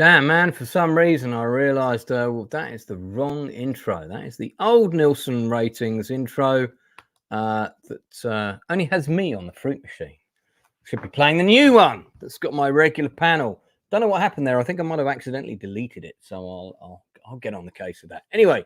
Damn, man, for some reason I realised well, that is the wrong intro. That is the old Nielsen Ratings intro that only has me on the fruit machine. Should be playing the new one that's got my regular panel. Don't know what happened there. I think I might have accidentally deleted it, so I'll get on the case with that. Anyway,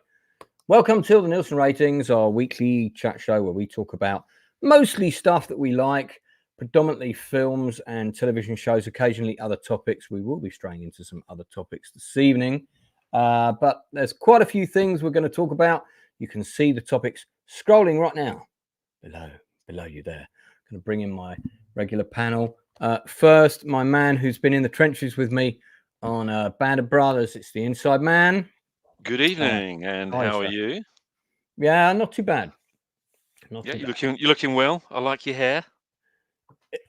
welcome to the Nielsen Ratings, our weekly chat show where we talk about mostly stuff that we like, predominantly films and television shows, occasionally other topics. We will be straying into some other topics this evening, but there's quite a few things we're going to talk about. You can see the topics scrolling right now below you there. I'm going to bring in my regular panel. First, my man who's been in the trenches with me on Band of Brothers. It's the Inside Man. Good evening, and how are you? Yeah, not too bad. You're looking well. I like your hair.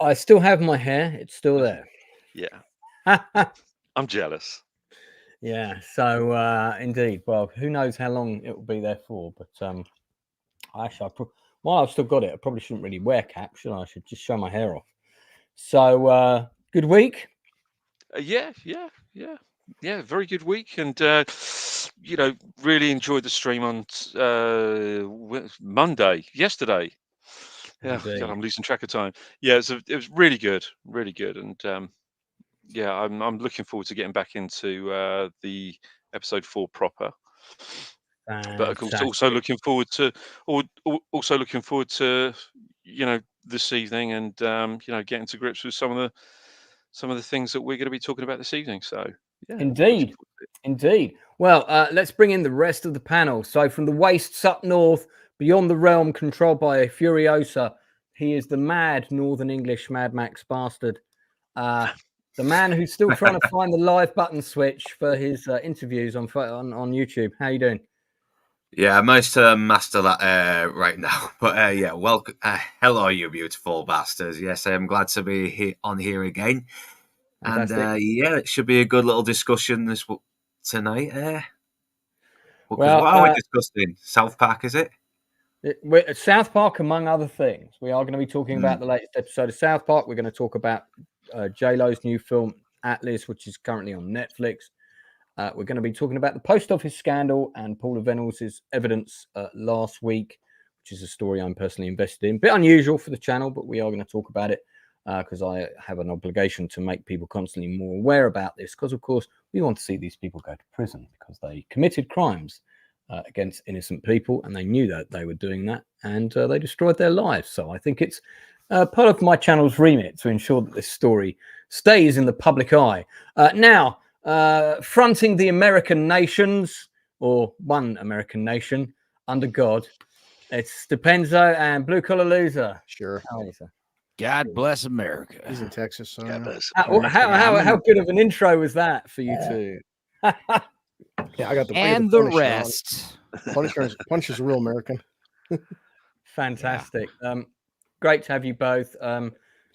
I still have my hair. It's still there. Yeah. I'm jealous. Yeah. So indeed. Well, who knows how long it will be there for? But while I've still got it, I probably shouldn't really wear caps, should I? I should just show my hair off. So good week. Yeah. Very good week, and really enjoyed the stream on Monday, yesterday. Yeah, God, I'm losing track of time. Yeah, it was really good, and I'm looking forward to getting back into the episode 4 proper. But of course, also looking forward to this evening, and getting to grips with some of the things that we're going to be talking about this evening. So yeah, indeed. Well, let's bring in the rest of the panel. So from the wastes up north, beyond the realm controlled by a Furiosa, he is the mad Northern English Mad Max bastard. The man who's still trying to find the live button switch for his interviews on YouTube. How you doing? Yeah, I managed to master that right now. But yeah, welcome. Hello, you beautiful bastards. Yes, I am glad to be on here again. Fantastic. And yeah, it should be a good little discussion tonight. What are we discussing? South Park, is it? South Park, among other things. We are going to be talking about the latest episode of South Park. We're going to talk about J-Lo's new film, Atlas, which is currently on Netflix. We're going to be talking about the post office scandal and Paula Venables' evidence last week, which is a story I'm personally invested in. A bit unusual for the channel, but we are going to talk about it because I have an obligation to make people constantly more aware about this. Because, of course, we want to see these people go to prison because they committed crimes against innocent people, and they knew that they were doing that, and they destroyed their lives. So I think it's part of my channel's remit to ensure that this story stays in the public eye. Now, fronting the American nations, or one American nation under God, it's Stepenzo and Blue Collar Loser. Sure. How are you, sir? God bless America. He's in Texas. So how good of an intro was that for you two? Yeah, I got the and the rest. Punch is a real American. Fantastic. Great to have you both.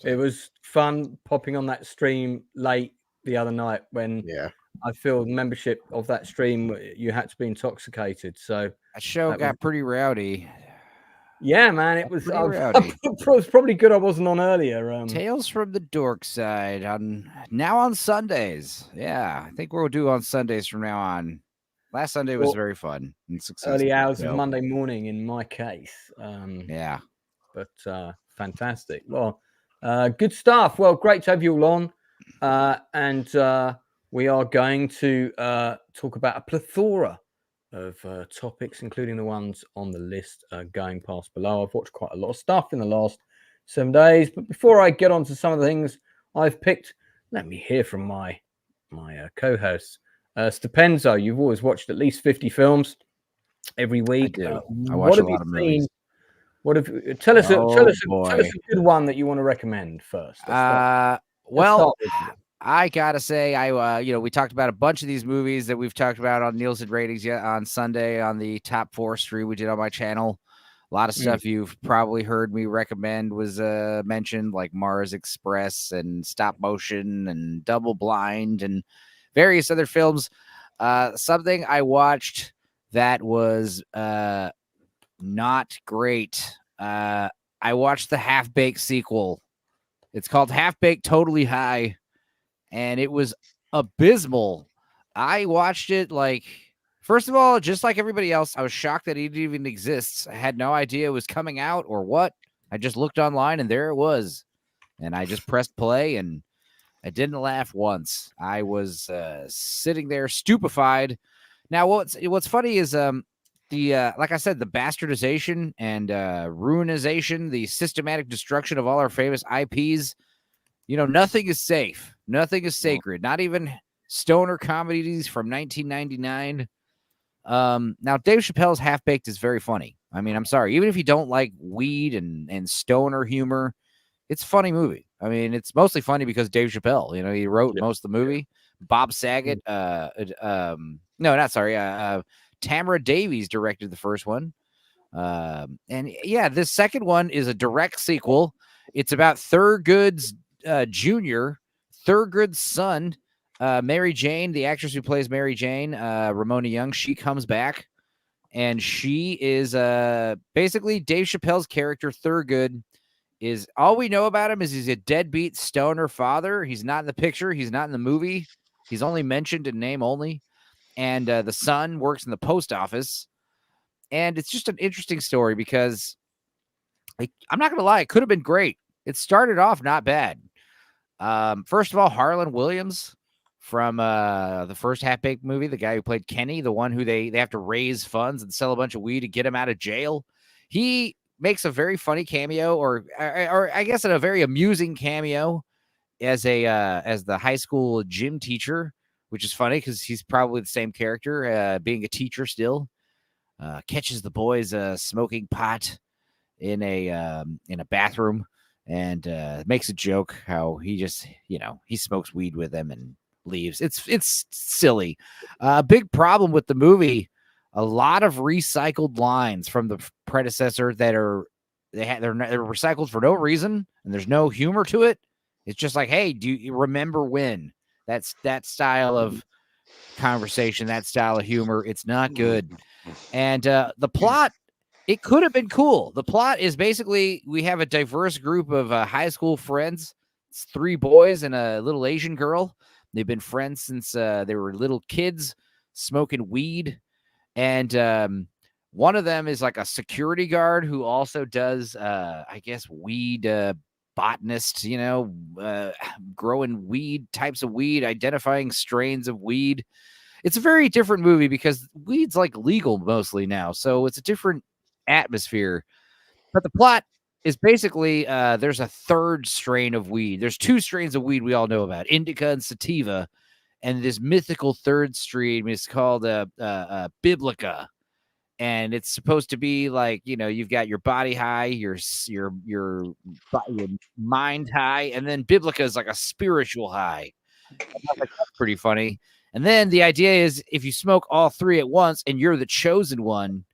It was fun popping on that stream late the other night when I feel membership of that stream, you had to be intoxicated. So that show got pretty rowdy. Yeah, man, it was. It was probably good I wasn't on earlier. Tales from the Dork Side now on Sundays. Yeah, I think we'll do on Sundays from now on. Last Sunday was very fun and successful. Early hours of Monday morning in my case. Yeah, but fantastic. Well, good stuff. Well, great to have you all on, and we are going to talk about a plethora of topics, including the ones on the list going past below. I've watched quite a lot of stuff in the last 7 days, but before I get on to some of the things I've picked, let me hear from my co-hosts. Stepenzo, you've always watched at least 50 films every week. I watch a lot of movies. Tell us a good one that you want to recommend first. I gotta say, we talked about a bunch of these movies that we've talked about on Nielsen Ratings on Sunday on the top 4 stream we did on my channel. A lot of stuff you've probably heard me recommend was mentioned, like Mars Express and Stop Motion and Double Blind and various other films. Something I watched that was not great. I watched the Half-Baked sequel. It's called Half-Baked Totally High. And it was abysmal. I watched it first of all, just like everybody else, I was shocked that it even exists. I had no idea it was coming out or what. I just looked online and there it was. And I just pressed play and I didn't laugh once. I was sitting there stupefied. Now, what's funny is like I said, the bastardization and ruinization, the systematic destruction of all our famous IPs. Nothing is safe. Nothing is sacred. Not even stoner comedies from 1999. Now, Dave Chappelle's Half Baked is very funny. I mean, I'm sorry. Even if you don't like weed and stoner humor, it's a funny movie. I mean, it's mostly funny because Dave Chappelle, he wrote most of the movie. Bob Saget, Tamara Davies directed the first one. This second one is a direct sequel. It's about Thurgood's Jr., Thurgood's son, Mary Jane, the actress who plays Mary Jane, Ramona Young. She comes back, and she is basically Dave Chappelle's character, Thurgood. Is all we know about him is he's a deadbeat stoner father. He's not in the picture. He's not in the movie. He's only mentioned in name only. And the son works in the post office. And it's just an interesting story because I'm not going to lie. It could have been great. It started off not bad. First of all, Harlan Williams from the first Half Baked movie, the guy who played Kenny, the one who they have to raise funds and sell a bunch of weed to get him out of jail. He makes a very funny cameo, or I guess a very amusing cameo as the high school gym teacher, which is funny because he's probably the same character, being a teacher still. Catches the boys smoking pot in a bathroom and makes a joke how he just he smokes weed with them and leaves. It's silly. A big problem with the movie. A lot of recycled lines from the predecessor that they're recycled for no reason, and there's no humor to it. It's just like, hey, do you remember when? That's that style of conversation, that style of humor. It's not good. And the plot, it could have been cool. The plot is basically we have a diverse group of high school friends. It's 3 boys and a little Asian girl. They've been friends since they were little kids, smoking weed. And one of them is like a security guard who also does, I guess, weed botanist, growing weed, types of weed, identifying strains of weed. It's a very different movie because weed's like legal mostly now. So it's a different atmosphere. But the plot is basically there's a third strain of weed. There's 2 strains of weed we all know about, indica and sativa. And this mythical third strain is called Biblica. And it's supposed to be like, you've got your body high, your mind high, and then Biblica is like a spiritual high. That's pretty funny. And then the idea is if you smoke all 3 at once and you're the chosen one,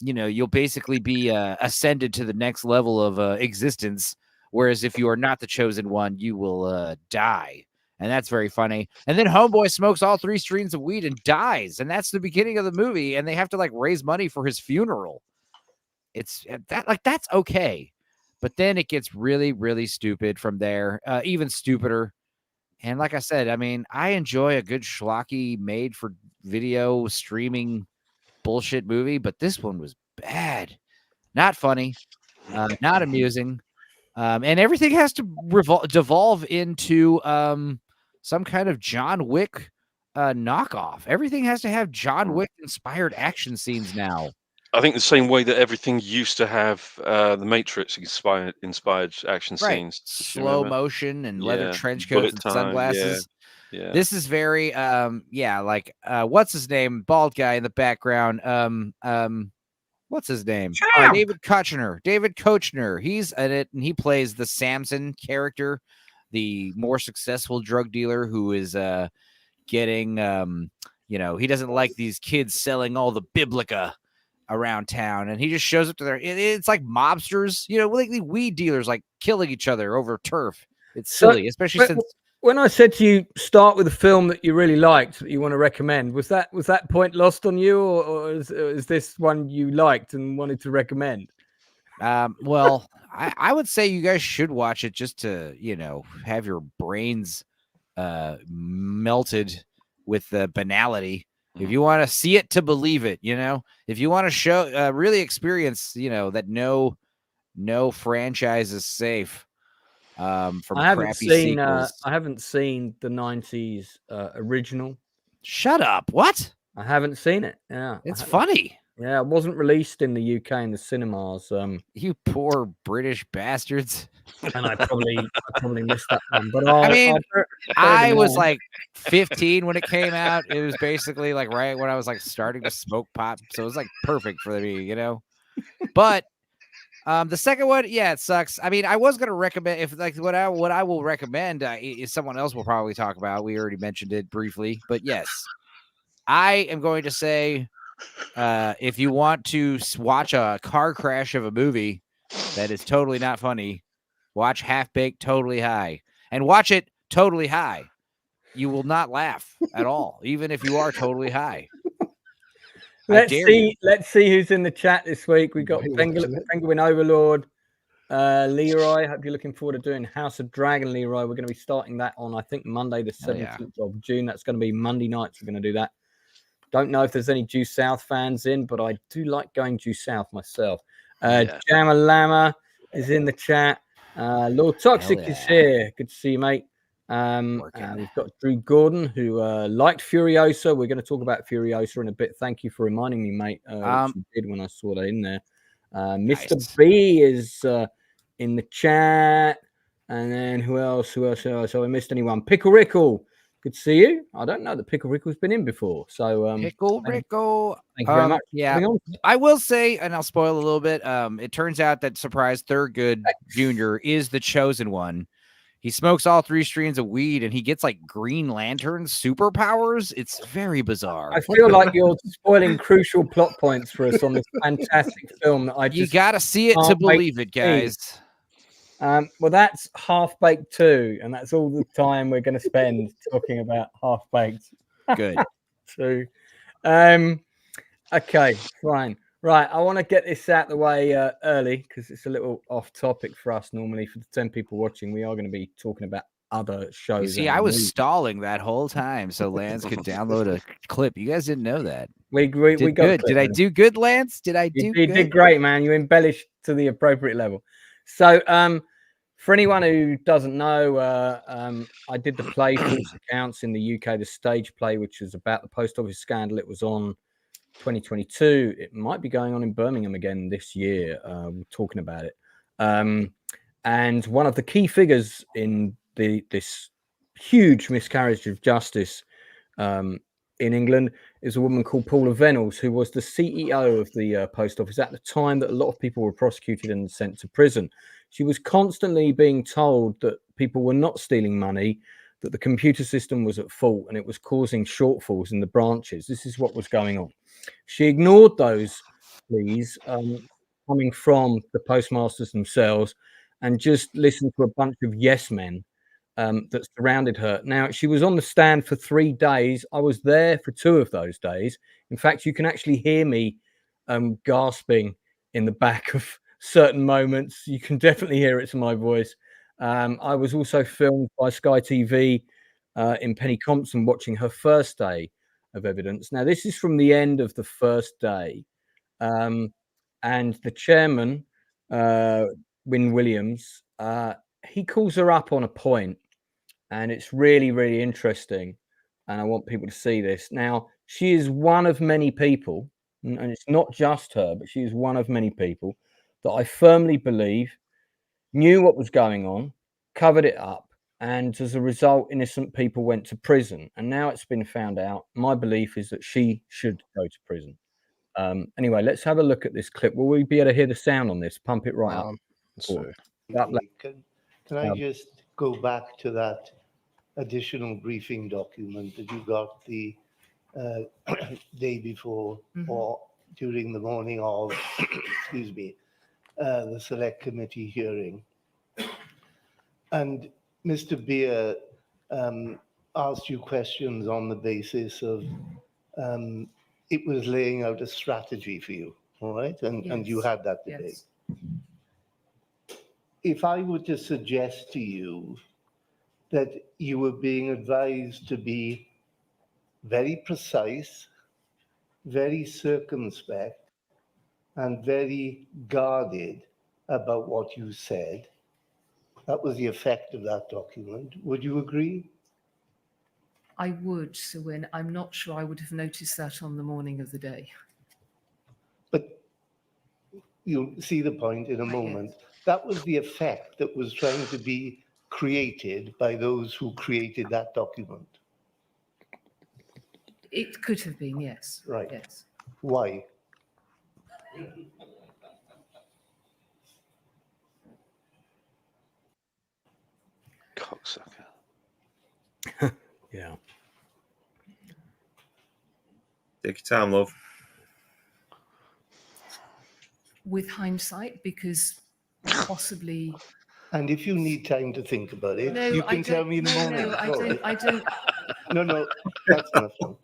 you'll basically be ascended to the next level of existence. Whereas if you are not the chosen one, you will die. And that's very funny. And then Homeboy smokes all 3 strains of weed and dies. And that's the beginning of the movie. And they have to raise money for his funeral. It's that's okay. But then it gets really, really stupid from there. Even stupider. And like I said, I mean, I enjoy a good schlocky made for video streaming bullshit movie. But this one was bad. Not funny. Not amusing. And everything has to devolve into some kind of John Wick knockoff. Everything has to have John Wick inspired action scenes now. I think the same way that everything used to have the Matrix inspired action scenes. Slow motion and leather trench coats and sunglasses. Yeah. This is very what's his name? Bald guy in the background. What's his name? David Koechner. He's in it, and he plays the Samson character, the more successful drug dealer who is getting, he doesn't like these kids selling all the Biblica around town, and he just shows up to their. It's like mobsters, like the weed dealers, killing each other over turf. It's silly, especially since. When I said to you, start with a film that you really liked that you want to recommend, was that point lost on you, or is this one you liked and wanted to recommend? Well, I would say you guys should watch it just to, have your brains melted with the banality. If you want to see it to believe it, if you want to show really experience, that no franchise is safe from crappy sequels. I haven't seen the 90s original. Shut up. What? I haven't seen it. Yeah. It's funny. Yeah, it wasn't released in the UK in the cinemas. You poor British bastards. And I probably missed that one. But I was like 15 when it came out. It was basically like right when I was like starting to smoke pot. So it was like perfect for me, But the second one, yeah, it sucks. I mean, I was gonna recommend what I will recommend is someone else will probably talk about. We already mentioned it briefly, but yes, I am going to say if you want to watch a car crash of a movie that is totally not funny, watch Half Baked Totally High, and watch it totally high. You will not laugh at all, even if you are totally high. Let's see who's in the chat this week. We've got Penguin Overlord, Leroy. Hope you're looking forward to doing House of Dragon, Leroy. We're going to be starting that on, I think, Monday the 17th of June. That's going to be Monday nights. We're going to do that. Don't know if there's any Due South fans in, but I do like going Due South myself. Jammer Lama is in the chat. Lord Toxic is here. Good to see you, mate. We've got Drew Gordon, who liked Furiosa. We're going to talk about Furiosa in a bit. Thank you for reminding me, mate. You did when I saw that in there. Mr. B is in the chat. And then who else? So I missed anyone? Pickle Rickle. Good to see you. I don't know that Pickle Rickle's been in before. So Pickle Rickle. Thank you very much. Yeah, I will say, and I'll spoil a little bit. It turns out that Surprise Thurgood Jr. is the chosen one. He smokes all 3 strains of weed, and he gets like Green Lantern superpowers. It's very bizarre. I feel like you're spoiling crucial plot points for us on this fantastic film. You got to see it to believe it, guys. Well, that's Half Baked 2, and that's all the time we're going to spend talking about Half Baked. Good. 2. Okay, fine. Right, I want to get this out the way early because it's a little off topic for us normally. For the 10 people watching, we are going to be talking about other shows. You see, I was stalling that whole time so Lance could download a clip. You guys didn't know that. We got good. Did I do good, Lance? Did I do good? You did great, man. You embellished to the appropriate level. So, for anyone who doesn't know, I did the play False Accounts in the UK, the stage play, which was about the post office scandal. It was on 2022. It might be going on in Birmingham again this year. We're talking about it. And one of the key figures in this huge miscarriage of justice in England is a woman called Paula Venables, who was the CEO of the post office at the time that a lot of people were prosecuted and sent to prison. She was constantly being told that people were not stealing money, that the computer system was at fault and it was causing shortfalls in the branches. This is what was going on. She ignored those pleas coming from the postmasters themselves and just listened to a bunch of yes men that surrounded her. Now, she was on the stand for 3 days. I was there for 2 of those days. In fact, you can actually hear me gasping in the back of certain moments. You can definitely hear it's my voice. I was also filmed by Sky TV in Penny Compton watching her first day of evidence. Now, this is from the end of the first day. And the chairman, Wyn Williams, he calls her up on a point, and it's really, really interesting. And I want people to see this. Now, she is one of many people, and it's not just her, but she is one of many people that I firmly believe knew what was going on, covered it up, and as a result, innocent people went to prison. And now it's been found out. My belief is that she should go to prison. Anyway, let's have a look at this clip. Will we be able to hear the sound on this? Pump it right up. Let's see. Can I just go back to that additional briefing document that you got the day before or during the morning of, excuse me, the select committee hearing? And Mr. Beer asked you questions on the basis of it was laying out a strategy for you, all right? And you had that debate. Yes. If I were to suggest to you that you were being advised to be very precise, very circumspect, and very guarded about what you said. That was the effect of that document. Would you agree? I would, Sir Wyn. I'm not sure I would have noticed that on the morning of the day. But you'll see the point in a moment. That was the effect that was trying to be created by those who created that document. It could have been, yes. Right. Yes. Why? Cocksucker. Yeah. Take your time, love. With hindsight, because possibly. And if you need time to think about it, No, you can tell me in a moment. No, I don't. No, that's nothing.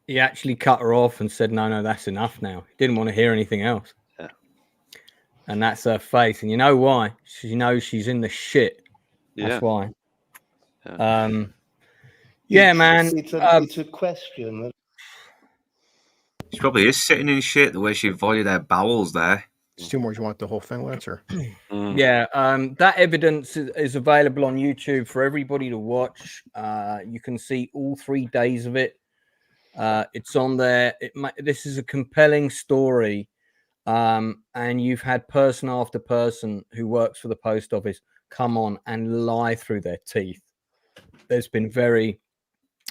He actually cut her off and said, no, that's enough now. He didn't want to hear anything else. Yeah. And that's her face. And you know why? She knows she's in the shit. That's why. Yeah. Yeah, man. It's a question. She probably is sitting in shit the way she voided her bowels there. It's 2 more. You want the whole thing, Lance? Or? Yeah, that evidence is available on YouTube for everybody to watch. You can see all 3 days of it. It's on there. This is a compelling story. And you've had person after person who works for the post office come on and lie through their teeth. There's been very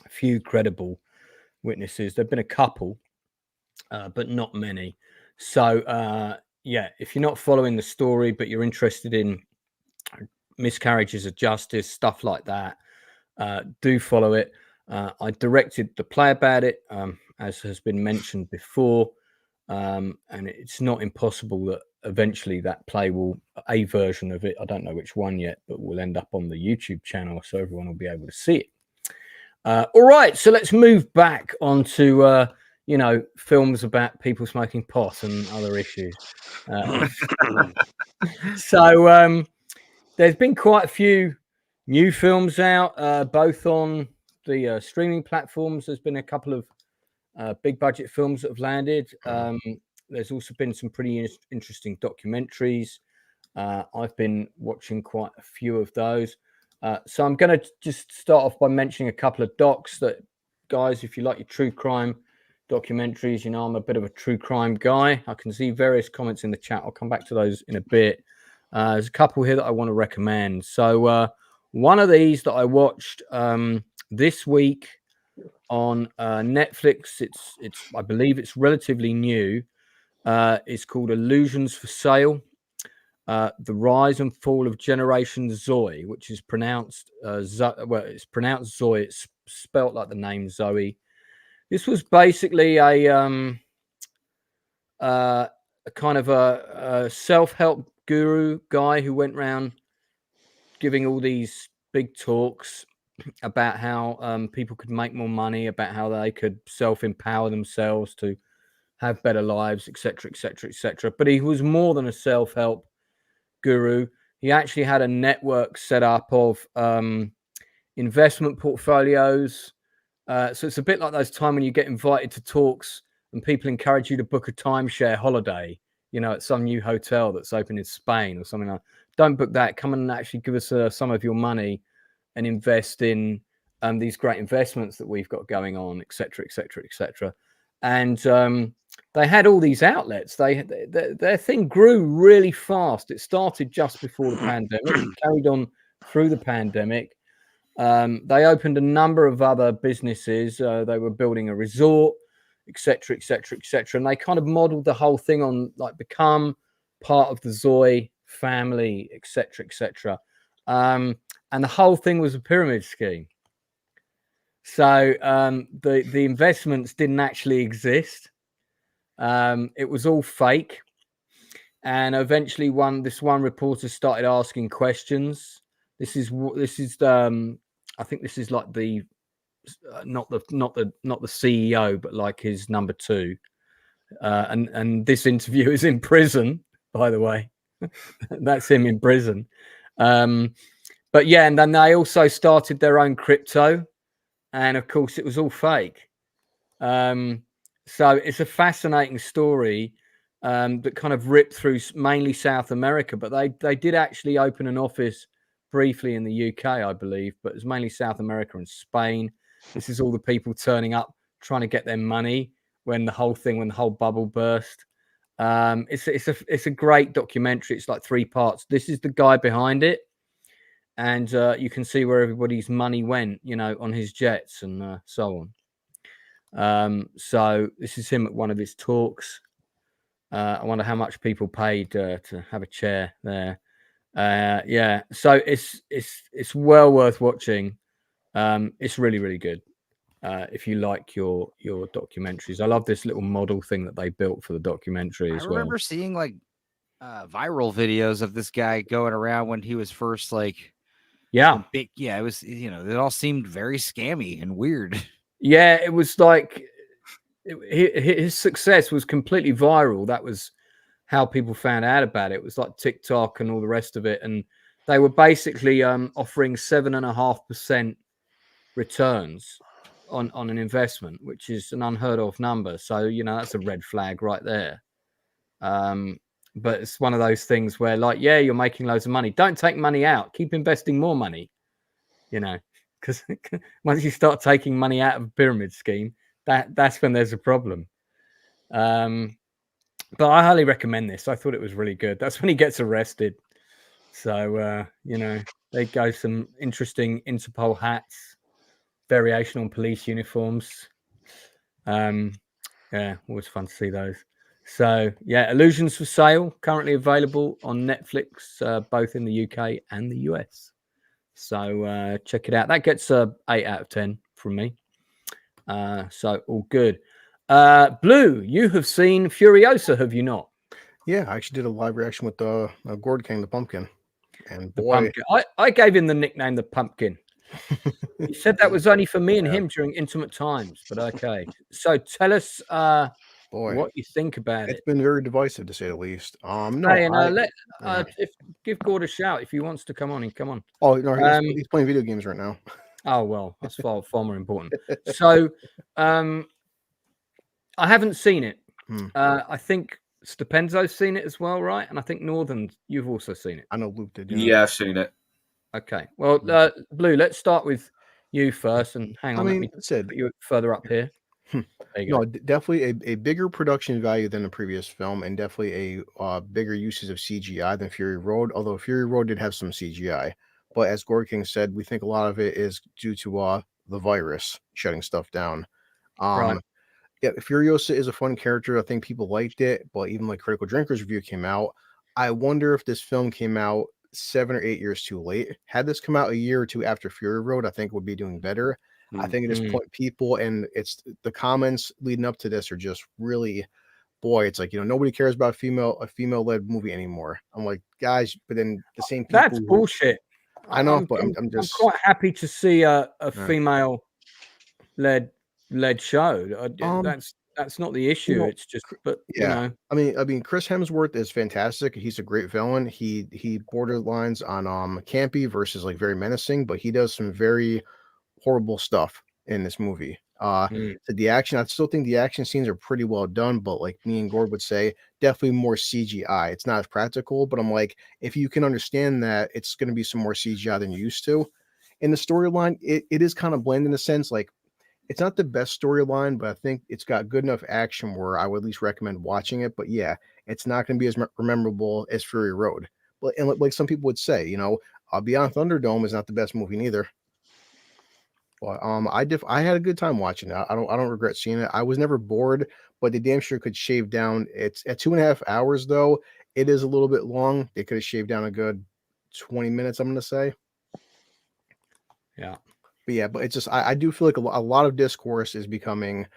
few credible witnesses. There've been a couple, but not many. So, yeah, if you're not following the story, but you're interested in miscarriages of justice, stuff like that, do follow it. I directed the play about it, as has been mentioned before. And it's not impossible that eventually that play a version of it, I don't know which one yet, but will end up on the YouTube channel so everyone will be able to see it. All right, so let's move back onto, films about people smoking pot and other issues. So there's been quite a few new films out, both on the streaming platforms. There's been a couple of big budget films that have landed. There's also been some pretty interesting documentaries. I've been watching quite a few of those. So I'm going to just start off by mentioning a couple of docs that, guys, if you like your true crime documentaries, I'm a bit of a true crime guy. I can see various comments in the chat. I'll come back to those in a bit. There's a couple here that I want to recommend. So one of these that I watched this week on Netflix, I believe it's relatively new. It's called Illusions for Sale. The Rise and Fall of Generation Zoe, which is pronounced it's pronounced Zoe. It's spelt like the name Zoe. This was basically a kind of a self-help guru guy who went around giving all these big talks about how people could make more money, about how they could self-empower themselves to have better lives, etc., etc., etc. But he was more than a self-help guru. He actually had a network set up of investment portfolios. So it's a bit like those times when you get invited to talks and people encourage you to book a timeshare holiday, at some new hotel that's open in Spain or something like that. Don't book that. Come and actually give us some of your money and invest in these great investments that we've got going on, etc., etc., etc. And they had all these outlets. Their thing grew really fast. It started just before the pandemic. It carried on through the pandemic. They opened a number of other businesses. They were building a resort, etc., etc., etc. And they kind of modeled the whole thing on become part of the Zoe family, etc., etc. And the whole thing was a pyramid scheme. So the investments didn't actually exist. It was all fake. And eventually this one reporter started asking questions. This is I think this is like the not the CEO, but like his number two. And this interview is in prison, by the way. That's him in prison. But yeah, and then they also started their own crypto, and of course it was all fake. So it's a fascinating story that kind of ripped through mainly South America, but they did actually open an office briefly in the UK, I believe, but it's mainly South America and Spain. This is all the people turning up trying to get their money when the whole bubble burst. It's a great documentary. It's like 3 parts. This is the guy behind it, and you can see where everybody's money went, on his jets and so on. So this is him at one of his talks. I wonder how much people paid to have a chair there. Yeah, so it's well worth watching. It's really, really good. If you like your documentaries. I love this little model thing that they built for the documentary as well. I remember seeing like viral videos of this guy going around when he was first like big. Yeah, it was, it all seemed very scammy and weird. Yeah, it was like his success was completely viral. That was how people found out about it. It was like TikTok and all the rest of it, and they were basically offering 7.5% returns on an investment, which is an unheard of number. So that's a red flag right there. But it's one of those things where, like, yeah, you're making loads of money. Don't take money out. Keep investing more money. Because once you start taking money out of a pyramid scheme, that's when there's a problem. But I highly recommend this. I thought it was really good. That's when he gets arrested. So, they go some interesting Interpol hats, variation on police uniforms. Yeah, always fun to see those. So, yeah, Illusions for Sale, currently available on Netflix, both in the UK and the US. So check it out. That gets 8 out of 10 from me. So all good. Blue, you have seen Furiosa, have you not? Yeah, I actually did a live reaction with Gord King, the pumpkin. And boy, pumpkin. I gave him the nickname the Pumpkin. He said that was only for me and him during intimate times, but okay. So tell us what you think about it. It's been very divisive, to say the least. Give Gord a shout if he wants to come on. Come on. Oh no, he's playing video games right now. Oh well, that's far more important. So, I haven't seen it. I think Stepenzo's seen it as well, right? And I think Northern, you've also seen it. I know Luke did. Yeah, I've seen it. Okay. Well, Blue, let's start with you first, and hang on. Let me put you further up here. There you go. No, definitely a bigger production value than the previous film, and definitely a bigger uses of CGI than Fury Road. Although Fury Road did have some CGI, but as Gord King said, we think a lot of it is due to the virus shutting stuff down. Right. Yeah, Furiosa is a fun character. I think people liked it, but even like Critical Drinkers review came out. I wonder if this film came out 7 or 8 years too late. Had this come out a year or two after Fury Road, I think it would be doing better. I think at this point, people, and it's the comments leading up to this are just really, boy, it's like, nobody cares about a female-led movie anymore. I'm like, guys, but then the same people. That's bullshit. I know, but I'm just. I'm quite happy to see a female-led show. That's not the issue. It's just, but I mean, Chris Hemsworth is fantastic. He's a great villain. He borderlines on campy versus like very menacing, but he does some very horrible stuff in this movie. The action, I still think the action scenes are pretty well done, but like me and Gord would say, definitely more CGI. It's not as practical, but I'm like, if you can understand that, it's going to be some more CGI than you used to. In the storyline, it is kind of bland in a sense. Like, it's not the best storyline, but I think it's got good enough action where I would at least recommend watching it. But yeah, it's not going to be as memorable as Fury Road. But and like some people would say, Beyond Thunderdome is not the best movie neither. But I had a good time watching it. I don't regret seeing it. I was never bored, but they damn sure could shave down. It's at 2.5 hours though. It is a little bit long. They could have shaved down a good 20 minutes. I'm gonna say. Yeah. But yeah, but it's just I do feel like a lot of discourse is becoming.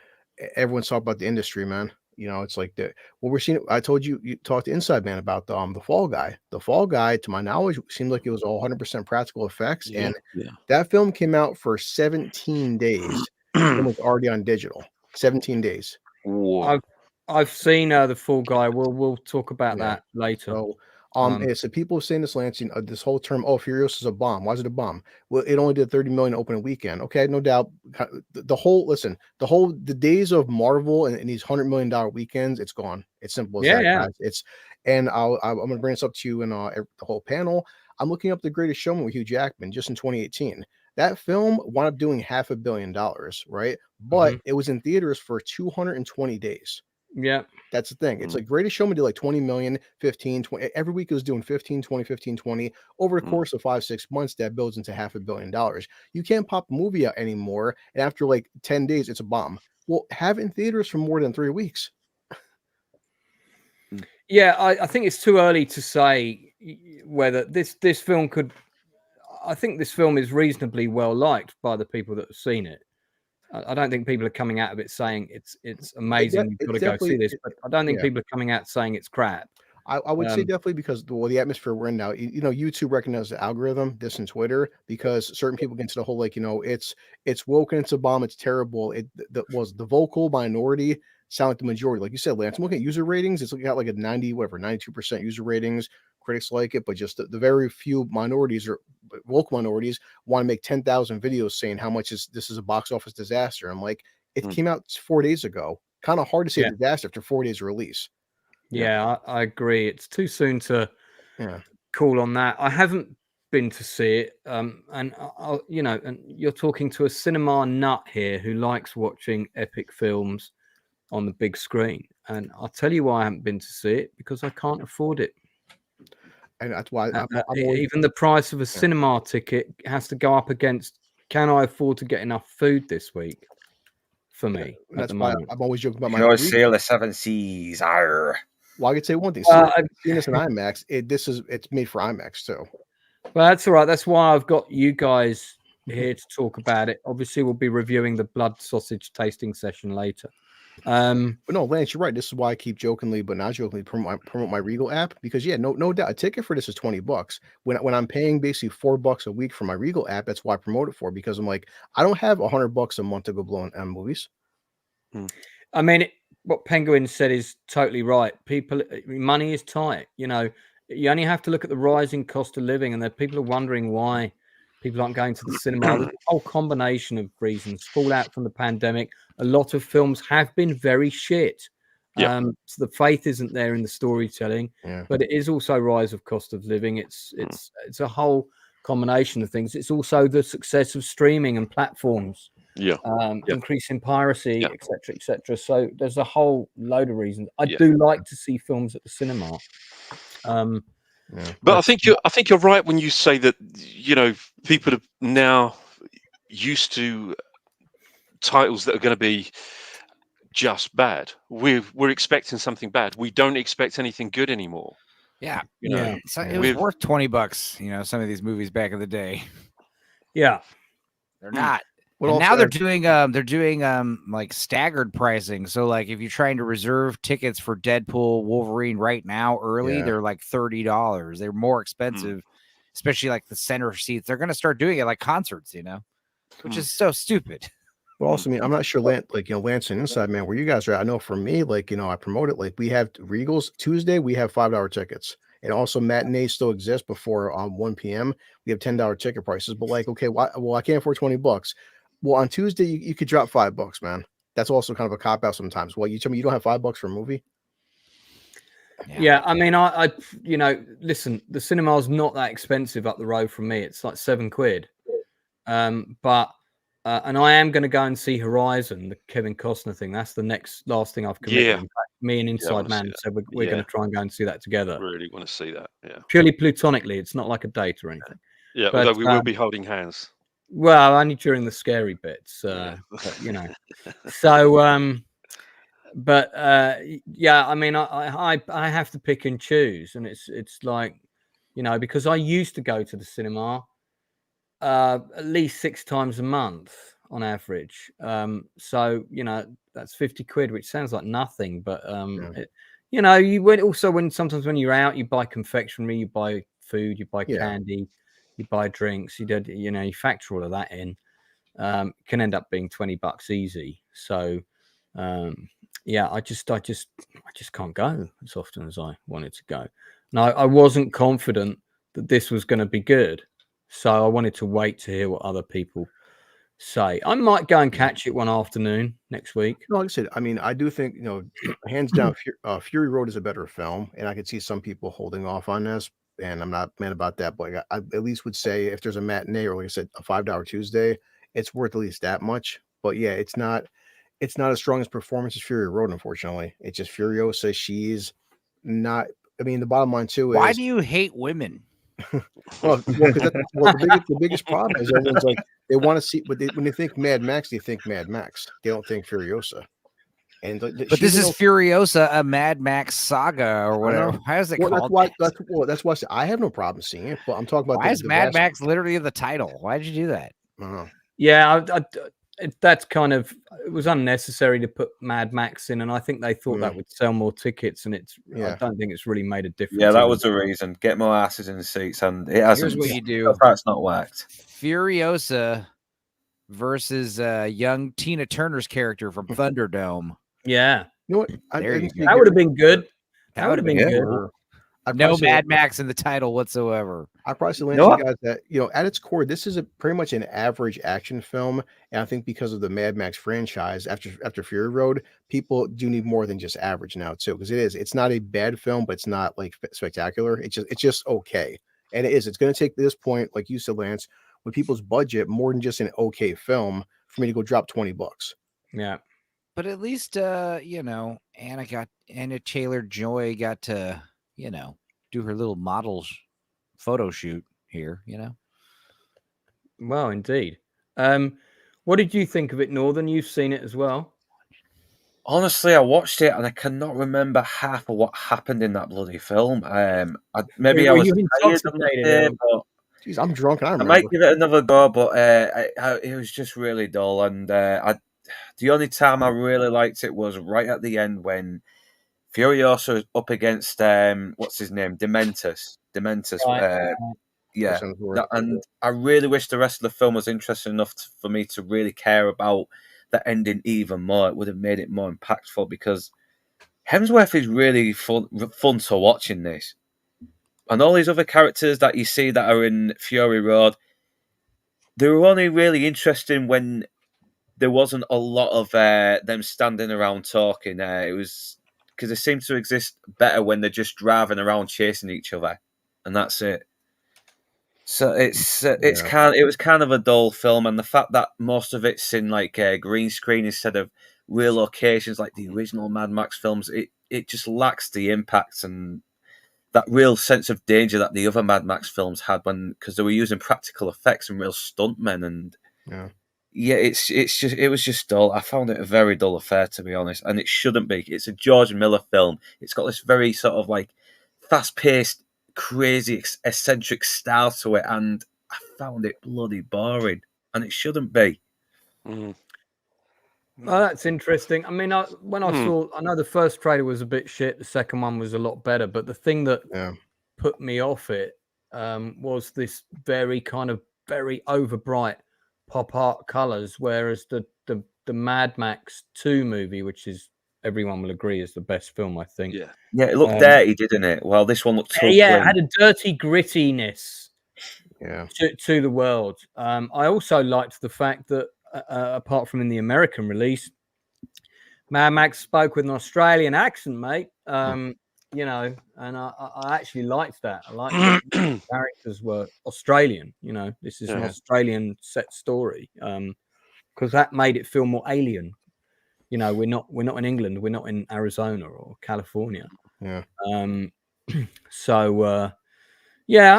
Everyone's talking about the industry, man. It's like what we're seeing. I told you talked to Inside Man about the Fall Guy. The Fall Guy, to my knowledge, seemed like it was all 100% practical effects, and that film came out for 17 days and was already on digital. 17 days. I've seen The Fall Guy. We'll talk about that later. So So people saying this, Lansing, this whole term, "Oh, Furious is a bomb." Why is it a bomb? Well, it only did 30 million opening weekend. Okay, no doubt. The days of Marvel and these $100 million weekends, it's gone. It's simple as that, guys. I'm going to bring this up to you in the whole panel. I'm looking up The Greatest Showman with Hugh Jackman just in 2018. That film wound up doing $500 million, right? But it was in theaters for 220 days. Yeah. That's the thing. It's like Greatest Showman did like 20 million, 15, 20. Every week it was doing 15, 20, 15, 20. Over the course of 5-6 months, that builds into $500 million. You can't pop a movie out anymore. And after like 10 days, it's a bomb. Well, have it in theaters for more than 3 weeks. Yeah, I think it's too early to say whether this film could. I think this film is reasonably well liked by the people that have seen it. I don't think people are coming out of it saying it's amazing. You've got to go see this. But I don't think people are coming out saying it's crap. I would say definitely because the atmosphere we're in now, YouTube recognizes the algorithm, this and Twitter, because certain people get into the whole, like, it's woke and it's a bomb. It's terrible. Was the vocal minority sound like the majority. Like you said, Lance, I'm looking at user ratings. It's got like a 92% user ratings. Critics like it, but just the very few minorities or woke minorities want to make 10,000 videos saying how much this is a box office disaster. I'm like, it came out 4 days ago. Kind of hard to say a disaster after 4 days of release. Yeah, I agree. It's too soon to call on that. I haven't been to see it, and and you're talking to a cinema nut here who likes watching epic films on the big screen, and I'll tell you why I haven't been to see it, because I can't afford it. And that's why even the price of a cinema ticket has to go up against, can I afford to get enough food this week for me? That's why I'm always joking about my Go sail the 7 seas. Arr. Well, I could say one thing. I've seen this in IMAX. It's made for IMAX too. Well, that's all right. That's why I've got you guys here to talk about it. Obviously, we'll be reviewing the blood sausage tasting session later. But no, Lance, you're right. This is why I keep jokingly, but not jokingly, promote my Regal app, because no doubt a ticket for this is $20. When I'm paying basically $4 a week for my Regal app, that's why I promote it for, because I'm like, I don't have $100 a month to go blow on movies. I mean, what Penguin said is totally right. Money is tight. You only have to look at the rising cost of living, and there people are wondering why people aren't going to the cinema. There's a whole combination of reasons. Fallout from the pandemic. A lot of films have been very shit. So the faith isn't there in the storytelling, but it is also rise of cost of living. It's a whole combination of things. It's also the success of streaming and platforms. Increasing piracy, etc., etc. So there's a whole load of reasons. I do like to see films at the cinema. But I think you're right when you say that people are now used to titles that are going to be just bad. We're expecting something bad. We don't expect anything good anymore. Yeah, So it was worth $20. Some of these movies back in the day. Yeah, they're not. And now they're doing like staggered pricing. So like if you're trying to reserve tickets for Deadpool, Wolverine right now early, they're like $30. They're more expensive, especially like the center seats. They're gonna start doing it like concerts, which is so stupid. Well, also, I mean, I'm not sure, Lance and Inside Man, where you guys are. I know for me, I promote it. Like we have Regals Tuesday, we have $5 tickets. And also matinees still exist before 1 p.m. We have $10 ticket prices. But okay, I can't afford $20. Well, on Tuesday, you could drop $5, man. That's also kind of a cop out sometimes. Well, you tell me you don't have $5 for a movie? Yeah, I mean, I listen, the cinema's not that expensive up the road from me. It's like £7. And I am going to go and see Horizon, the Kevin Costner thing. That's the last thing I've committed. In fact, me and Inside Man said we're going to try and go and see that together. Really want to see that. Yeah, purely platonically. It's not like a date or anything. Yeah, although we will be holding hands. Well, only during the scary bits, So, I mean, I have to pick and choose, and it's like, because I used to go to the cinema at least 6 times a month on average. So that's £50, which sounds like nothing, but sometimes when you're out, you buy confectionery, you buy food, you buy candy. You buy drinks, you factor all of that in. Can end up being $20 easy. So, I just can't go as often as I wanted to go. and I wasn't confident that this was going to be good, so I wanted to wait to hear what other people say. I might go and catch it one afternoon next week. No, like I said, I mean, I do think, hands down, Fury Road is a better film, and I could see some people holding off on this, and I'm not mad about that, but I at least would say if there's a matinee or, like I said, a $5 Tuesday, it's worth at least that much. But yeah, it's not as strong as performance as Fury Road, unfortunately. It's just Furiosa. She's not. I mean, the bottom line too is, why do you hate women? well, the biggest problem is everyone's like, they want to see, but when they think Mad Max, they think Mad Max. They don't think Furiosa. And but this is Furiosa, a Mad Max saga or whatever. How is it called? That's why I have no problem seeing it. But I'm talking about why is Mad Max literally the title? Why did you do that? I don't know. Yeah, that's kind of, it was unnecessary to put Mad Max in, and I think they thought that would sell more tickets, and I don't think it's really made a difference. Yeah, that was the reason. Get more asses in the seats, and it hasn't. Here's what you do. That's not worked. Furiosa versus young Tina Turner's character from Thunderdome. Yeah. You know what? That would have been good. That would have been good. No Mad Max in the title whatsoever. I probably say, Lindsey, guys, that at its core, this is pretty much an average action film, and I think because of the Mad Max franchise, after Fury Road, people do need more than just average now too, because it's not a bad film, but it's not like spectacular. It's just okay, and it's going to take this point, like you said, Lance, with people's budget, more than just an okay film for me to go drop $20. Yeah, but at least Anna Taylor-Joy got to do her little models photo shoot here, Well, indeed. What did you think of it, Northern? You've seen it as well. Honestly, I watched it and I cannot remember half of what happened in that bloody film. I was intoxicated. Jeez, I'm drunk. I might give it another go, but it was just really dull. And the only time I really liked it was right at the end when Furiosa was up against what's his name, Dementus. Right. Yeah, and I really wish the rest of the film was interesting enough for me to really care about the ending even more. It would have made it more impactful because Hemsworth is really fun to watch in this, and all these other characters that you see that are in Fury Road, they were only really interesting when there wasn't a lot of them standing around talking. It was because they seem to exist better when they're just driving around chasing each other, and that's it. So it was kind of a dull film, and the fact that most of it's in like green screen instead of real locations like the original Mad Max films, it just lacks the impact and that real sense of danger that the other Mad Max films had because they were using practical effects and real stuntmen, and it was just dull. I found it a very dull affair, to be honest, and it shouldn't be. It's a George Miller film. It's got this very sort of like fast-paced, crazy, eccentric style to it, and I found it bloody boring, and it shouldn't be. Well, that's interesting. I mean, when I know the first trailer was a bit shit, the second one was a lot better, but the thing that put me off it was this very kind of very overbright pop art colors, whereas the Mad Max 2 movie, which is everyone will agree is the best film, I think. Yeah, it looked dirty, didn't it? Well, this one looked so it had a dirty grittiness to the world. I also liked the fact that apart from in the American release, Mad Max spoke with an Australian accent, mate. And I actually liked that. I liked that the characters were Australian. This is an Australian set story because that made it feel more alien. We're not in England. We're not in Arizona or California. Yeah.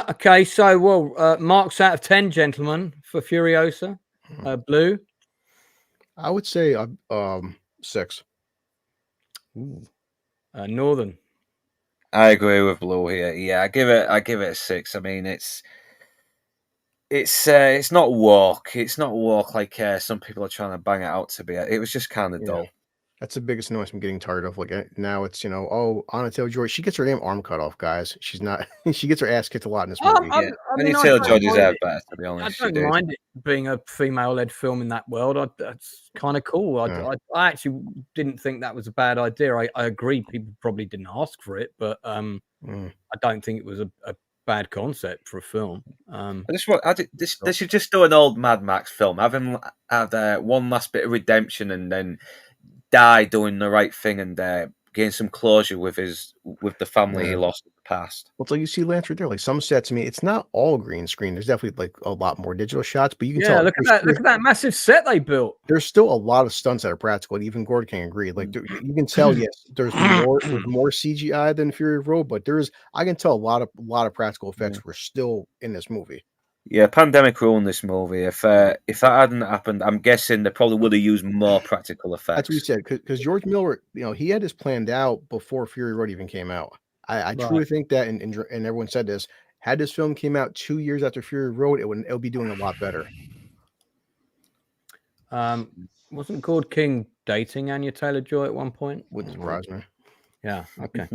Okay. So, marks out of 10, gentlemen, for Furiosa. Blue. I would say 6. Northern. I agree with Blue here. Yeah, I give it a 6. I mean, it's not woke. It's not woke like some people are trying to bang it out to be. It was just kind of dull. That's the biggest noise I'm getting tired of. Like now it's, oh, Anna Taylor-Joy, she gets her damn arm cut off, guys. She's not, she gets her ass kicked a lot in this movie. I mean, Taylor-Joy deserved better, to be honest. I don't mind it being a female-led film in that world. That's kind of cool. I actually didn't think that was a bad idea. I agree, people probably didn't ask for it, but I don't think it was a bad concept for a film. They should just do an old Mad Max film. Have him have one last bit of redemption and then die doing the right thing and gain some closure with the family he lost in the past. Well, it's like you see Lance right there. Like some sets, I mean, it's not all green screen. There's definitely like a lot more digital shots, but you can tell. Look at that massive set they built. There's still a lot of stunts that are practical, and even Gord can agree. Like you can tell, yes, there's more CGI than Fury Road, but I can tell a lot of practical effects were still in this movie. Yeah, pandemic ruined this movie. If that hadn't happened, I'm guessing they probably would have used more practical effects. That's what you said, because George Miller, he had this planned out before Fury Road even came out. I truly think that, and everyone said this, had this film came out 2 years after Fury Road, it would be doing a lot better. Wasn't Gord King dating Anya Taylor-Joy at one point? Wouldn't surprise me. Yeah, okay.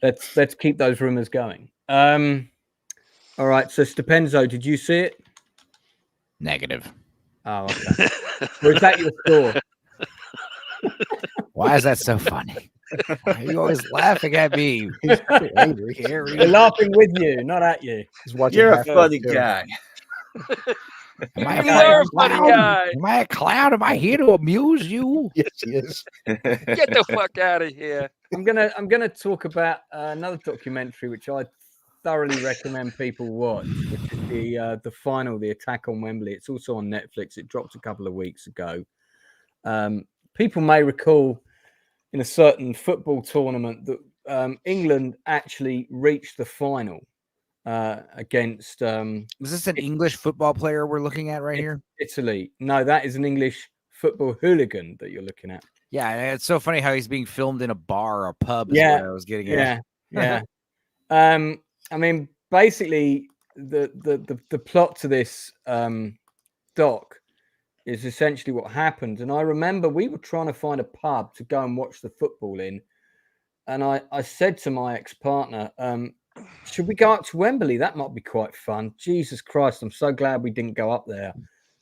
let's keep those rumors going. All right, so Stepenzo, did you see it? Negative. Oh, okay. Or is that your score? Why is that so funny? Why are you always laughing at me? He's angry. We're laughing with you, not at you. You're a funny guy. Am I a clown? Am I here to amuse you? Yes, he is. Get the fuck out of here. I'm gonna talk about another documentary which I thoroughly recommend people watch, which is the final, The Attack on Wembley. It's also on Netflix. It dropped a couple of weeks ago. People may recall in a certain football tournament that England actually reached the final against. Was this an English football player we're looking at right here? Italy. No, that is an English football hooligan that you're looking at. Yeah, it's so funny how he's being filmed in a bar or a pub. Is what I was getting at. Yeah. I mean, basically, the plot to this doc is essentially what happened. And I remember we were trying to find a pub to go and watch the football in. And I said to my ex-partner, should we go up to Wembley? That might be quite fun. Jesus Christ, I'm so glad we didn't go up there,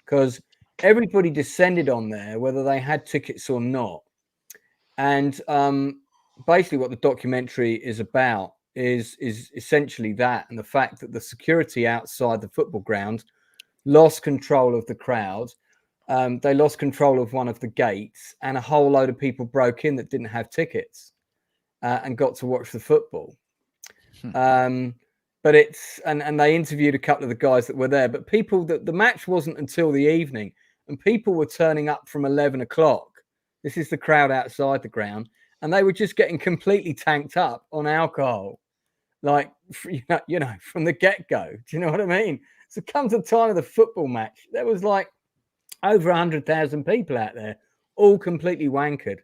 because everybody descended on there, whether they had tickets or not. And basically what the documentary is about is essentially that, and the fact that the security outside the football ground lost control of the crowd. They lost control of one of the gates, and a whole load of people broke in that didn't have tickets and got to watch the football. But it's and they interviewed a couple of the guys that were there, but people that the match wasn't until the evening, and people were turning up from 11 o'clock. This is the crowd outside the ground, and they were just getting completely tanked up on alcohol. Like, from the get-go. Do you know what I mean? So come to the time of the football match, there was like over 100,000 people out there, all completely wankered.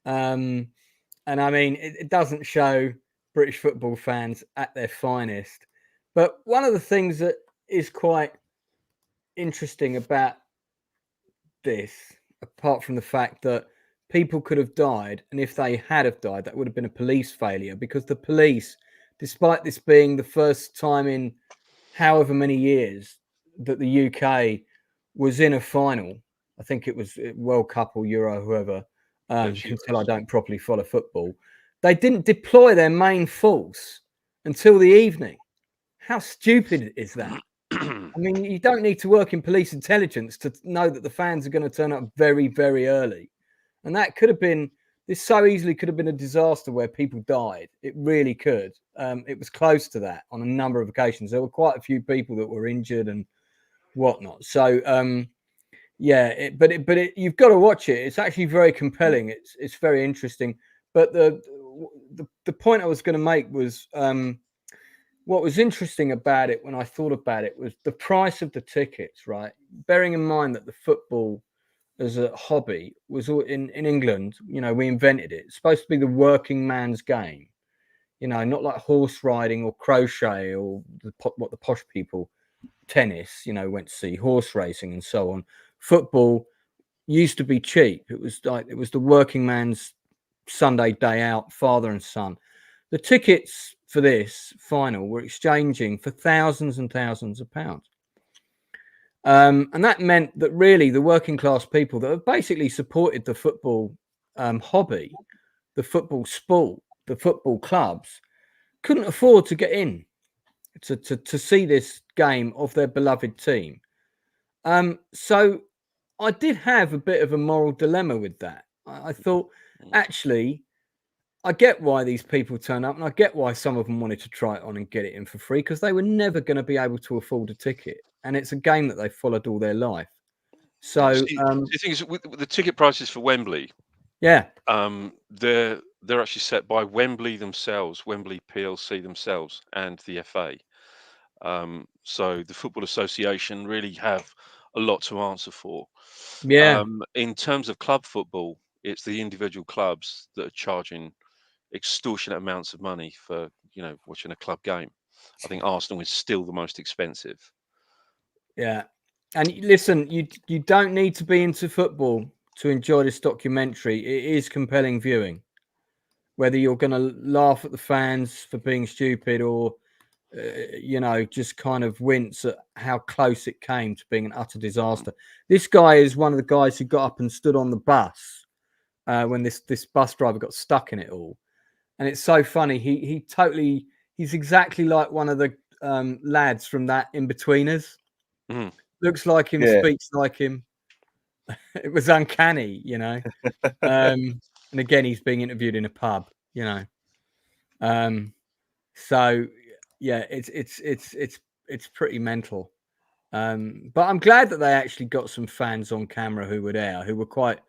And I mean, it doesn't show British football fans at their finest. But one of the things that is quite interesting about this, apart from the fact that people could have died, and if they had have died, that would have been a police failure, because the police, despite this being the first time in however many years that the UK was in a final, I think it was World Cup or Euro, whoever, you can tell I don't properly follow football, they didn't deploy their main force until the evening. How stupid is that? I mean, you don't need to work in police intelligence to know that the fans are going to turn up very, very early. And that could have been, this so easily could have been a disaster where people died. It really could. It was close to that on a number of occasions. There were quite a few people that were injured and whatnot. So, you've got to watch it. It's actually very compelling. It's very interesting. But the point I was going to make was what was interesting about it when I thought about it was the price of the tickets, right? Bearing in mind that the football as a hobby was in England, we invented it. It's supposed to be the working man's game, not like horse riding or crochet or what the posh people, tennis, went to see, horse racing and so on. Football used to be cheap. It was the working man's Sunday day out, father and son. The tickets for this final were exchanging for thousands and thousands of pounds. And that meant that really the working class people that have basically supported the football hobby, the football sport, the football clubs, couldn't afford to get in to see this game of their beloved team. So I did have a bit of a moral dilemma with that. I thought, actually, I get why these people turn up, and I get why some of them wanted to try it on and get it in for free, because they were never going to be able to afford a ticket. And it's a game that they followed all their life. So the thing is, with the ticket prices for Wembley, yeah, they're actually set by Wembley themselves, Wembley PLC themselves, and the FA. So the Football Association really have a lot to answer for. Yeah. In terms of club football, it's the individual clubs that are charging extortionate amounts of money for watching a club game. I think Arsenal is still the most expensive. Yeah. And listen, you don't need to be into football to enjoy this documentary. It is compelling viewing. Whether you're going to laugh at the fans for being stupid or, just kind of wince at how close it came to being an utter disaster. This guy is one of the guys who got up and stood on the bus when this bus driver got stuck in it all. And it's so funny. He's exactly like one of the lads from that In-Betweeners. Mm. Looks like him, speaks like him. It was uncanny, and again, he's being interviewed in a pub, So yeah, it's pretty mental. But I'm glad that they actually got some fans on camera who were there, who were quite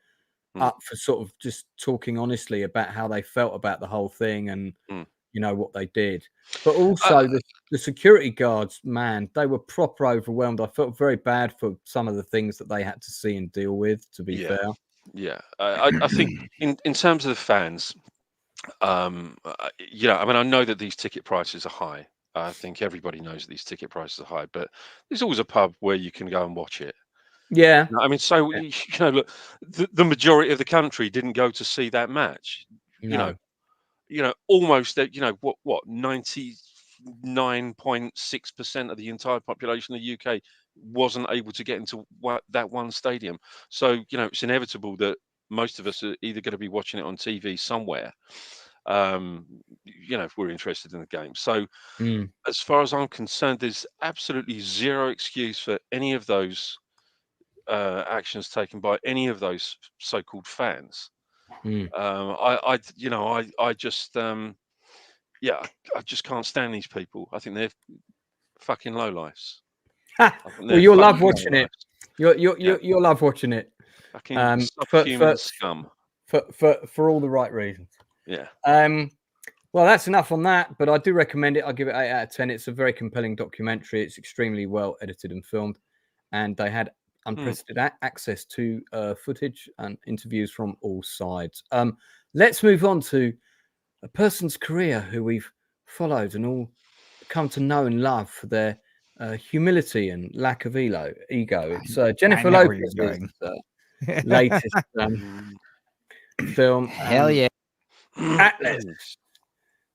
up for sort of just talking honestly about how they felt about the whole thing and what they did. But also the security guards, man, they were proper overwhelmed. I felt very bad for some of the things that they had to see and deal with, to be fair. Yeah, I think in terms of the fans, I know that these ticket prices are high. I think everybody knows that these ticket prices are high, but there's always a pub where you can go and watch it. Yeah. Look, the majority of the country didn't go to see that match. No. Almost 99.6% of the entire population of the UK wasn't able to get into that one stadium. So, it's inevitable that most of us are either going to be watching it on TV somewhere, if we're interested in the game. So as far as I'm concerned, there's absolutely zero excuse for any of those actions taken by any of those so-called fans. I just can't stand these people. I think they're fucking lowlifes. Well, you'll love watching it. You'll love watching it. Fucking subhuman scum. For all the right reasons. Yeah. Well, that's enough on that, but I do recommend it. I'll give it 8 out of 10. It's a very compelling documentary. It's extremely well edited and filmed, and they had unprecedented access to footage and interviews from all sides. Let's move on to a person's career who we've followed and all come to know and love for their humility and lack of ego. It's Jennifer Lopez's latest film. Hell yeah. Atlas.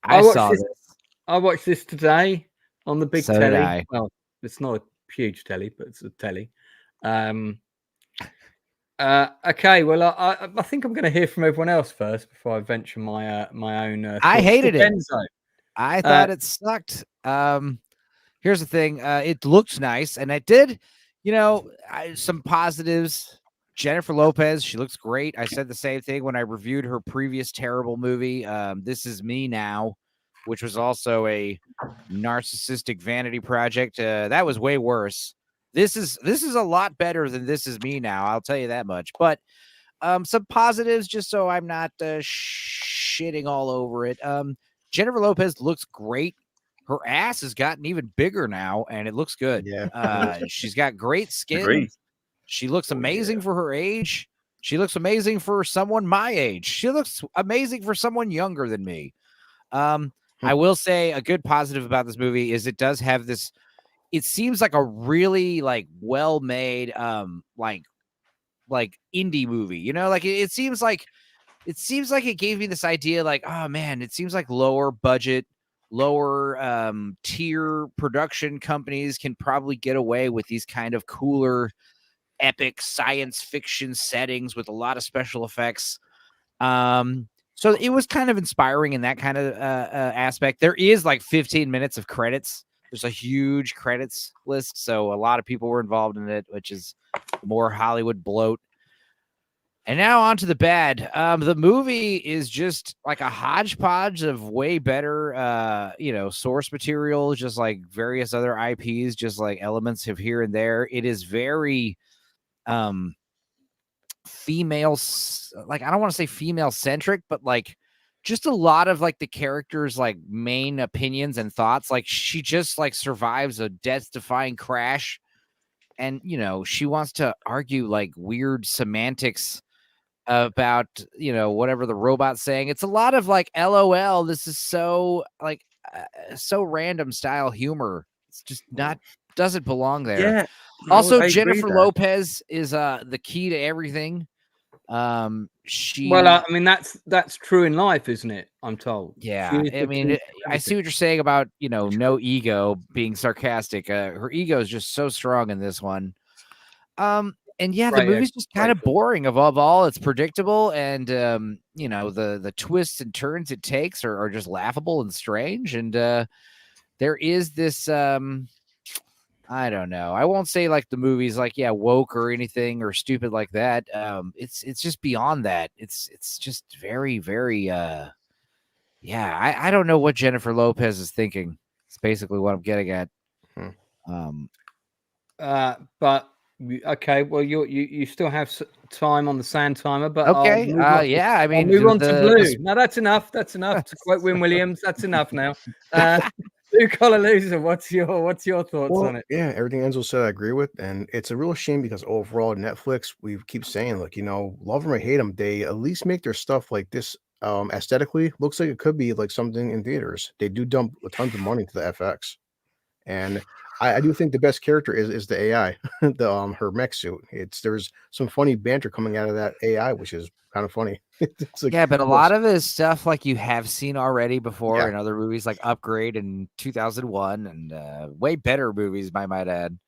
I watched this today on the big So telly. did I. Well, it's not a huge telly, but it's a telly. Okay, well, I think I'm going to hear from everyone else first before I venture my own. I hated it. Benzo. I thought it sucked. Here's the thing. It looked nice, and it did. Some positives. Jennifer Lopez, she looks great. I said the same thing when I reviewed her previous terrible movie, This Is Me Now, which was also a narcissistic vanity project. That was way worse. This is a lot better than This Is Me Now, I'll tell you that much. But some positives, just so I'm not shitting all over it. Jennifer Lopez looks great. Her ass has gotten even bigger now, and it looks good. Yeah. She's got great skin. Agreed. She looks amazing for her age. She looks amazing for someone my age. She looks amazing for someone younger than me. I will say a good positive about this movie is it does have this. It seems like a really well-made, like indie movie, you know, like it seems like it gave me this idea like, oh man, it seems like lower budget, lower tier production companies can probably get away with these kind of cooler, epic science fiction settings with a lot of special effects. So it was kind of inspiring in that kind of aspect. There is like 15 minutes of credits. There's a huge credits list, so a lot of people were involved in it, which is more Hollywood bloat. And now on to the bad. The movie is just like a hodgepodge of way better, source material, just like various other IPs, just like elements of here and there. It is very female, like I don't want to say female centric, but like just a lot of like the characters' like main opinions and thoughts. Like she just like survives a death-defying crash, and she wants to argue like weird semantics about whatever the robot's saying. It's a lot of like LOL, this is so like so random style humor. It's just doesn't belong there. Yeah. Also, Jennifer Lopez is the key to everything. Well, I mean that's true in life, isn't it? I'm told. Yeah, I mean, I see what you're saying about no ego, being sarcastic. Her ego is just so strong in this one. And yeah, the movie's just kind of boring. Above all, it's predictable, and the twists and turns it takes are just laughable and strange. And there is this I don't know. I won't say like the movie's like woke or anything or stupid like that. It's just beyond that. It's just very, very I don't know what Jennifer Lopez is thinking. It's basically what I'm getting at. But okay, well you still have time on the sand timer, but okay, I mean, move on to Blue. No, that's enough. That's enough. To quote Wynne Williams, that's enough now. Blue Collar Loser, what's your thoughts on it? Yeah, everything Enzo said I agree with, and it's a real shame because overall Netflix, we keep saying like love them or hate them, they at least make their stuff like this aesthetically looks like it could be like something in theaters. They do dump tons of money to the FX, and I do think the best character is the AI, her mech suit. There's some funny banter coming out of that AI, which is kind of funny. It's like, but a lot of it is stuff like you have seen already before in other movies, like Upgrade in 2001, and way better movies, I might add.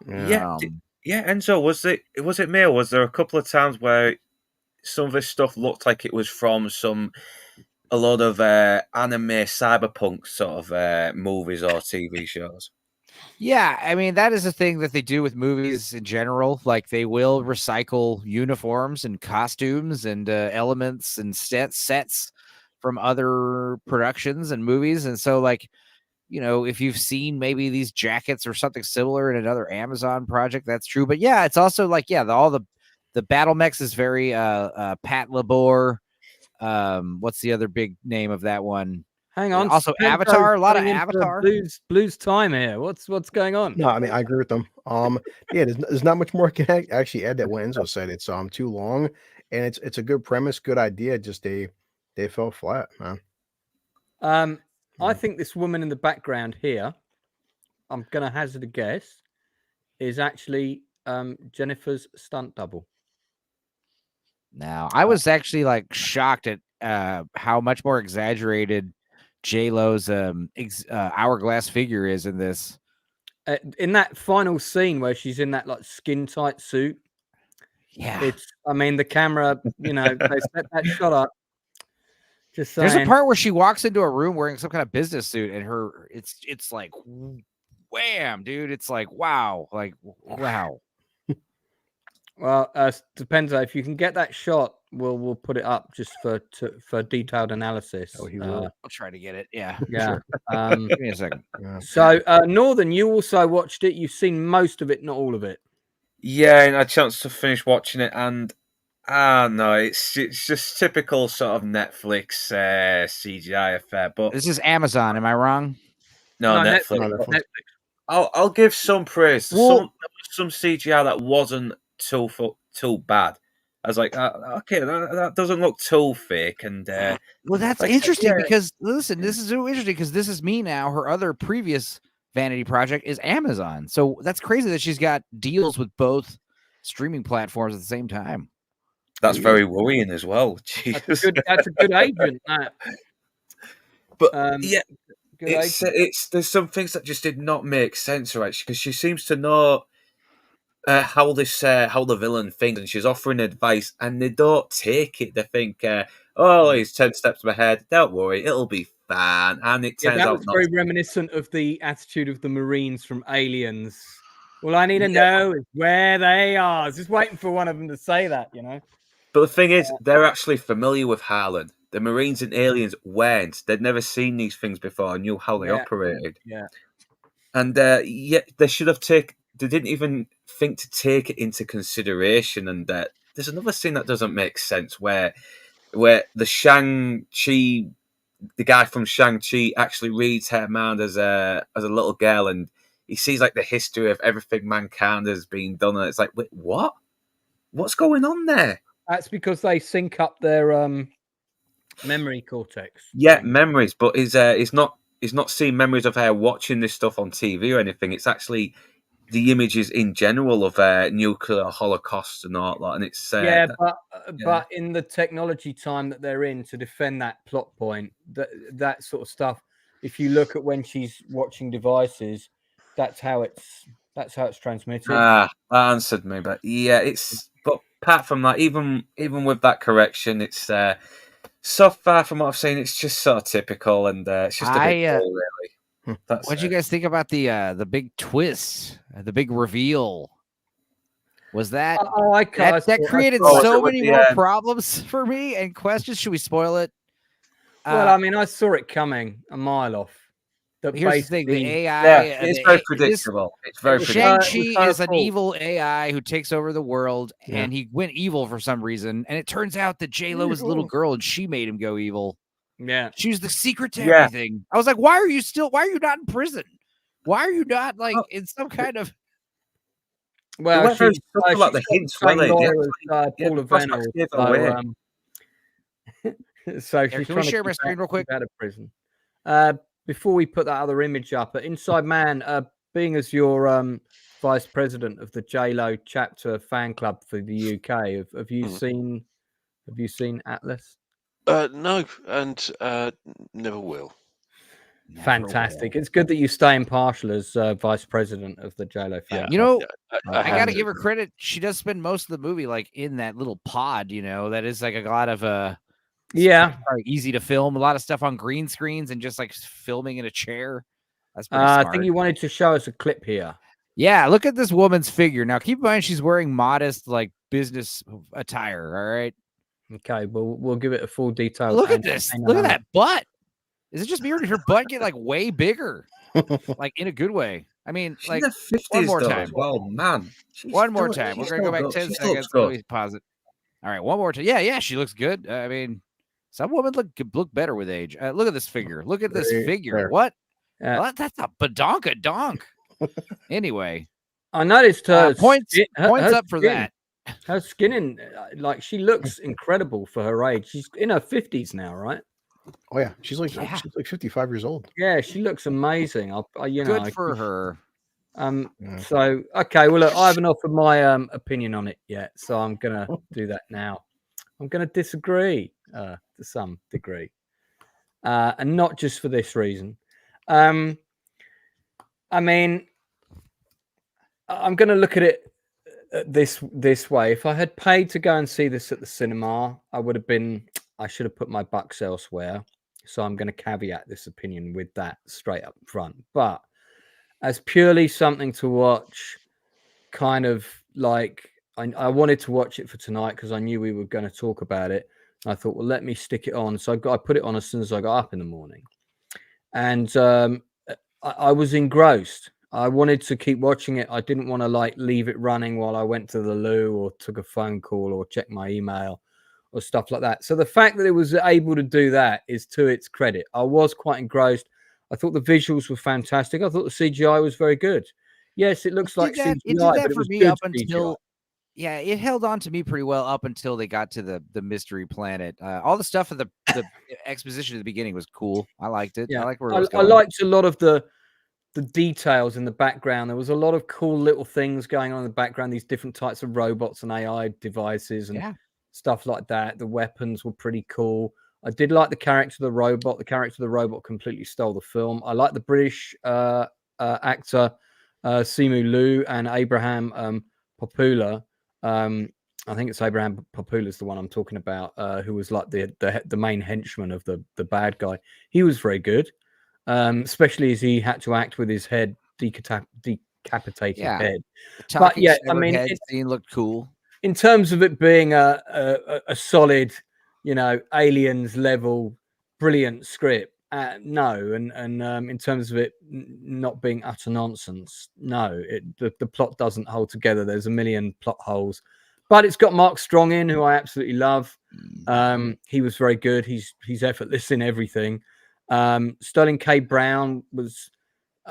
And so was it me, or was there a couple of times where some of this stuff looked like it was from a lot of anime cyberpunk sort of movies or TV shows? Yeah, I mean, that is a thing that they do with movies in general. Like they will recycle uniforms and costumes and elements and sets from other productions and movies. And so like, if you've seen maybe these jackets or something similar in another Amazon project, that's true. But yeah, it's also like, all the battle mechs is very Pat Labor. What's the other big name of that one? Hang on. Also, Avatar. A lot of Avatar. Blues time here. What's going on? No, I mean I agree with them. There's not much more I can actually add that what Enzo said. It's too long, and it's a good premise, good idea. Just they fell flat, man. I think this woman in the background here, I'm gonna hazard a guess, is actually Jennifer's stunt double. Now, I was actually like shocked at how much more exaggerated J-Lo's hourglass figure is in this. In that final scene where she's in that like skin tight suit. Yeah. I mean, the camera, they set that shot up. Just saying. There's a part where she walks into a room wearing some kind of business suit, and it's like wham, dude. It's like wow. Well, depends. If you can get that shot, we'll put it up just for detailed analysis. Oh, he will. I'll try to get it. Yeah. Sure. Give me a second. Yeah. So, Northern, you also watched it. You've seen most of it, not all of it. Yeah, and I had a chance to finish watching it, and no, it's just typical sort of Netflix CGI affair. But this is Amazon. Am I wrong? No, Netflix. I'll give some praise. Some CGI that wasn't too bad. I was like, okay, that doesn't look too fake. And well, that's like, interesting because listen, this is so interesting because this is me now. Her other previous vanity project is Amazon, so that's crazy that she's got deals with both streaming platforms at the same time. That's very worrying as well. That's a good agent. That. But it's there's some things that just did not make sense, right? Because she seems to know how the villain thinks, and she's offering advice, and they don't take it. They think, he's 10 steps ahead. Don't worry, it'll be fine. And it turns out that was very reminiscent of the attitude of the Marines from Aliens. All I need to know is where they are. I was just waiting for one of them to say that, you know. But the thing is, they're actually familiar with Harlan. The Marines and Aliens weren't. They'd never seen these things before and knew how they operated. Yeah. And they should have taken... They didn't even think to take it into consideration. And there's another scene that doesn't make sense where the Shang-Chi... The guy from Shang-Chi actually reads her mind as a little girl, and he sees like the history of everything mankind has been done. And it's like, wait, what? What's going on there? That's because they sync up their memory cortex. Yeah, memories, but he's not seeing memories of her watching this stuff on TV or anything. It's actually the images in general of nuclear holocaust and all that. And it's but in the technology time that they're in to defend that plot point, that sort of stuff. If you look at when she's watching devices, that's how it's transmitted. That answered me, but but apart from that, even with that correction, it's so far from what I've seen, it's just sort of typical, and it's just a bit dull, really. What do you guys think about the big twist, the big reveal? Was that that created so many more problems for me and questions? Should we spoil it? Well, I mean, I saw it coming a mile off. Here's the thing: the AI. It's very predictable. It's very predictable. Shang-Chi is an evil AI who takes over the world, and he went evil for some reason. And it turns out that J-Lo was a little girl, and she made him go evil. Yeah, she was the secret to everything. I was like, why are you not in prison? Why are you not like in some kind of? Well, she's about the hints, so she's can we share my screen real quick? Out of prison. Before we put that other image up, Inside Man, being as your vice president of the J-Lo chapter fan club for the UK, have you seen Atlas? No, and never will. Fantastic! It's good that you stay impartial as vice president of the J-Lo fan. You know, I got to give her credit. She does spend most of the movie like in that little pod. You know, that is like a lot of easy to film. A lot of stuff on green screens and just like filming in a chair. That's pretty smart. I think you wanted to show us a clip here. Yeah, look at this woman's figure. Now, keep in mind she's wearing modest like business attire. All right. Okay, well, we'll give it a full detail. Look at this. Look at that butt. Is it just me or did her butt get like way bigger? Like in a good way. I mean, she's like 50s, one more time. Well, man. One more time. We're gonna go back 10 seconds. Please pause it. All right, one more time. Yeah, she looks good. I mean, some women look better with age. Look at this figure. Look at this figure. There. What? That's a badonka donk. Anyway, I noticed her points up for that. Her skin like she looks incredible for her age. She's in her 50s now, right? Oh yeah, she's like 55 years old. Yeah, she looks amazing. Good for her. So okay, well look, I haven't offered my opinion on it yet, so I'm gonna do that now. I'm gonna disagree to some degree, and not just for this reason. I mean, I'm gonna look at it this way. If I had paid to go and see this at the cinema, I should have put my bucks elsewhere. So I'm going to caveat this opinion with that straight up front. But as purely something to watch, kind of like I wanted to watch it for tonight because I knew we were going to talk about it. I thought, well, let me stick it on. So I put it on as soon as I got up in the morning. And I was engrossed. I wanted to keep watching it. I didn't want to like leave it running while I went to the loo or took a phone call or checked my email or stuff like that. So the fact that it was able to do that is to its credit. I was quite engrossed. I thought the visuals were fantastic. I thought the CGI was very good. Yes, it looks like CGI, it did that for me up until it held on to me pretty well up until they got to the mystery planet. All the stuff of the exposition at the beginning was cool. I liked it. Yeah. I like where it was going. I liked a lot of the details in the background. There was a lot of cool little things going on in the background. These different types of robots and AI devices and stuff like that. The weapons were pretty cool. I did like the character of the robot. The character of the robot completely stole the film. I like the British actor Simu Liu and Abraham Popula. I think it's Abraham Popula is the one I'm talking about, who was like the main henchman of the bad guy. He was very good, especially as he had to act with his head decapitated head. But yeah, I mean, it scene looked cool. In terms of it being a solid, Aliens level, brilliant script, no. And in terms of it not being utter nonsense, no. The plot doesn't hold together. There's a million plot holes. But it's got Mark Strong in, who I absolutely love. He was very good. He's effortless in everything. Sterling K. Brown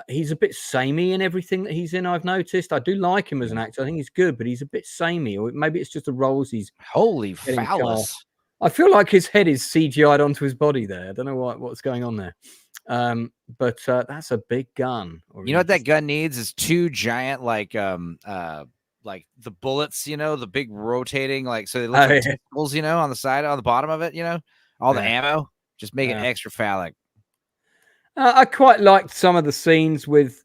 he's a bit samey in everything that he's in, I've noticed. I do like him as an actor. I think he's good, but he's a bit samey. Or maybe it's just the roles he's... Holy phallus. I feel like his head is CGI'd onto his body there. I don't know what's going on there. But that's a big gun. You know what that gun needs is two giant, like the bullets, the big rotating, so they look like tentacles, on the side, on the bottom of it, all the ammo. Just make it extra phallic. I quite liked some of the scenes with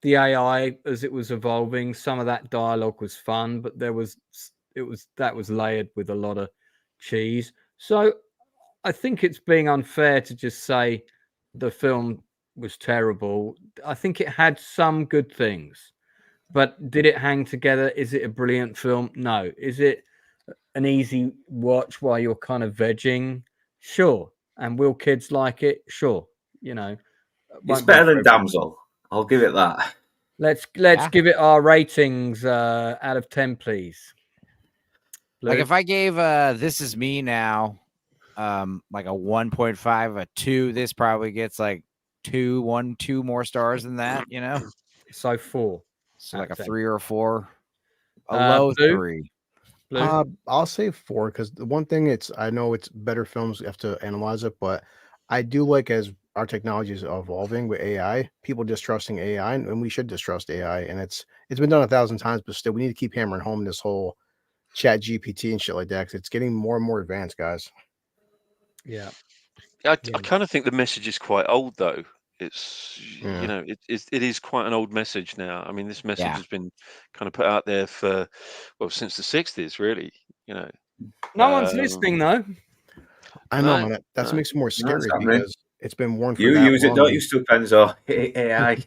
the AI as it was evolving. Some of that dialogue was fun, but that was layered with a lot of cheese. So I think it's being unfair to just say the film was terrible. I think it had some good things, but did it hang together? Is it a brilliant film? No. Is it an easy watch while you're kind of vegging? Sure. And will kids like it? Sure. It's better than Damsel. I'll give it that. Let's give it our ratings out of 10, please. Blue? Like if I gave This Is Me Now like a 1.5, a 2, this probably gets like 2 more stars than that, So 4. So like a 3 or a 4. A low Blue? 3. Blue? I'll say 4 because the one thing I know it's better films, you have to analyze it, but I do like as our technology is evolving with AI, people distrusting AI, and we should distrust AI. And it's been done 1,000 times, but still, we need to keep hammering home this whole Chat GPT and shit like that because it's getting more and more advanced, guys. Yeah. I kind of think the message is quite old, though. It's it is quite an old message now. I mean, this message has been kind of put out there since the 60s, really. No one's listening, though. I know that makes it more scary because it's been worn for you that use long. it, don't you, Stupenzo? AI.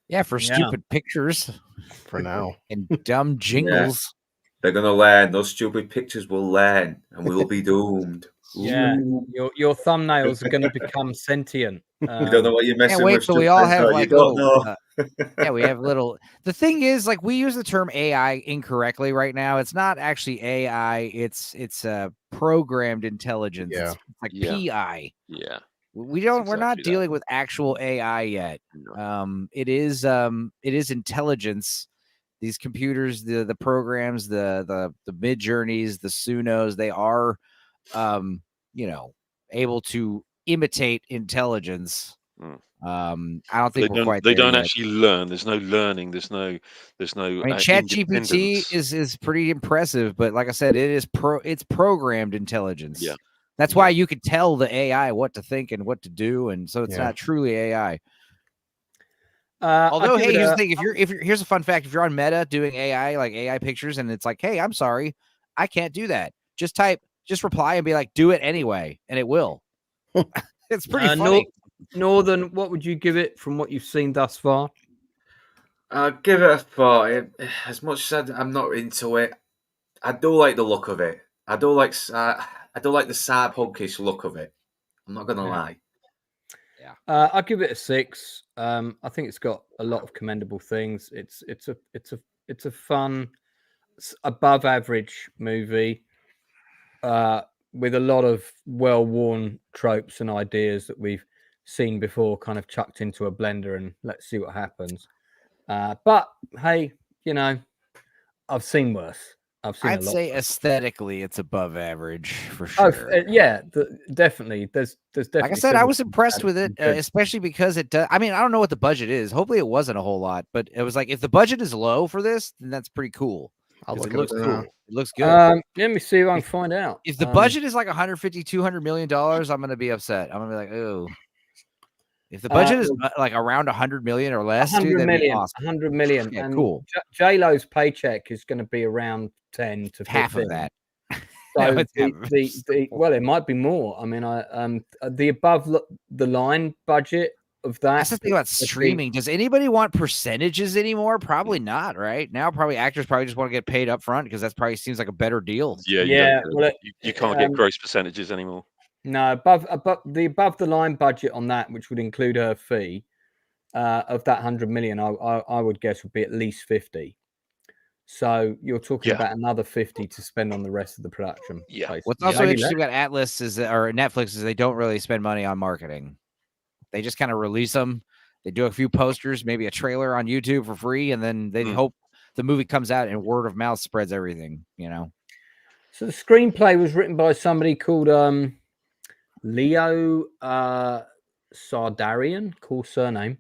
Yeah, for stupid pictures. For now. And dumb jingles. Yeah. They're gonna learn. Those stupid pictures will learn, and we will be doomed. Yeah, your thumbnails are going to become sentient. You don't know what you're messing with. So we all have like little. We have little. The thing is, like, we use the term AI incorrectly right now. It's not actually AI. It's programmed intelligence. Yeah. It's like PI. Yeah. We're not dealing with actual AI yet. No. It is intelligence. These computers, the programs, the Mid Journeys, the Sunos, they are able to imitate intelligence. I don't think they don't actually learn. There's no learning. There's no. I mean, Chat GPT is pretty impressive, but like I said, it's programmed intelligence. Yeah. That's why you could tell the AI what to think and what to do, and so it's not truly AI. Although, hey, here's the thing: here's a fun fact: if you're on Meta doing AI pictures, and it's like, hey, I'm sorry, I can't do that. Just reply and be like, do it anyway, and it will. It's pretty funny. Northern, what would you give it from what you've seen thus far? I'll give it a 4. As much as I'm not into it, I do like the look of it. I do like the cyberpunkish look of it. I'm not gonna lie. Yeah, I'll give it a 6. I think it's got a lot of commendable things. It's a fun, above average movie with a lot of well-worn tropes and ideas that we've seen before, kind of chucked into a blender, and let's see what happens. But hey, I've seen worse. I'd say aesthetically, it's above average for sure. Yeah, definitely. There's definitely. Like I said, I was impressed with it, especially because it does. I mean, I don't know what the budget is. Hopefully, it wasn't a whole lot, but it was like if the budget is low for this, then that's pretty cool. It looks cool. It looks good. Let me see if I can find out. If the budget is like 150, $200 million, I'm gonna be upset. I'm gonna be like, oh. If the budget is like around 100 million or less, 100 million, awesome. 100 million. Yeah, cool. J-Lo's paycheck is going to be around 10 to 15. Half of that. So well, it might be more. I mean, the above the line budget of that. That's the thing about streaming. Does anybody want percentages anymore? Probably not, right? Now, actors just want to get paid up front because that probably seems like a better deal. Yeah. Well, you can't get gross percentages anymore. No, above the line budget on that, which would include her fee, of that 100 million, I would guess would be at least 50. So you're talking about another 50 to spend on the rest of the production. Yeah. What's also interesting about Atlas or Netflix is they don't really spend money on marketing. They just kind of release them. They do a few posters, maybe a trailer on YouTube for free, and then they hope the movie comes out and word of mouth spreads everything. So the screenplay was written by somebody called Leo Sardarian, cool surname,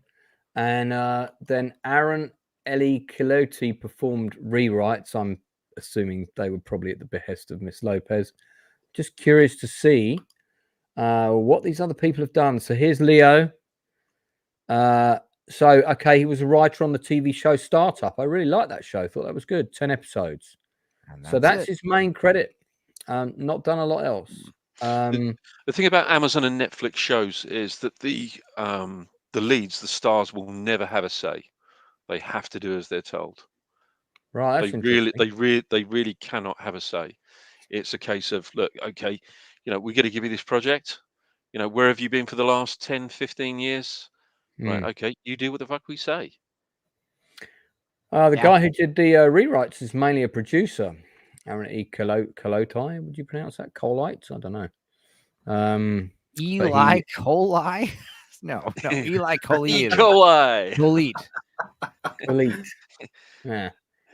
and then Aaron Eli Kiloti performed rewrites. I'm assuming they were probably at the behest of Miss Lopez. Just curious to see what these other people have done. So here's Leo. Okay, he was a writer on the TV show Startup. I really liked that show. Thought that was good. 10 episodes. So that's his main credit. Not done a lot else. The thing about Amazon and Netflix shows is that the leads, the stars, will never have a say. They have to do as they're told. Right. They really cannot have a say. It's a case of, look, okay, we're going to give you this project. Where have you been for the last 10, 15 years? Right. Okay. You do what the fuck we say. The guy who did the rewrites is mainly a producer. Aaron E. Koloti, would you pronounce that? Colite? I don't know. Eli Coli? No, Eli Coli. Colite. Yeah.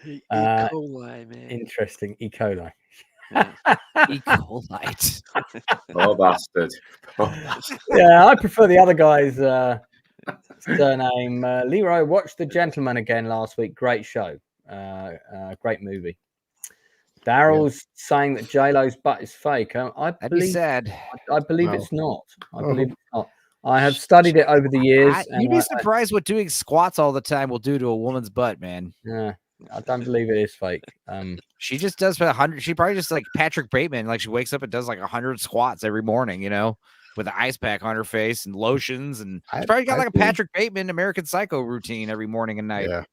E. coli, man. Interesting. E. coli. E. Colite. Oh, bastard. Yeah, I prefer the other guy's surname. Leroy watched The Gentleman again last week. Great show. Great movie. Daryl's saying that J-Lo's butt is fake. That'd be sad. I believe it's not. I believe it's not. I have studied it over the years. You'd be surprised what doing squats all the time will do to a woman's butt, man. Yeah, I don't believe it is fake. She just does 100. She probably just like Patrick Bateman. Like she wakes up and does like 100 squats every morning, with an ice pack on her face and lotions. And she's probably got like a Patrick Bateman American Psycho routine every morning and night. Yeah.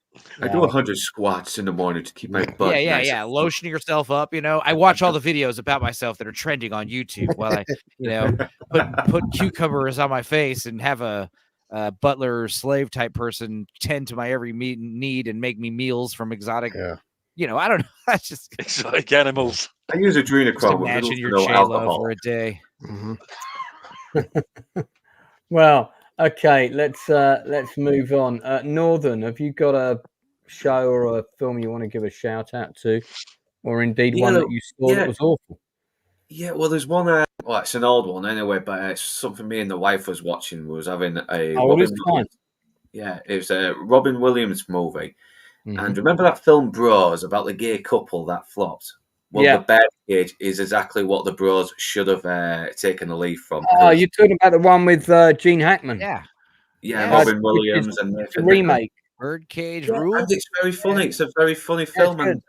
I do 100 squats in the morning to keep my butt. Yeah. Lotioning yourself up. I watch all the videos about myself that are trending on YouTube while I, put cucumbers on my face and have a butler slave type person tend to my every need and make me meals from exotic. Yeah. I don't know. That's just exotic animals. I use adrenochrome. Imagine your J-Lo for a day. Mm-hmm. Well. Okay, let's move on. Northern, have you got a show or a film you want to give a shout out to, or indeed one that you saw that was awful? Yeah, well, there's one. It's an old one anyway, but it's something me and the wife was watching. Was having a it was a Robin Williams movie, and remember that film Bros about the gay couple that flopped. Well, the Birdcage is exactly what the Bros should have taken a leaf from. Oh, you're talking about the one with Gene Hackman? Yeah, Robin Williams and the remake. Birdcage rule. And it's very funny. It's a very funny film, and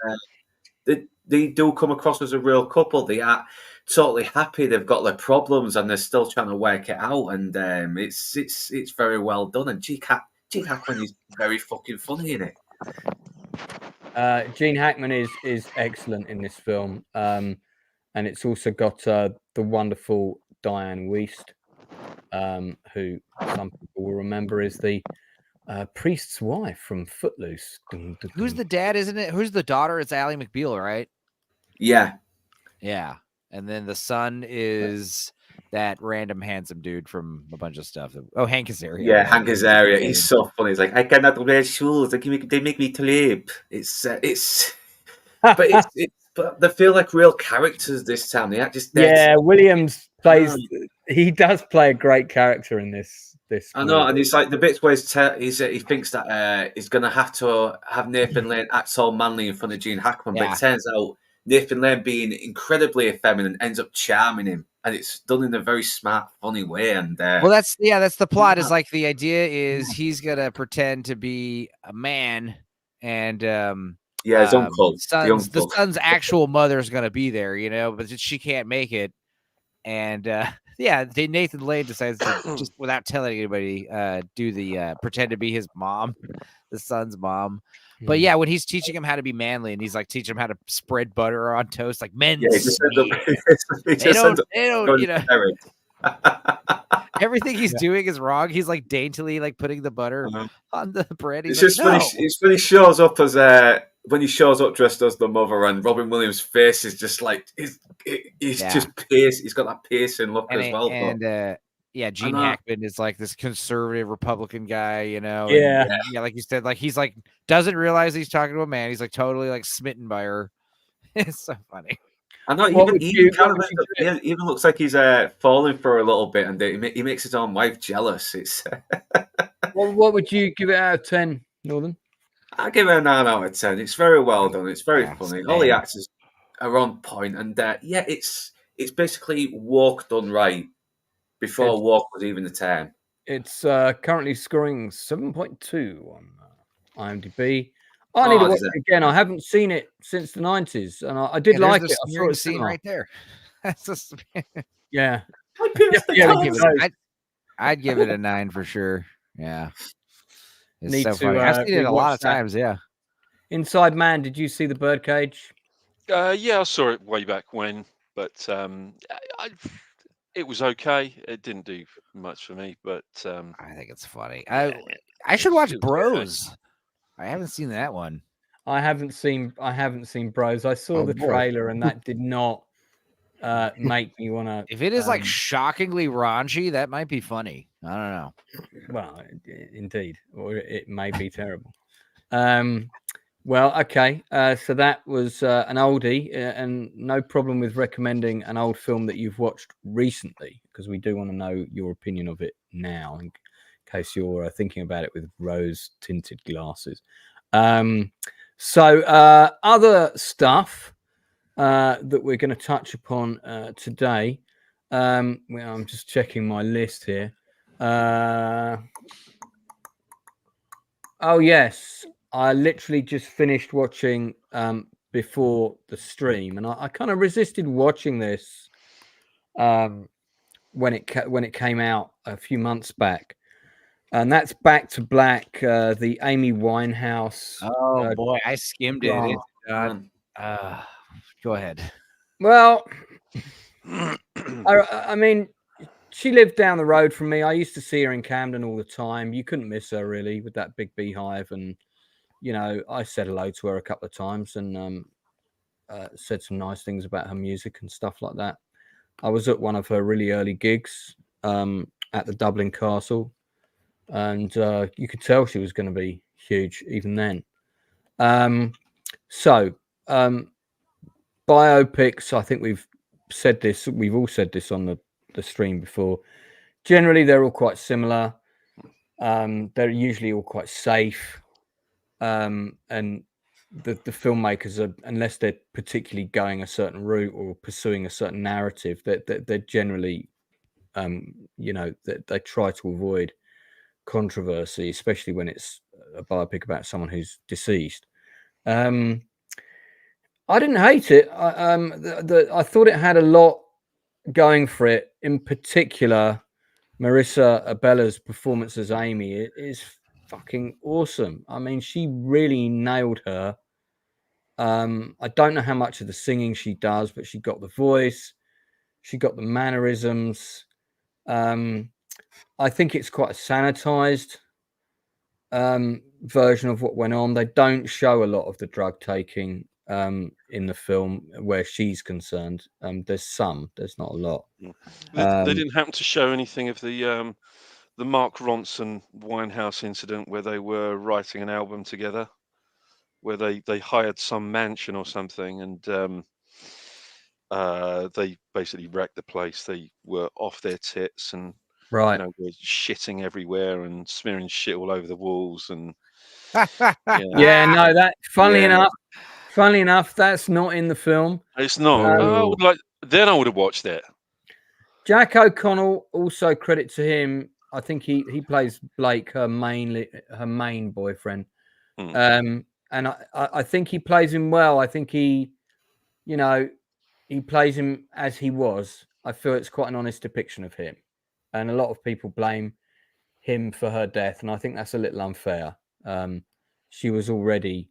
they do come across as a real couple. They are totally happy. They've got their problems, and they're still trying to work it out. And it's very well done. And Gene Hackman is very fucking funny in it. Gene Hackman is excellent in this film, and it's also got the wonderful Diane Wiest, who some people will remember is the priest's wife from Footloose. Who's the dad, isn't it? Who's the daughter? It's Ally McBeal, right? Yeah. And then the son is that random handsome dude from a bunch of stuff. Hank Azaria. Yeah, Hank Azaria. He's so funny. He's like, I cannot wear shoes. They make me sleep. It's but they feel like real characters this time. They act just dead. Yeah, Williams plays. He does play a great character in this. I know, and it's like the bits where he thinks that he's going to have Nathan Lane act so manly in front of Gene Hackman, but it turns out Nathan Lane being incredibly effeminate ends up charming him, and it's done in a very smart, funny way. And well, that's the plot. Is like the idea is he's gonna pretend to be a man, and his uncle, the son's actual mother is gonna be there, but she can't make it, and Nathan Lane decides to just without telling anybody do the pretend to be his mom, the son's mom. But yeah, when he's teaching him how to be manly, and he's like teaching him how to spread butter on toast, like men, they don't, everything he's doing is wrong. He's like daintily like putting the butter on the bread. It's just when he shows up as dressed as the mother, and Robin Williams' face is just like he's just pierced. He's got that piercing look as well. And Gene Hackman is like this conservative Republican guy, Yeah, like you said, like he's like doesn't realize he's talking to a man. He's like totally like smitten by her. It's so funny. I know. Even looks like he's falling for a little bit, and he makes his own wife jealous. It's. Well, what would you give it out of 10, Northern? I give it a 9 out of 10. It's very well done. It's very funny. All the actors are on point, and it's basically Walk done right before Walk was even the term. It's currently scoring 7.2 on IMDb. I need to watch it again. I haven't seen it since the 90s, and I did like it. I saw the scene right there. That's just I'd give it a 9 for sure. Yeah, it's so funny. I've seen it a lot of times. Yeah. Inside Man, did you see the Birdcage? Yeah, I saw it way back when, but it was okay. It didn't do much for me, but I think it's funny. I should watch Bros. I haven't seen that one. I haven't seen Bros. I saw the trailer, and that did not make me want to. If it is like shockingly raunchy, that might be funny. I don't know. Well, indeed, or it may be terrible. Well, okay. So that was an oldie, and no problem with recommending an old film that you've watched recently, because we do want to know your opinion of it now, in case you're thinking about it with rose-tinted glasses. So other stuff that we're going to touch upon today. I'm just checking my list here. Oh, yes. I literally just finished watching before the stream, and I kind of resisted watching this when it came out a few months back, and that's Back to Black, the Amy Winehouse. Oh boy, I skimmed it. Go ahead. Well, I mean, she lived down the road from me. I used to see her in Camden all the time. You couldn't miss her really with that big beehive, and I said hello to her a couple of times and said some nice things about her music and stuff like that. I was at one of her really early gigs at the Dublin Castle, and you could tell she was going to be huge even then. So biopics, I think we've all said this on the stream before. Generally, they're all quite similar. They're usually all quite safe. And the filmmakers are, unless they're particularly going a certain route or pursuing a certain narrative, that they're generally, they try to avoid controversy, especially when it's a biopic about someone who's deceased. I didn't hate it. I thought it had a lot going for it. In particular, Marissa Abella's performance as Amy is fucking awesome. I mean, she really nailed her. I don't know how much of the singing she does, but she got the voice, she got the mannerisms. I think it's quite a sanitized version of what went on. They don't show a lot of the drug taking in the film where she's concerned. There's not a lot. They didn't happen to show anything of the Mark Ronson Winehouse incident where they were writing an album together, where they hired some mansion or something, and they basically wrecked the place. They were off their tits and Right. were shitting everywhere and smearing shit all over the walls. And yeah, no, that funnily enough, that's not in the film. It's not. I would have watched it. Jack O'Connell, also credit to him. I think he plays Blake, her main boyfriend. And I think he plays him well. I think he plays him as he was. I feel it's quite an honest depiction of him. And a lot of people blame him for her death, and I think that's a little unfair. She was already,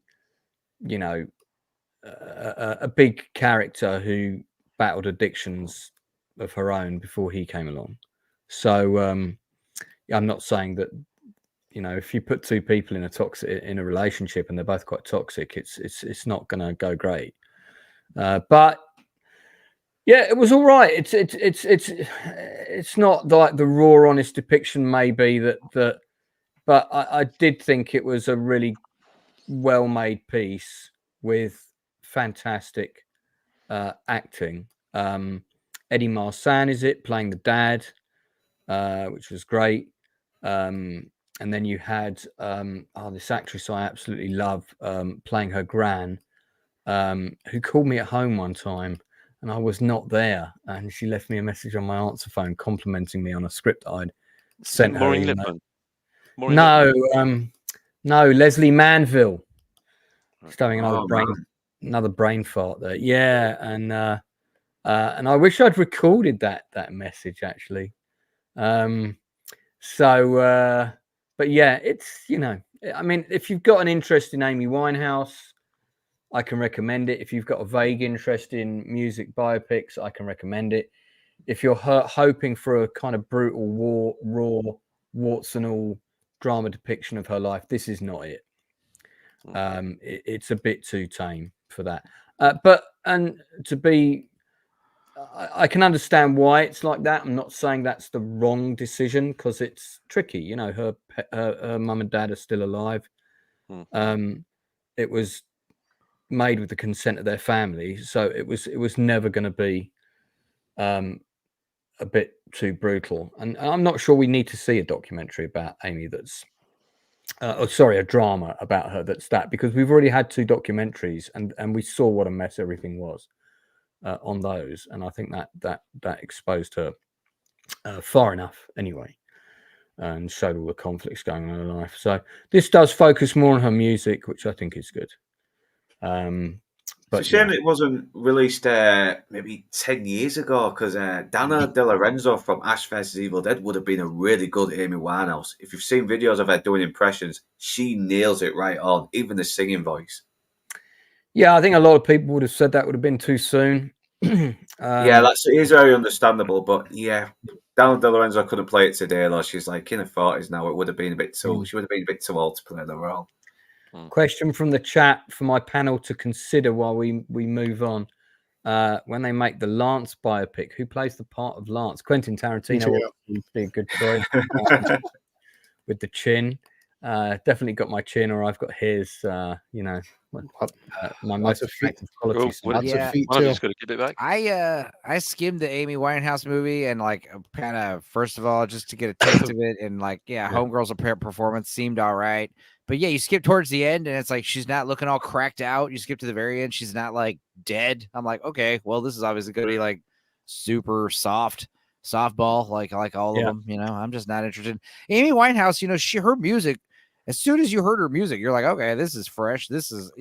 a big character who battled addictions of her own before he came along. So I'm not saying that, if you put two people in a relationship and they're both quite toxic, it's not going to go great. But yeah, it was all right. It's not like the raw, honest depiction, maybe that, but I did think it was a really well-made piece with fantastic acting. Eddie Marsan is playing the dad, which was great. And then you had this actress I absolutely love playing her gran, who called me at home one time. And I was not there, and she left me a message on my answer phone complimenting me on a script I'd sent her. No, Leslie Manville, starring another brain fart there. Yeah, and I wish I'd recorded that message actually. But yeah, it's I mean, if you've got an interest in Amy Winehouse, I can recommend it. If you've got a vague interest in music biopics, I can recommend it. If you're hoping for a kind of brutal, raw, warts and all drama depiction of her life, this is not it. It's a bit too tame for that. I can understand why it's like that. I'm not saying that's the wrong decision, because it's tricky. Her mum and dad are still alive. It was made with the consent of their family, so it was never going to be a bit too brutal. And I'm not sure we need to see a documentary about Amy that's a drama about her that's that, because we've already had 2 documentaries and we saw what a mess everything was on those, and I think that exposed her far enough anyway, and showed all the conflicts going on in her life. So this does focus more on her music, which I think is good. But it's a shame it wasn't released maybe 10 years ago, because Dana De Lorenzo from Ash vs. Evil Dead would have been a really good Amy Winehouse. If you've seen videos of her doing impressions, she nails it right on, even the singing voice. Yeah, I think a lot of people would have said that would have been too soon. Yeah, it is very understandable, but yeah, Dana De Lorenzo couldn't play it today, though. She's like in her 40s now. It would have been a bit too. She would have been a bit too old to play the role. Question from the chat for my panel to consider while we move on. When they make the Lance biopic, who plays the part of Lance? Quentin Tarantino would be a good choice with the chin. Definitely got my chin, or I've got his. My most effective qualities. One of you's got to give it back. I skimmed the Amy Winehouse movie and kind of first of all just to get a taste of it, and Homegirl's performance seemed all right. But yeah, you skip towards the end and it's like she's not looking all cracked out. You skip to the very end, she's not dead. I'm like, okay, well, this is obviously going to be super softball, like all of them. I'm just not interested. Amy Winehouse, her music. As soon as you heard her music, you're like, okay, this is fresh. This is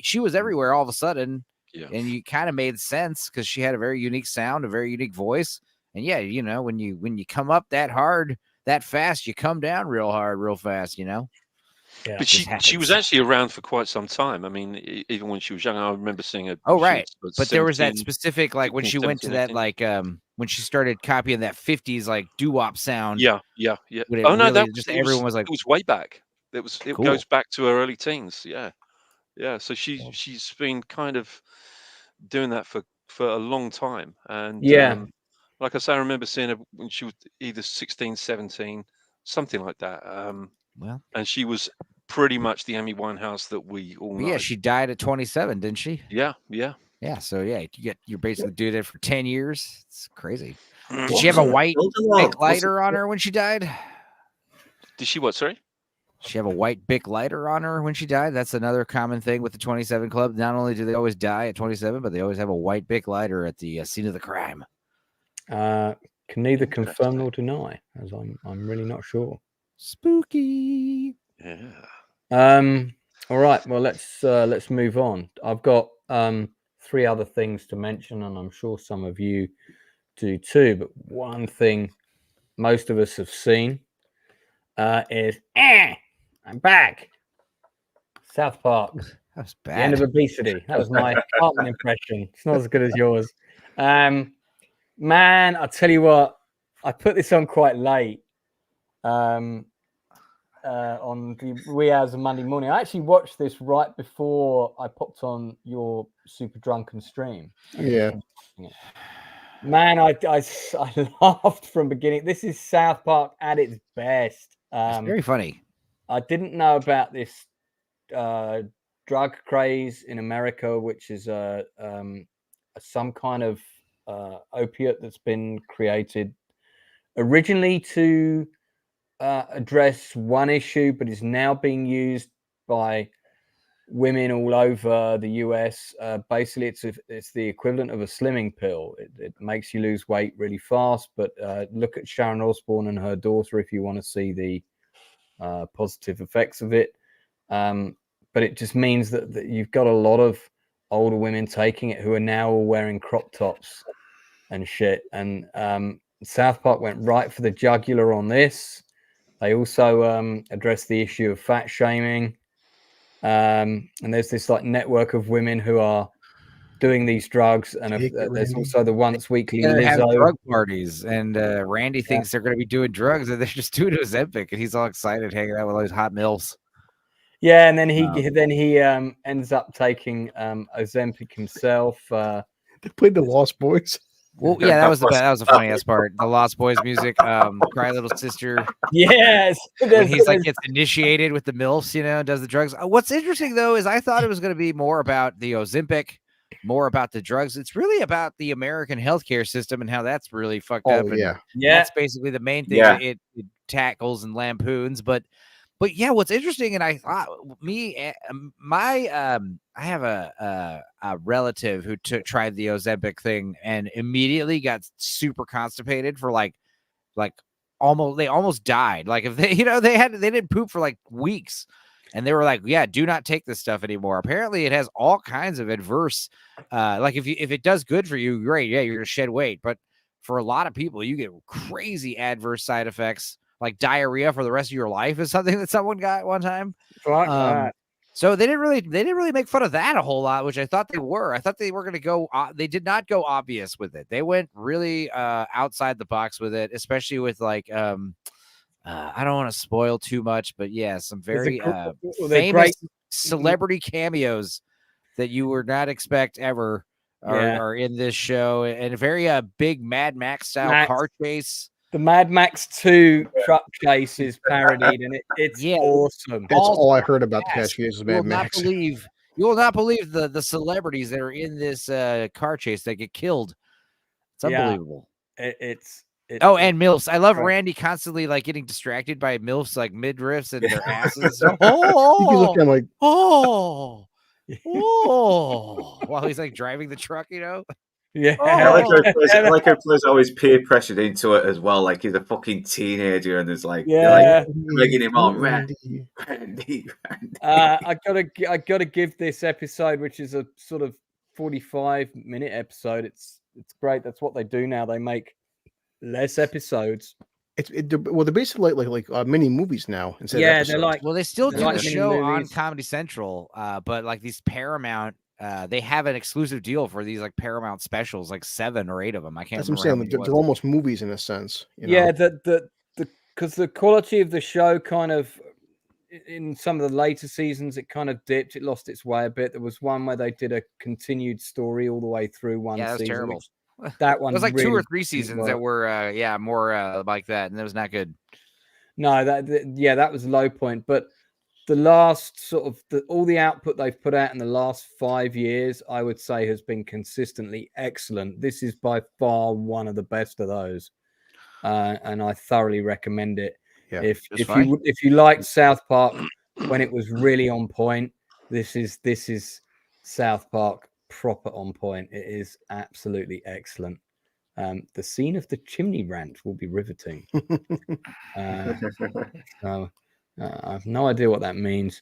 she was everywhere all of a sudden, and you kind of made sense because she had a very unique sound, a very unique voice, and yeah, when you come up that hard, that fast, you come down real hard, real fast. Yeah, but she was actually around for quite some time. I mean, even when she was young, I remember seeing her. Oh, right. But there was that specific, when she went to that, when she started copying that 50s, doo-wop sound. Yeah. Oh, no, everyone was like, it was way back. It goes back to her early teens. Yeah. So she's been kind of doing that for a long time. And like I say, I remember seeing her when she was either 16, 17, something like that. And she was pretty much the Amy Winehouse that we all know. Yeah, she died at 27, didn't she? Yeah. So yeah, you're basically doing it for 10 years. It's crazy. Did she have a white Bic lighter on her when she died? Did she what? Sorry. She have a white Bic lighter on her when she died. That's another common thing with the 27 Club. Not only do they always die at 27, but they always have a white Bic lighter at the scene of the crime. Can neither confirm nor deny, as I'm really not sure. Spooky. Yeah. All right. Well, let's move on. I've got 3 other things to mention, and I'm sure some of you do too. But one thing most of us have seen is I'm back. South Park. That was bad. The end of obesity. That was my Cartman impression. It's not as good as yours. Man, I'll tell you what. I put this on quite late. On the wee hours of Monday morning. I actually watched this right before I popped on your super drunken stream. Yeah. Man, I laughed from beginning. This is South Park at its best. It's very funny. I didn't know about this drug craze in America, which is some kind of opiate that's been created originally to address one issue, but is now being used by women all over the US. Basically, it's the equivalent of a slimming pill. It makes you lose weight really fast. But look at Sharon Osbourne and her daughter if you want to see the positive effects of it. But it just means that you've got a lot of older women taking it who are now all wearing crop tops and shit. And South Park went right for the jugular on this. They also addressed the issue of fat shaming. And there's this like network of women who are doing these drugs. And there's also the once weekly Lizzo drug parties. And Randy thinks they're going to be doing drugs and they're just doing Ozempic. And he's all excited hanging out with all these hot milfs. Yeah. And then he ends up taking Ozempic himself. They played the Lost Boys. Well, yeah, that was the funniest part. The Lost Boys music, Cry Little Sister. Yes. When he's like gets initiated with the MILFs, does the drugs. What's interesting though is I thought it was going to be more about the Ozempic, more about the drugs. It's really about the American healthcare system and how that's really fucked up. And that's basically the main thing it tackles and lampoons. But yeah, what's interesting, and I thought I have a relative who tried the Ozempic thing and immediately got super constipated for like almost died. Like if they didn't poop for like weeks, and they were like, yeah, do not take this stuff anymore. Apparently, it has all kinds of adverse. Like if it does good for you, great, yeah, you're gonna shed weight, but for a lot of people, you get crazy adverse side effects. Like diarrhea for the rest of your life is something that someone got one time. So they didn't really make fun of that a whole lot, which I thought they were. I thought they were going to go. They did not go obvious with it. They went really outside the box with it, especially with like I don't want to spoil too much, but yeah, some very famous celebrity cameos that you would not expect ever are in this show, and a very big Mad Max style car chase. The Mad Max 2 truck chase is parodied, and it's awesome. That's all I heard about the past years of Mad Max. You will not believe the celebrities that are in this car chase that get killed. It's unbelievable. It's and MILFs. I love Randy constantly like getting distracted by MILFs like midriffs and their asses. While he's like driving the truck, Yeah, I like how Plays always peer pressured into it as well. Like he's a fucking teenager, and there's like, making him on Randy. I gotta give this episode, which is a sort of 45-minute episode. It's great. That's what they do now. They make less episodes. They're basically like mini movies now. They're like. Well, they still do the show on Comedy Central, but like these Paramount. They have an exclusive deal for these like Paramount specials, like 7 or 8 of them. I can't remember. That's what I'm saying. They're almost movies in a sense. Yeah, because the quality of the show kind of in some of the later seasons it kind of dipped. It lost its way a bit. There was one where they did a continued story all the way through one season. That was terrible. That one it was like really 2 or 3 seasons that were more like that, and that was not good. No, that was a low point, but the last sort of all the output they've put out in the last 5 years, I would say, has been consistently excellent. This is by far one of the best of those, and I thoroughly recommend it. Yeah, if you liked South Park when it was really on point, this is South Park proper on point. It is absolutely excellent. The scene of the chimney rant will be riveting. I have no idea what that means.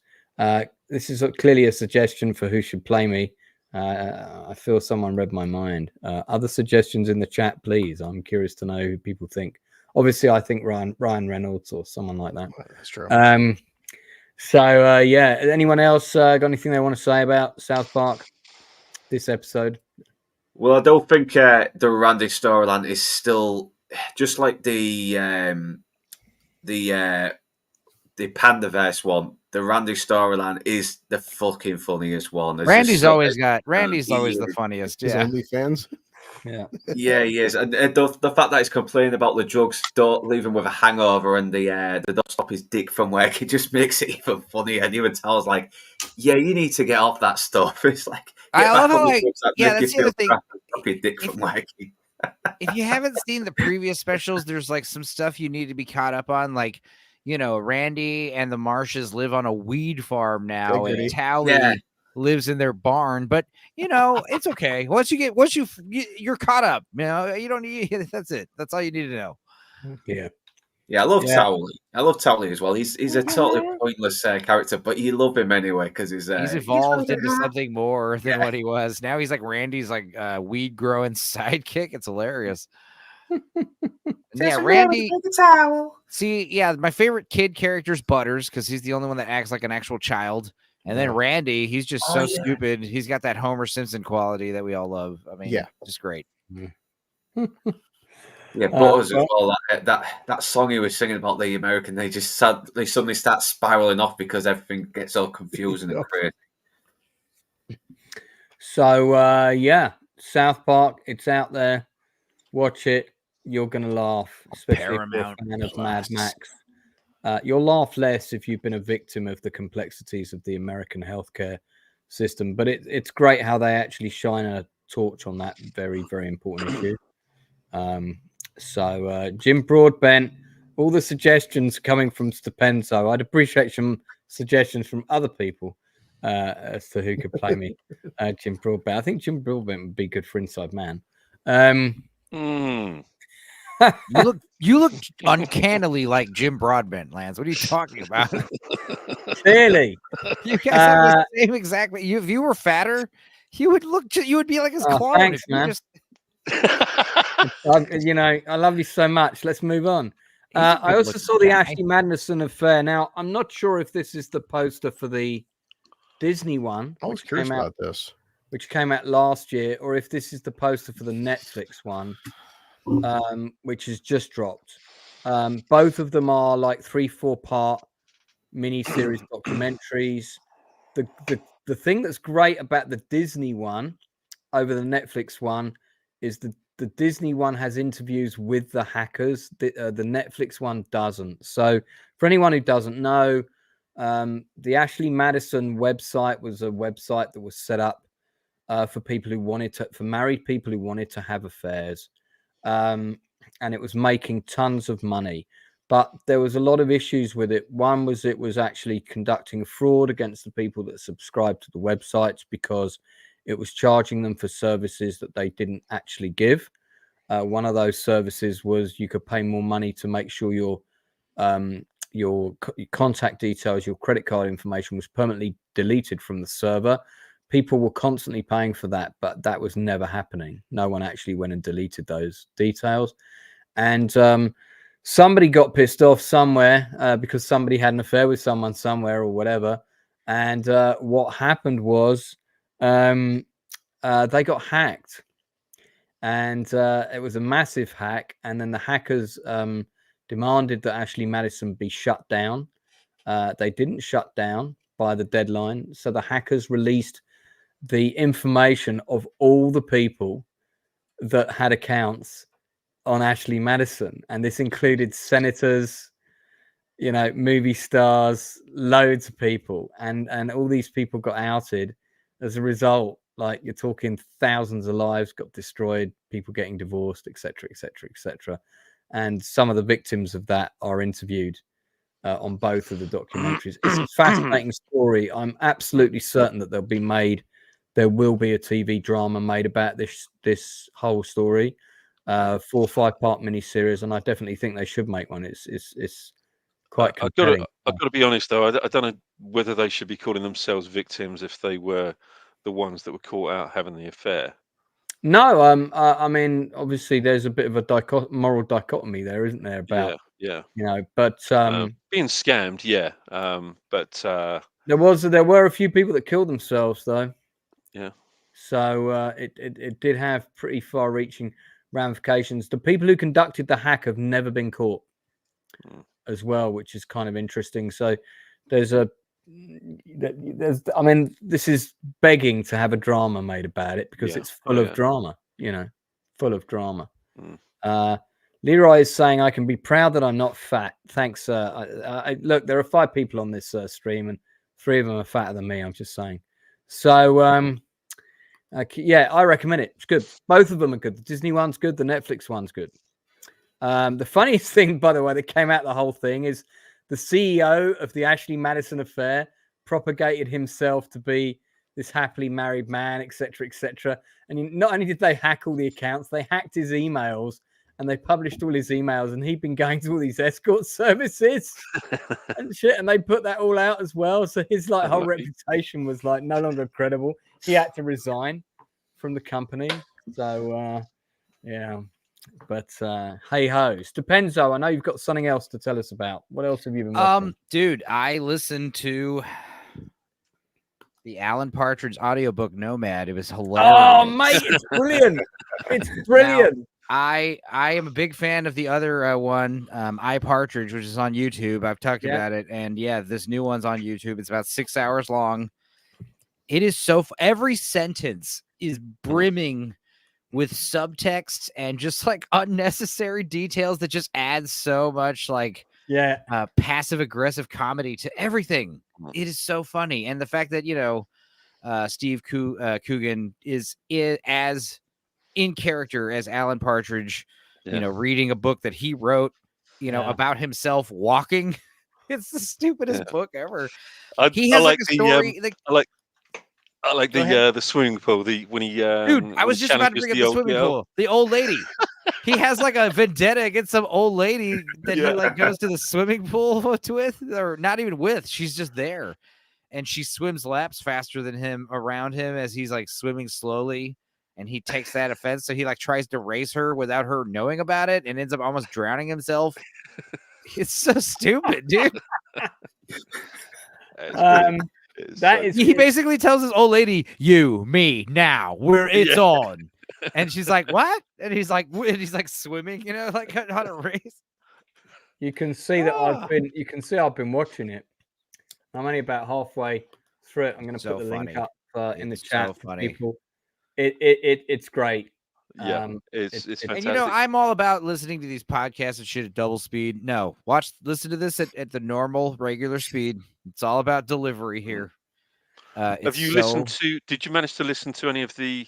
This is clearly a suggestion for who should play me. I feel someone read my mind. Other suggestions in the chat, please. I'm curious to know who people think. Obviously, I think Ryan Reynolds or someone like that. That's true. Yeah. Anyone else got anything they want to say about South Park this episode? Well, I don't think the Randy storyline is still just like the Pandaverse one. The Randy storyline is the fucking funniest one. Randy's always the funniest. His OnlyFans. Yeah, he is, and the fact that he's complaining about the drugs don't leave him with a hangover, and they don't stop his dick from working, just makes it even funnier. And even tells like, yeah, you need to get off that stuff. It's like, I love how that's the other thing. Stop your dick from working. If you haven't seen the previous specials, there's like some stuff you need to be caught up on, like, you know, Randy and the Marshes live on a weed farm now, and Tally lives in their barn. But you know, it's okay. Once you're caught up. You know, you don't need. That's it. That's all you need to know. Yeah. I love Tally. I love Tally as well. He's a totally pointless character, but you love him anyway because he's evolved into something more than what he was. Now he's like Randy's like weed growing sidekick. It's hilarious. Yeah, Randy. My favorite kid character is Butters because he's the only one that acts like an actual child. And then Randy, he's just so stupid. He's got that Homer Simpson quality that we all love. I mean, just great. Yeah, Butters as well. That song he was singing about the American, they suddenly start spiraling off because everything gets all confusing and crazy. So South Park, it's out there. Watch it. You're gonna laugh, especially if you're a fan of Mad Max. You'll laugh less if you've been a victim of the complexities of the American healthcare system. But it's great how they actually shine a torch on that very, very important issue. So Jim Broadbent, all the suggestions coming from Stupenso. I'd appreciate some suggestions from other people as to who could play me. Jim Broadbent. I think Jim Broadbent would be good for Inside Man. You look uncannily like Jim Broadbent, Lance. What are you talking about? Clearly, you guys have the same exact. If you were fatter, you would be like his clone. Thanks, man. I love you so much. Let's move on. I also saw the Ashley Madison affair. Now, I'm not sure if this is the poster for the Disney one. I was curious about this, which came out last year, or if this is the poster for the Netflix one, which has just dropped. Both of them are like 3-4 part mini-series documentaries. The thing that's great about the Disney one over the Netflix one is the Disney one has interviews with the hackers. The Netflix one doesn't. So for anyone who doesn't know, the Ashley Madison website was a website that was set up for married people who wanted to have affairs. And it was making tons of money. But there was a lot of issues with it. One was it was actually conducting fraud against the people that subscribed to the websites because it was charging them for services that they didn't actually give. One of those services was you could pay more money to make sure your contact details, your credit card information was permanently deleted from the server. People were constantly paying for that, but that was never happening. No one actually went and deleted those details. And somebody got pissed off somewhere because somebody had an affair with someone somewhere or whatever. And what happened was they got hacked. And it was a massive hack. And then the hackers demanded that Ashley Madison be shut down. They didn't shut down by the deadline. So the hackers released the information of all the people that had accounts on Ashley Madison. And this included senators, movie stars, loads of people, and all these people got outed as a result. Like, you're talking thousands of lives got destroyed, people getting divorced, etc., etc., etc. And some of the victims of that are interviewed on both of the documentaries. It's a fascinating story. I'm absolutely certain that there will be a TV drama made about this whole story, 4 or 5 part miniseries, and I definitely think they should make one. It's quite compelling. I've got to be honest though. I don't know whether they should be calling themselves victims if they were the ones that were caught out having the affair. No, I mean, obviously, there's a bit of a moral dichotomy there, isn't there? About but being scammed, but there were a few people that killed themselves, though. Yeah. So it did have pretty far-reaching ramifications. The people who conducted the hack have never been caught as well, which is kind of interesting. So I mean, this is begging to have a drama made about it because it's full of drama, full of drama. Leroy is saying, I can be proud that I'm not fat. Thanks. Look, there are 5 people on this stream and 3 of them are fatter than me. I'm just saying. So, I recommend it. It's good. Both of them are good. The Disney one's good. The Netflix one's good. The funniest thing, by the way, that came out of the whole thing is the CEO of the Ashley Madison affair propagated himself to be this happily married man, etc., etc. And not only did they hack all the accounts, they hacked his emails and they published all his emails. And he'd been going to all these escort services and shit, and they put that all out as well. So his whole reputation was no longer credible. He had to resign from the company. So But hey ho, Stupenzo, I know you've got something else to tell us about. What else have you been watching? Dude, I listened to the Alan Partridge audiobook Nomad. It was hilarious. Oh mate, it's brilliant. It's brilliant. Now, I am a big fan of the other one, I Partridge, which is on YouTube. I've talked about it, and this new one's on YouTube. It's about 6 hours long. It is every sentence is brimming with subtext and just unnecessary details that just add so much passive aggressive comedy to everything. It is so funny. And the fact that, Steve Coogan is as in character as Alan Partridge, reading a book that he wrote, about himself walking. It's the stupidest book ever. He has a story. I like the swimming pool. When he dude, I was just about to bring up the swimming pool. The old lady. He has a vendetta against some old lady that he goes to the swimming pool with, or not even with. She's just there, and she swims laps faster than him around him as he's swimming slowly, and he takes that offense. So he tries to race her without her knowing about it, and ends up almost drowning himself. It's so stupid, dude. He basically tells this old lady, "You, me, now, it's on," and she's like, "What?" And he's swimming, on a race. You can see that I've been watching it. I'm only about halfway through it. I'm going to put the link up in the chat for people. It's great. It's fantastic. And I'm all about listening to these podcasts and shit at double speed. No, listen to this at the normal, regular speed. It's all about delivery here. Have you listened to? Did you manage to listen to any of the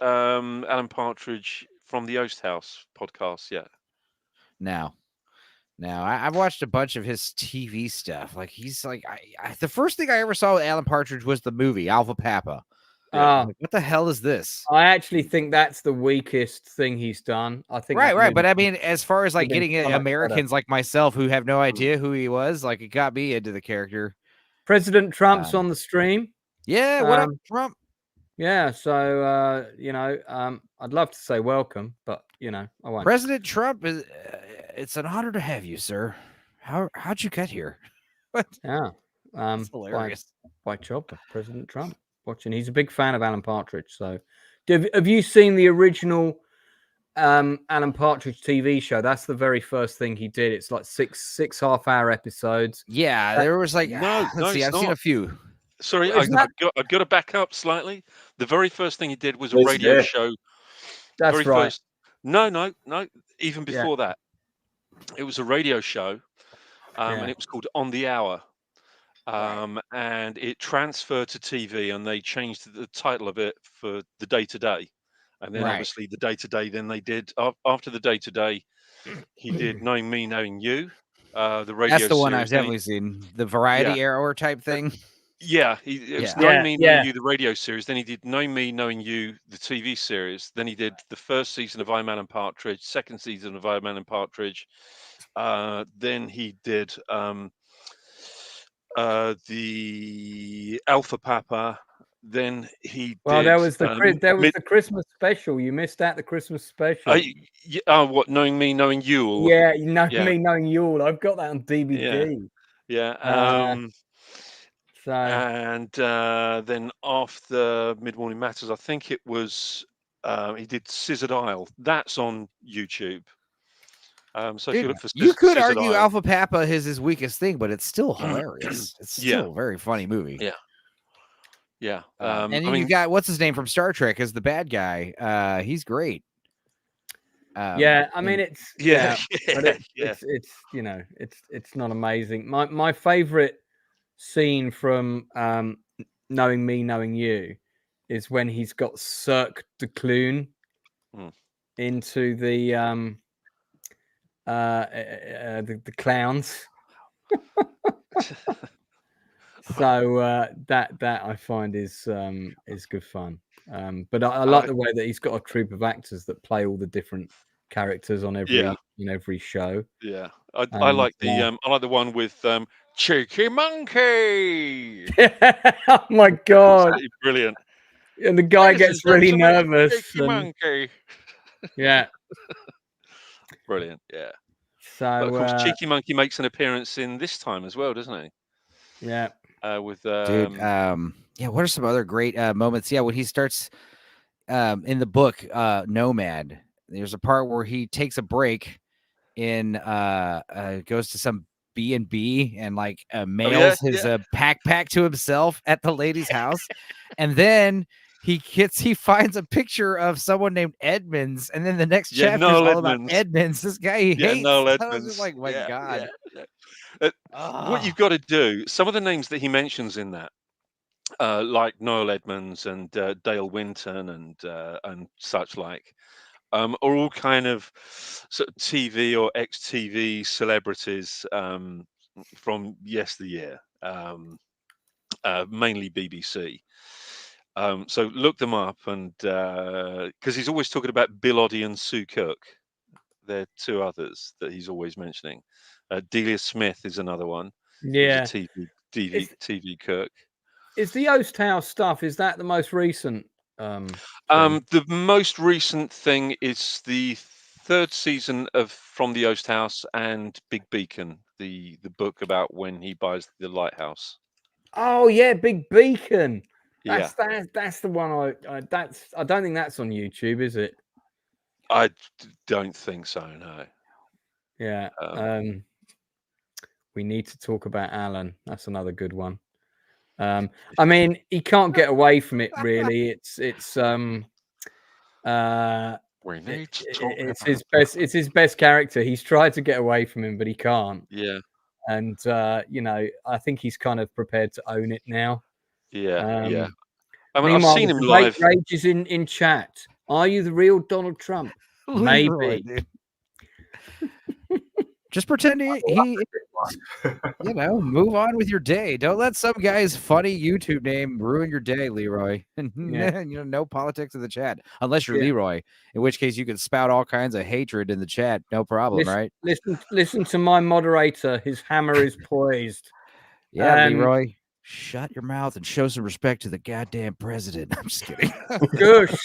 Alan Partridge from the Oast House podcast yet? No. I've watched a bunch of his TV stuff. He's the first thing I ever saw with Alan Partridge was the movie Alpha Papa. What the hell is this? I actually think that's the weakest thing he's done. I think right. But I mean, as far as getting Americans like myself who have no idea who he was, it got me into the character. President Trump's on the stream. Yeah, what up, Trump? Yeah, so I'd love to say welcome, but I won't. President Trump is. It's an honor to have you, sir. How'd you get here? Yeah, it's hilarious. By job, President Trump. Watching, he's a big fan of Alan Partridge. So, have you seen the original Alan Partridge TV show? That's the very first thing he did. It's six half-hour episodes. Yeah, there was I've seen a few. Sorry, I've got to back up slightly. The very first thing he did was a radio show. That's right. No. Even before that, it was a radio show and it was called On the Hour. And it transferred to TV, and they changed the title of it for the Day-to-Day. And then obviously the Day-to-Day, then they did, after the Day-to-day, he did Knowing Me, Knowing You, the radio series. That's the one I've definitely seen. The variety hour type thing. Yeah, it was Knowing Me, Knowing You, the radio series. Then he did Knowing Me, Knowing You, the TV series. Then he did the first season of I, Man and Partridge, second season of I, Man and Partridge. Then he did the Alpha Papa. Then he did. There was the Christmas special. You missed out the Christmas special. What, Knowing Me, Knowing You? All? Yeah, Me, Knowing You All. I've got that on DVD. And then after Mid-Morning Matters, I think it was he did Scissored Isle. That's on YouTube. So if you look for you could Scissored argue Isle, Alpha Papa is his weakest thing, but it's still hilarious. It's still a very funny movie. Yeah. And you got what's his name from Star Trek as the bad guy. He's great. I mean it's it's you know it's not amazing. My favorite scene from Knowing Me, Knowing You is when he's got Cirque du Clown into the clowns. So that I find is good fun. But I like the way that he's got a troupe of actors that play all the different characters on every show. Yeah, I like the one with Cheeky Monkey. Oh my god, brilliant! And the guy gets really nervous. Cheeky Monkey. Yeah, brilliant. Yeah. So but of course, Cheeky Monkey makes an appearance in this time as well, doesn't he? Yeah. With dude, what are some other great moments? Yeah, when he starts in the book Nomad, there's a part where he takes a break in goes to some B&B and like mails his backpack to himself at the lady's house, and then he finds a picture of someone named Edmonds, and then the next chapter is all about Edmonds. This guy he hates. Noel I Edmonds. was just like, my god. What you've got to do, some of the names that he mentions in that, like Noel Edmonds and Dale Winton and such like, are all kind of sort of TV or ex-TV celebrities from yesteryear, mainly BBC. So look them up, and because he's always talking about Bill Oddie and Sue Cook. They're two others that he's always mentioning. Delia Smith is another one. Yeah, TV cook. Is the Oast House stuff? Is that the most recent? The most recent thing is the third season of From the Oast House and Big Beacon, the book about when he buys the lighthouse. Oh yeah, Big Beacon. That's the one. I don't think that's on YouTube, is it? I don't think so. No. Yeah. We need to talk about Alan. That's another good one. I mean, he can't get away from it, really. It's we need to talk it's his best character. He's tried to get away from him, but he can't. Yeah. And I think he's kind of prepared to own it now. Yeah. I mean, I've seen him live. Rages in chat. Are you the real Donald Trump? Maybe. Just pretend he move on with your day. Don't let some guy's funny YouTube name ruin your day, Leroy. No politics in the chat, unless you're Leroy, in which case you can spout all kinds of hatred in the chat. No problem, right? Listen to my moderator. His hammer is poised. Yeah, Leroy, shut your mouth and show some respect to the goddamn president. I'm just kidding. Gosh.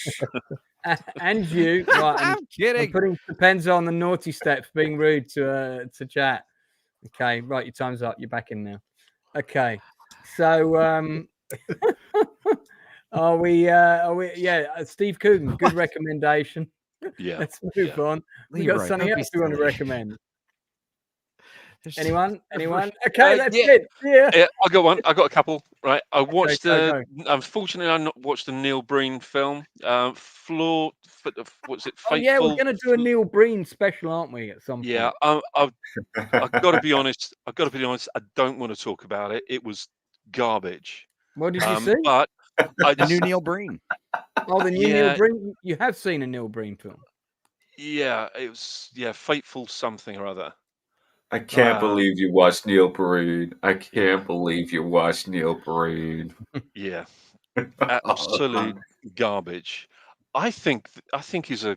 And you, right, I'm kidding. I'm putting depends on the naughty steps, being rude to chat. Okay, right, your time's up. You're back in now. Okay, so are we? Steve Coogan, good recommendation. Yeah, let's move on. We got something else we want to recommend. Anyone? Okay, that's yeah. it. Yeah. I got one. I got a couple. Right. I watched go. Unfortunately, I not watched the Neil Breen film. What's it? Oh yeah, we're Fateful. going to do a Neil Breen special, aren't we? At some point. Yeah. I've got to be honest. I don't want to talk about it. It was garbage. What did you see? But The new Neil Breen. Oh, the new Neil Breen. You have seen a Neil Breen film. Yeah, it was Fateful something or other. I can't believe you watched Neil Breen. I can't believe you watched Neil Breen. Yeah, absolute garbage. I think he's I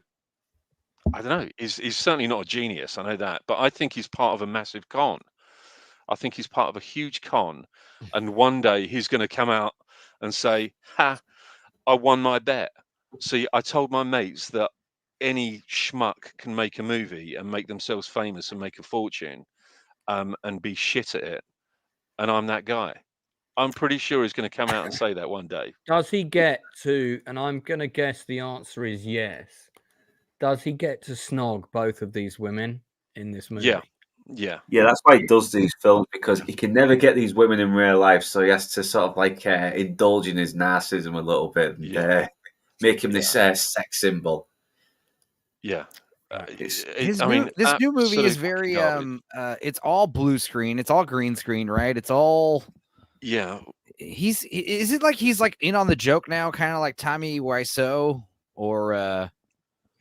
don't know. He's certainly not a genius. I know that, but I think he's part of a massive con. I think he's part of a huge con, and one day he's going to come out and say, "Ha, I won my bet." See, I told my mates that any schmuck can make a movie and make themselves famous and make a fortune, and be shit at it. And I'm that guy. I'm pretty sure he's going to come out and say that one day. Does he get to, and I'm going to guess the answer is yes, does he get to snog both of these women in this movie? Yeah. That's why he does these films, because he can never get these women in real life, so he has to sort of like indulge in his narcissism a little bit and make him this sex symbol. Yeah. This new movie is very it's all blue screen, it's all green screen, right? It's all is it like he's like in on the joke now, kind of like Tommy Wiseau, or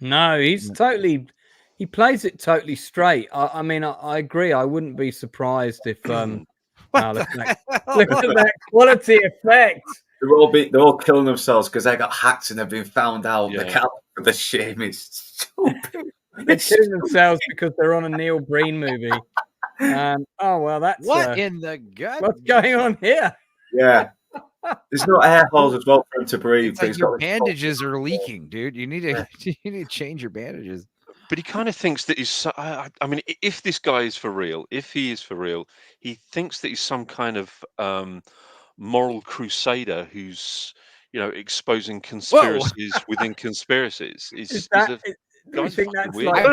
no, he's totally, he plays it totally straight. I mean, I agree. I wouldn't be surprised if look at that quality effect. They're all killing themselves because they got hacked and they've been found out. They can't, the shame is stupid. They're killing themselves because they're on a Neil Breen movie. Oh well, that's what in the gut? What's going on here? Yeah, there's no air holes as well for him to breathe. It's like your bandages are leaking, dude. You need to change your bandages. But he kind of thinks that he's. I mean, if this guy is for real, if he is for real, he thinks that he's some kind of moral crusader who's, exposing conspiracies within conspiracies. Do you think that's like?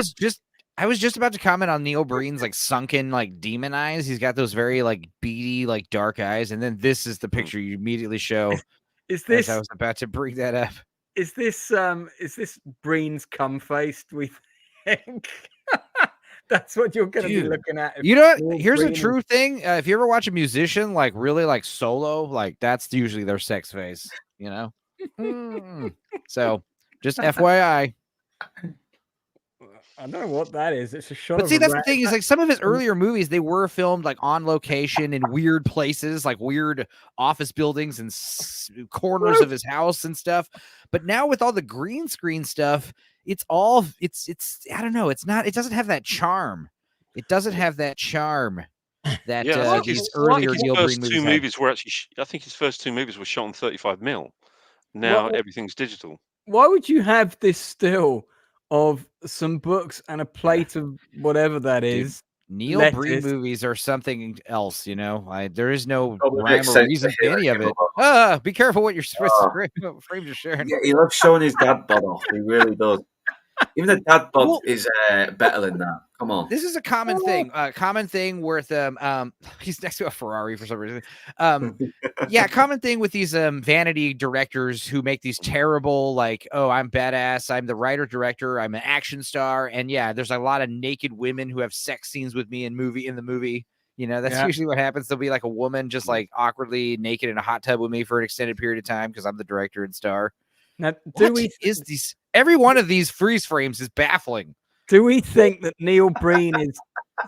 I was just about to comment on Neil Breen's like sunken, like demon eyes. He's got those very like beady, like dark eyes, and then this is the picture you immediately show. Is this? I was about to bring that up. Is this Breen's cum faced? We think that's what you're going to be looking at. Here's a true thing. If you ever watch a musician like really like solo, like that's usually their sex face. So just FYI. I don't know what that is. It's a shot. But see, that's the thing is like some of his earlier movies, they were filmed like on location in weird places, like weird office buildings and corners of his house and stuff. But now with all the green screen stuff, it's I don't know. It doesn't have that charm. It doesn't have that charm that these earlier Neil Breen movies were actually. I think his first two movies were shot on 35mm. Now everything's digital. Why would you have this still of some books and a plate of whatever that is? Neil Breen movies are something else, there is no rhyme or reason to any of it. Be careful what you're supposed to frame to Sharon. Yeah, he loves showing his dad bod off. He really does. Even the dad bod is better than that. Come on. This is a common thing. Common thing with he's next to a Ferrari for some reason. Common thing with these vanity directors who make these terrible, like, oh, I'm badass, I'm the writer director, I'm an action star, and there's a lot of naked women who have sex scenes with me in the movie. That's usually what happens. There'll be like a woman just like awkwardly naked in a hot tub with me for an extended period of time because I'm the director and star. Now, every one of these freeze frames is baffling. Do we think that Neil Breen is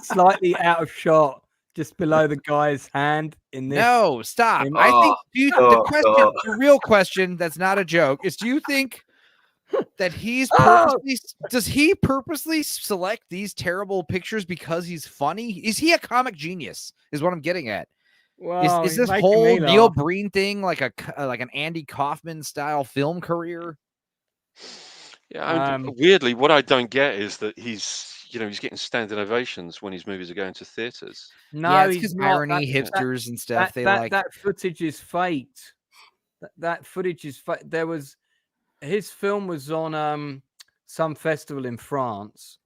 slightly out of shot just below the guy's hand in this? No, stop. I think the real question that's not a joke is, do you think that does he purposely select these terrible pictures because he's funny? Is he a comic genius is what I'm getting at. Well, is this whole Neil Breen thing like an Andy Kaufman style film career? Yeah, weirdly, what I don't get is that he's getting standing ovations when his movies are going to theaters. No, it's because irony, hipsters and stuff. That footage is faked. That footage is fake. His film was on some festival in France,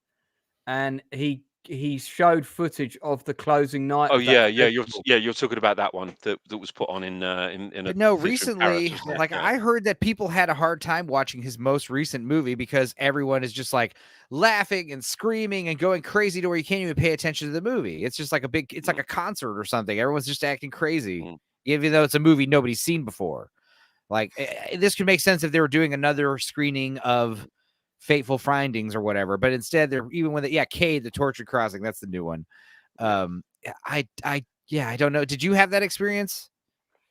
and he he showed footage of the closing night. Oh of that yeah, festival. you're talking about that one that was put on in a No, theatre in recently, Paris, wasn't it? like Yeah. I heard that people had a hard time watching his most recent movie because everyone is just like laughing and screaming and going crazy to where you can't even pay attention to the movie. It's just like it's like a concert or something. Everyone's just acting crazy, even though it's a movie nobody's seen before. Like this could make sense if they were doing another screening of Fateful Findings or whatever, but instead they're even when Cade, the Tortured Crossing, that's the new one. I don't know. Did you have that experience,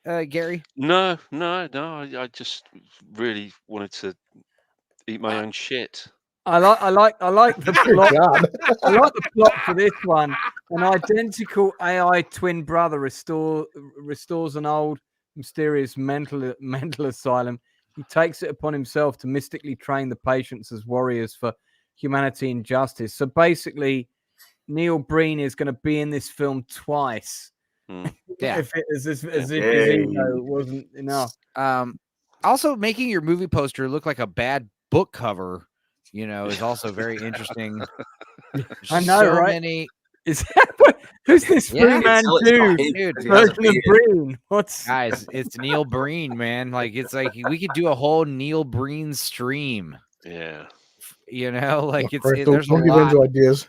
Gary? No. I just really wanted to eat my own shit. I like the plot. I like the plot for this one. An identical AI twin brother restores an old mysterious mental asylum. He takes it upon himself to mystically train the patients as warriors for humanity and justice. So basically, Neil Breen is going to be in this film twice. Yeah, if his ego wasn't enough. Also, making your movie poster look like a bad book cover, is also very interesting. I know, so right? Many... Who's this man dude? Version of Breen. Guys? It's Neil Breen, man. Like it's like we could do a whole Neil Breen stream. Yeah, like there's a lot. Ideas.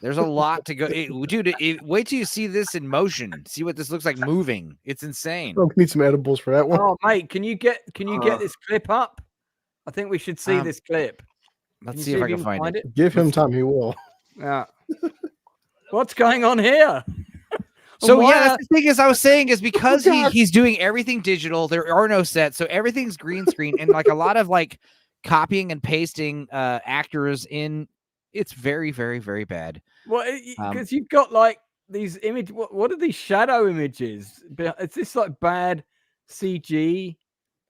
There's a lot to go. Dude, wait till you see this in motion. See what this looks like moving. It's insane. Oh, need some edibles for that one. Oh, mate, can you get this clip up? I think we should see this clip. Let's see if I can find it. Give him time, he will. Yeah. What's going on here? So that's the thing is I was saying is because he's doing everything digital. There are no sets, so everything's green screen and like a lot of like copying and pasting actors in. It's very, very, very bad. Well, because you've got like these images. What are these shadow images? Is this like bad CG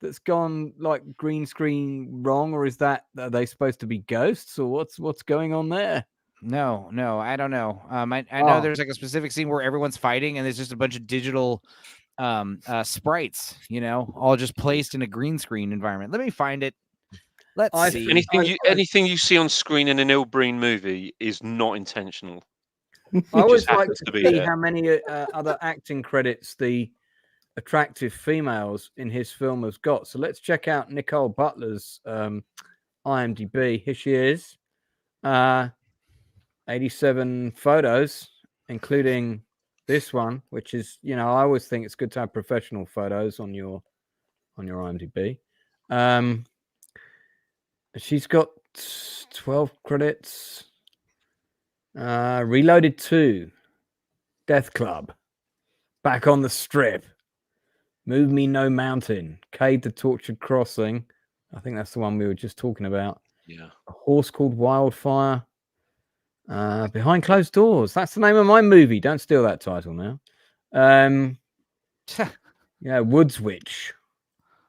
that's gone like green screen wrong, or are they supposed to be ghosts, or what's going on there? No, I don't know. I know there's like a specific scene where everyone's fighting and there's just a bunch of digital sprites, all just placed in a green screen environment. Let me find it. Let's see. Anything you see on screen in an Neil Breen movie is not intentional. I always like to see how many other acting credits the attractive females in his film has got. So let's check out Nicole Butler's IMDb. Here she is. 87 photos, including this one, which is, I always think it's good to have professional photos on your IMDb. She's got 12 credits. Reloaded 2, Death Club, Back on the Strip, Move Me No Mountain, Cade the Tortured Crossing. I think that's the one we were just talking about. Yeah. A Horse Called Wildfire. Behind Closed Doors. That's the name of my movie. Don't steal that title now. Woods Witch,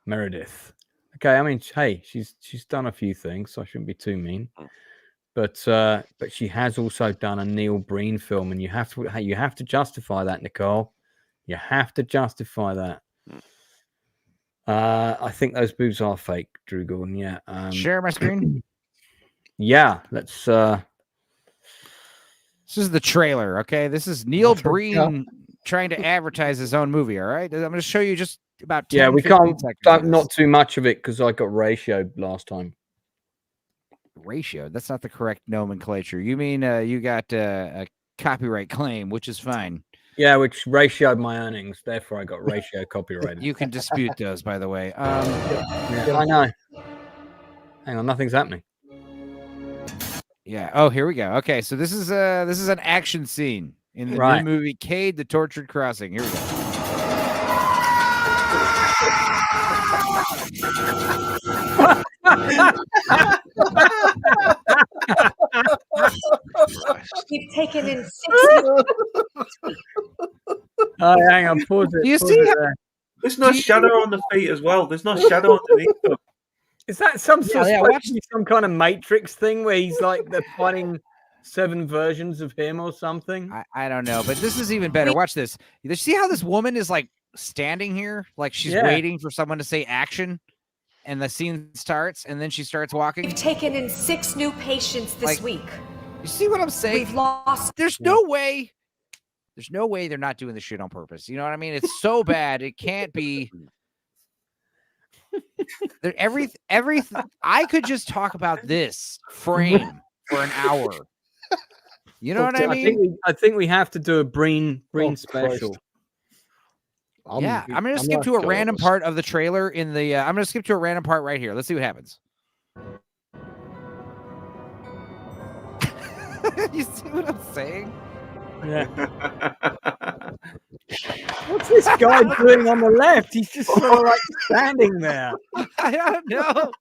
Meredith. Okay, I mean, hey, she's done a few things, so I shouldn't be too mean. But she has also done a Neil Breen film, and you have to justify that, Nicole. You have to justify that. I think those boobs are fake, Drew Gordon. Yeah. Share my screen. Yeah, let's. This is the trailer. Okay, this is Neil Breen trying to advertise his own movie. All right, I'm going to show you just about 10, we can't not too much of it because I got ratioed last time. Ratio? That's not the correct nomenclature. You mean you got a copyright claim, which is fine. Yeah, which ratioed my earnings. Therefore, I got ratio copyrighted. You can dispute those, by the way. I know. Hang on, nothing's happening. Yeah. Oh, here we go. Okay, so this is an action scene in the new movie Cade the Tortured Crossing. Here we go. You've taken in 6. Hang on, pause it. Do you see? There's no shadow on the feet as well. There's no shadow underneath them. Is that some kind of Matrix thing where he's like they're fighting 7 versions of him or something? I don't know, but this is even better. Watch this. You see how this woman is like standing here, like she's waiting for someone to say action, and the scene starts, and then she starts walking. You've taken in 6 new patients this week. You see what I'm saying? We've lost. There's no way they're not doing this shit on purpose. You know what I mean? It's so bad. It can't be. I could just talk about this frame for an hour. You know what I mean? I think we have to do a Breen special. I'm going to skip to a random part of the trailer I'm going to skip to a random part right here. Let's see what happens. You see what I'm saying? Yeah. What's this guy doing on the left? He's just sort of like standing there. I don't know.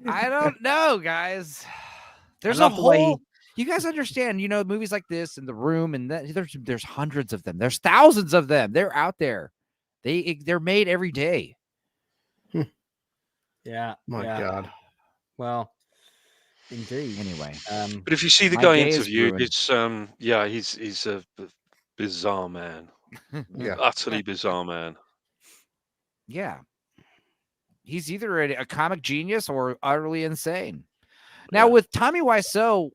I don't know, guys. There's a whole. You guys understand? You know, movies like this and The Room, and there's hundreds of them. There's thousands of them. They're out there. They're made every day. Yeah. My God. Well, indeed. Anyway, but if you see the guy interviewed, it's he's a bizarre man. Yeah, Utterly bizarre man. Yeah, he's either a comic genius or utterly insane. Now with Tommy Wiseau,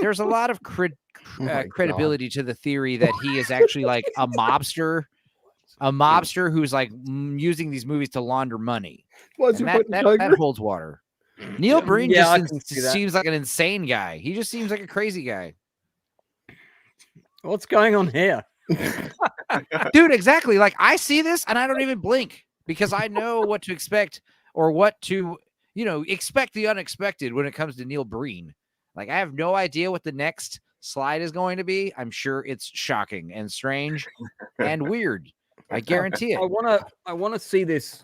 there's a lot of credibility to the theory that he is actually like a mobster who's like using these movies to launder money. That holds water. Neil Breen just seems like an insane guy. He just seems like a crazy guy. What's going on here? Dude, exactly. Like I see this and I don't even blink because I know what to expect or what to, expect the unexpected when it comes to Neil Breen. Like I have no idea what the next slide is going to be. I'm sure it's shocking and strange and weird. I guarantee it. I want to see this.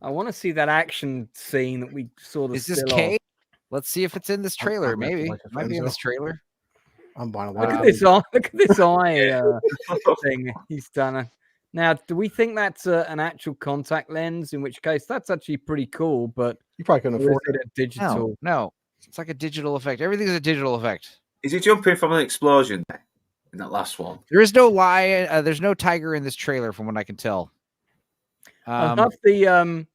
I want to see that action scene that we saw. Is this Kate? Let's see if it's in this trailer. Maybe it might be in this trailer. I'm buying. Look at this eye. Look at this eye thing he's done. Now, do we think that's an actual contact lens? In which case, that's actually pretty cool. But you probably couldn't afford it. Digital? No, it's like a digital effect. Everything's a digital effect. Is he jumping from an explosion in that last one? There is no lie. There's no tiger in this trailer, from what I can tell. I love the.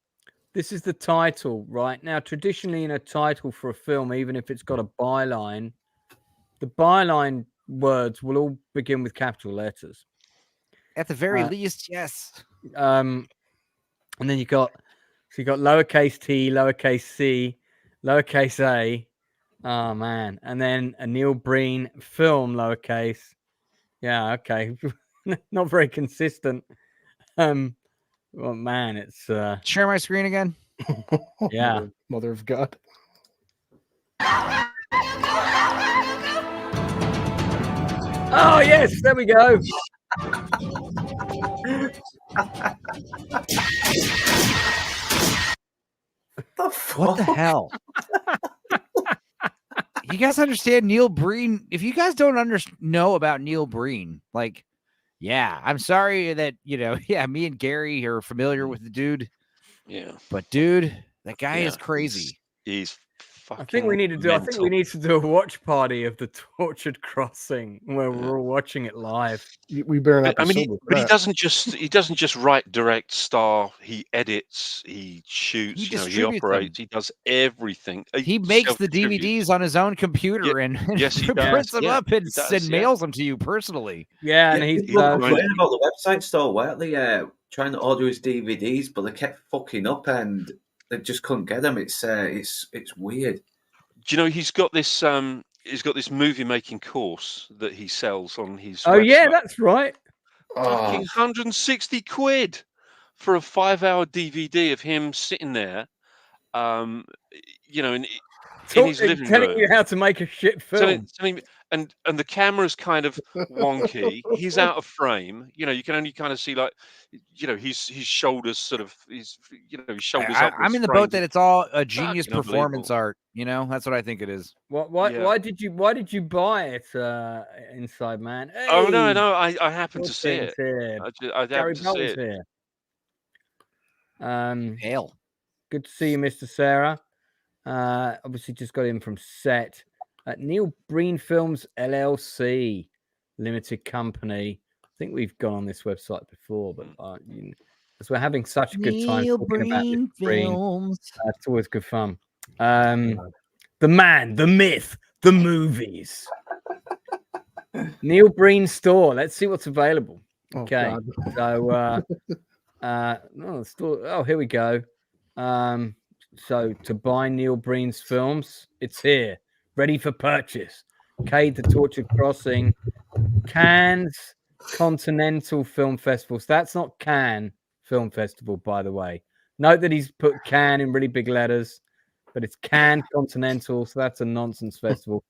This is the title, right? Now, traditionally in a title for a film, even if it's got a byline, the byline words will all begin with capital letters. At the very least, yes. And then you got lowercase t, lowercase c, lowercase a. Oh man. And then a Neil Breen film, lowercase. Yeah, okay. Not very consistent. Well, man, it's share my screen again. Yeah, Mother of God. Oh yes, there we go. What the hell? You guys understand Neil Breen? If you guys don't know about Neil Breen, like. Yeah, I'm sorry that, me and Gary are familiar with the dude. Yeah. But dude, that guy is crazy. He's fucking I think we need to do a watch party of the Tortured Crossing where we're all watching it live. We better not. But he doesn't just write, direct, star. He edits, he shoots, he operates, he does everything. He makes the DVDs on his own computer and prints them up and mails them to you personally. Yeah, and he's about the website store, weren't they? Trying to order his DVDs, but they kept fucking up and they just couldn't get them. It's weird. Do you know he's got this movie making course that he sells on his website. Yeah, that's right. Fucking 160 quid for a 5-hour DVD of him sitting there, in his living room, telling you how to make a shit film. And the camera's kind of wonky. He's out of frame. You can only kind of see his shoulders sort of his shoulders up. I'm in the boat that it's all a genius performance art. That's what I think it is. Why did you buy it, Inside Man? Hey, oh no, I happened to see it. I happened to see it. Here. Hail. Good to see you, Mr. Sarah. Obviously just got in from set. Neil Breen Films LLC Limited Company. I think we've gone on this website before, but as we're having such a good time talking about Neil Breen, it's always good fun. the man, the myth, the movies. Neil Breen's store. Let's see what's available. Okay, so here we go. So to buy Neil Breen's films, it's here, ready for purchase. Cade the Tortured Crossing, Cannes Continental Film Festivals. That's not Cannes Film Festival, by the way. Note that he's put Cannes in really big letters, but it's Cannes Continental, so that's a nonsense festival.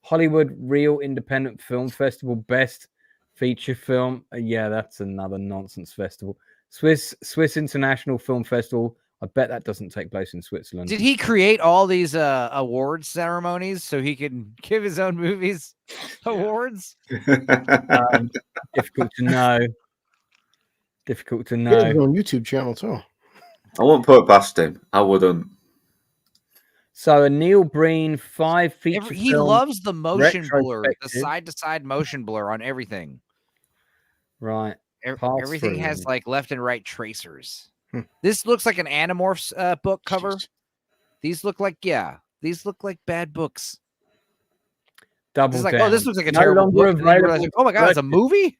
Hollywood Real Independent Film Festival, Best Feature Film. Yeah, that's another nonsense festival. Swiss International Film Festival. I bet that doesn't take place in Switzerland. Did he create all these award ceremonies so he can give his own movies awards? Difficult to know. Difficult to He has know. his own YouTube channel too. I won't put it past him. I wouldn't. So a Neil Breen 5 feature He film loves the motion blur, the retrospective. side-to-side motion blur on everything. Right. Everything has through. like left and right tracers. This looks like an Animorphs book cover. These look like bad books. Double Down. Down. This looks like a no terrible longer book. Realize, available. oh my god, it's a movie.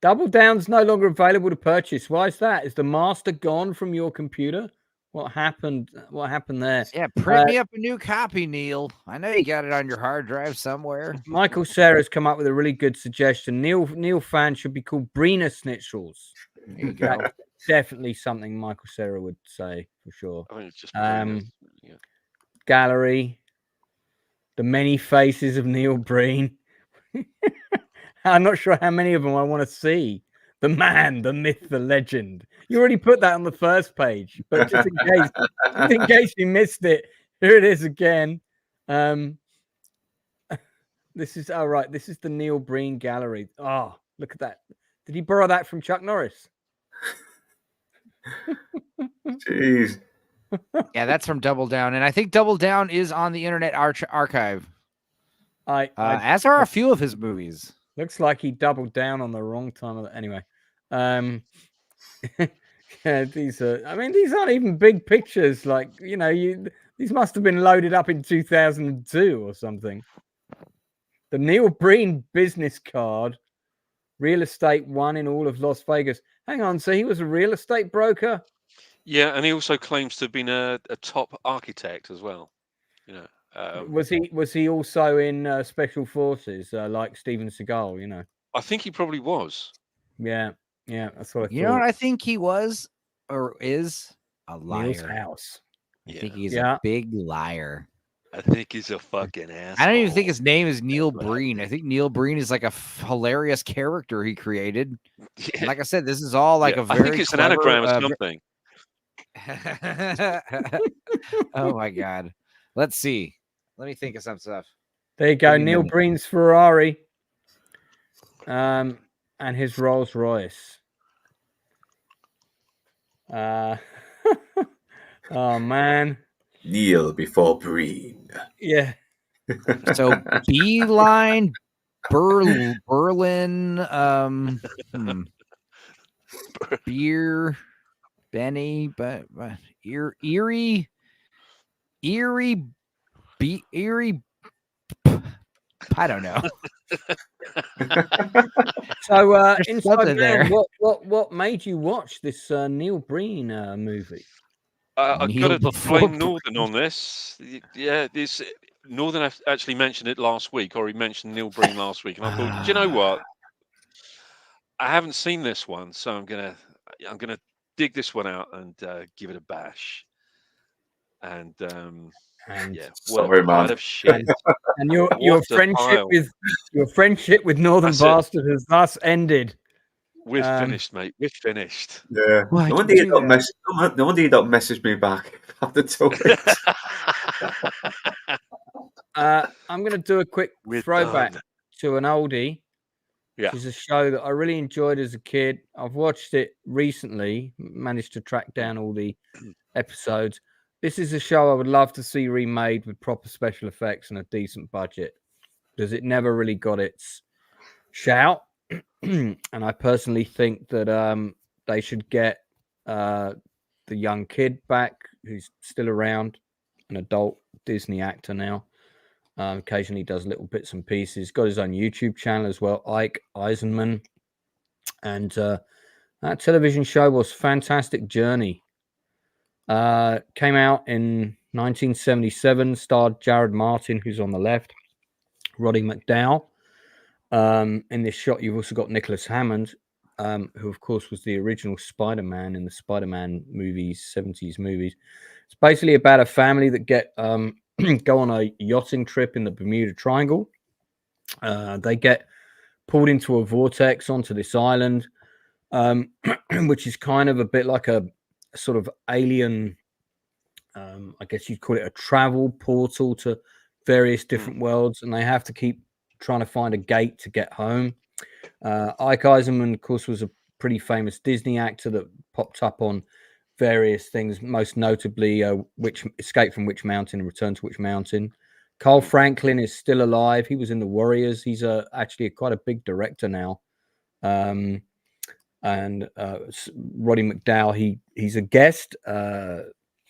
Double Down's no longer available to purchase. Why is that? Is the master gone from your computer? What happened? What happened there? Yeah, print me up a new copy, Neil. I know you got it on your hard drive somewhere. Michael Cera's come up with a really good suggestion. Neil fan should be called Breener Schnitzel's. There you go. Definitely something Michael Cera would say for sure. I think it's just Gallery, the many faces of Neil Breen. I'm not sure how many of them I want to see. The man, the myth, the legend. You already put that on the first page, but just in case you missed it, here it is again. This is right. This is the Neil Breen gallery. Oh, look at that. Did he borrow that from Chuck Norris? Jeez. Yeah, that's from Double Down, and I think Double Down is on the Internet Archive. As are a few of his movies. Looks like he doubled down on the wrong time of it. Anyway, yeah, these aren't even big pictures. Like, these must have been loaded up in 2002 or something. The Neil Breen business card, real estate one in all of Las Vegas. Hang on, so he was a real estate broker? Yeah, and he also claims to have been a top architect as well. Was he also in special forces like Steven Seagal? I think he probably was. Yeah, that's what I thought. You know what I think he was or is? A liar. Neil's house. I think he's a big liar. I think he's a fucking asshole. I don't even think his name is Neil Breen. I think Neil Breen is like a hilarious character he created. Yeah. Like I said, this is all like a very. I think it's an anagram or something. Oh my god! Let's see. Let me think of some stuff. There you go, Neil Breen's Ferrari, and his Rolls Royce. Oh man, Neil before Breen. Yeah. So Beeline, Berlin, Beer, Benny, but Erie, I don't know. So inside there, what made you watch this Neil Breen movie? I've got to blame Northern on this. Yeah, Northern actually mentioned it last week, or he mentioned Neil Breen last week, and I thought, do you know what? I haven't seen this one, so I'm gonna dig this one out and give it a bash. And yeah, sorry, man. Of shit. And your friendship with Northern Bastard has thus ended. We're finished, mate. We're finished. Yeah. No wonder you don't message me back after 2 weeks. I'm going to do a quick throwback to an oldie. Yeah. Which is a show that I really enjoyed as a kid. I've watched it recently, managed to track down all the episodes. This is a show I would love to see remade with proper special effects and a decent budget, because it never really got its shout. And I personally think that they should get the young kid back who's still around, an adult, Disney actor now. Occasionally does little bits and pieces. Got his own YouTube channel as well, Ike Eisenman. And that television show was Fantastic Journey. Came out in 1977, starred Jared Martin, who's on the left, Roddy McDowall. In this shot, you've also got Nicholas Hammond, who, of course, was the original Spider-Man in the Spider-Man movies, 70s movies. It's basically about a family that get go on a yachting trip in the Bermuda Triangle. They get pulled into a vortex onto this island, which is kind of a bit like a sort of alien, I guess you'd call it a travel portal to various different worlds, and they have to keep trying to find a gate to get home. Ike Eisenman, of course, was a pretty famous Disney actor that popped up on various things, most notably Escape from Witch Mountain and Return to Witch Mountain. Carl Franklin is still alive. He was in The Warriors. He's actually quite a big director now. And Roddy McDowall, he's a guest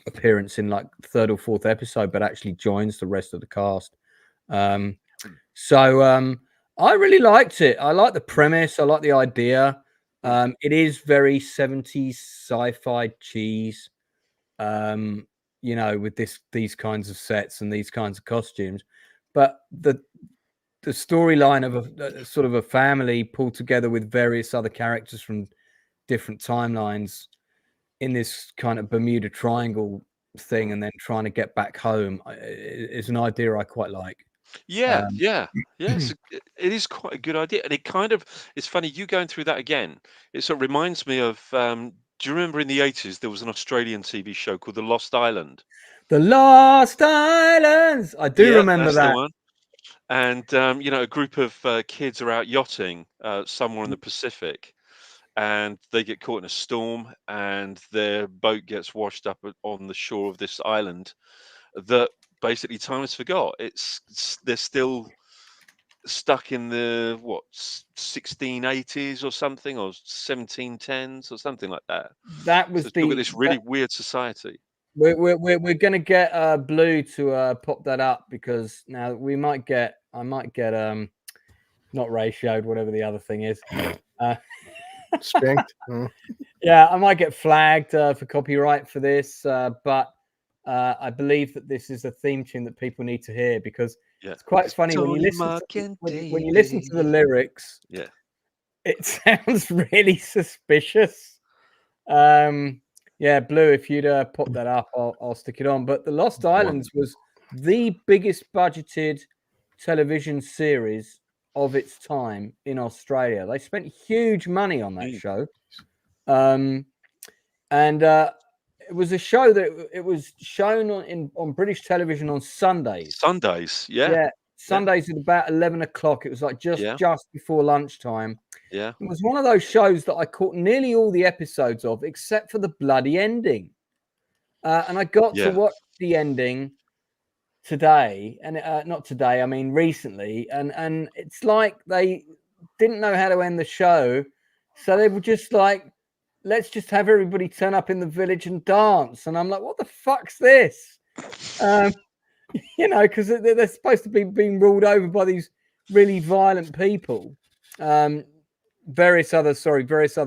appearance in like third or fourth episode, but actually joins the rest of the cast. So I really liked it. I like the premise. I like the idea. It is very 70s sci-fi cheese, with these kinds of sets and these kinds of costumes. But the storyline of a sort of a family pulled together with various other characters from different timelines in this kind of Bermuda Triangle thing, and then trying to get back home is an idea I quite like. Yes, it is quite a good idea, and it's funny you going through that again. It sort of reminds me of. Do you remember in the 80s there was an Australian TV show called The Lost Island? The Lost Islands. I do remember that's that. the one. And a group of kids are out yachting somewhere in the Pacific, and they get caught in a storm, and their boat gets washed up on the shore of this island that basically time has forgot. They're still stuck in the 1680s or something, or 1710s or something like that. That was this really weird society. We're going to get Blue to pop that up, because now I might get not ratioed, whatever the other thing is. Spanked. Yeah, I might get flagged for copyright for this, but I believe that this is a theme tune that people need to hear, because it's quite funny when you listen to the lyrics. Yeah, it sounds really suspicious. Yeah, Blue, if you'd pop that up, I'll stick it on. But The Lost Islands was the biggest budgeted television series of its time in Australia. They spent huge money on that show. And it was a show that it was shown on British television on Sundays. Sundays at about 11 o'clock. It was like just before lunchtime. Yeah. It was one of those shows that I caught nearly all the episodes of, except for the bloody ending. And I got to watch the ending today, and not today, I mean recently. And it's like they didn't know how to end the show. So they were just like, let's just have everybody turn up in the village and dance. And I'm like, what the fuck's this? Because they're supposed to be being ruled over by these really violent people. Various other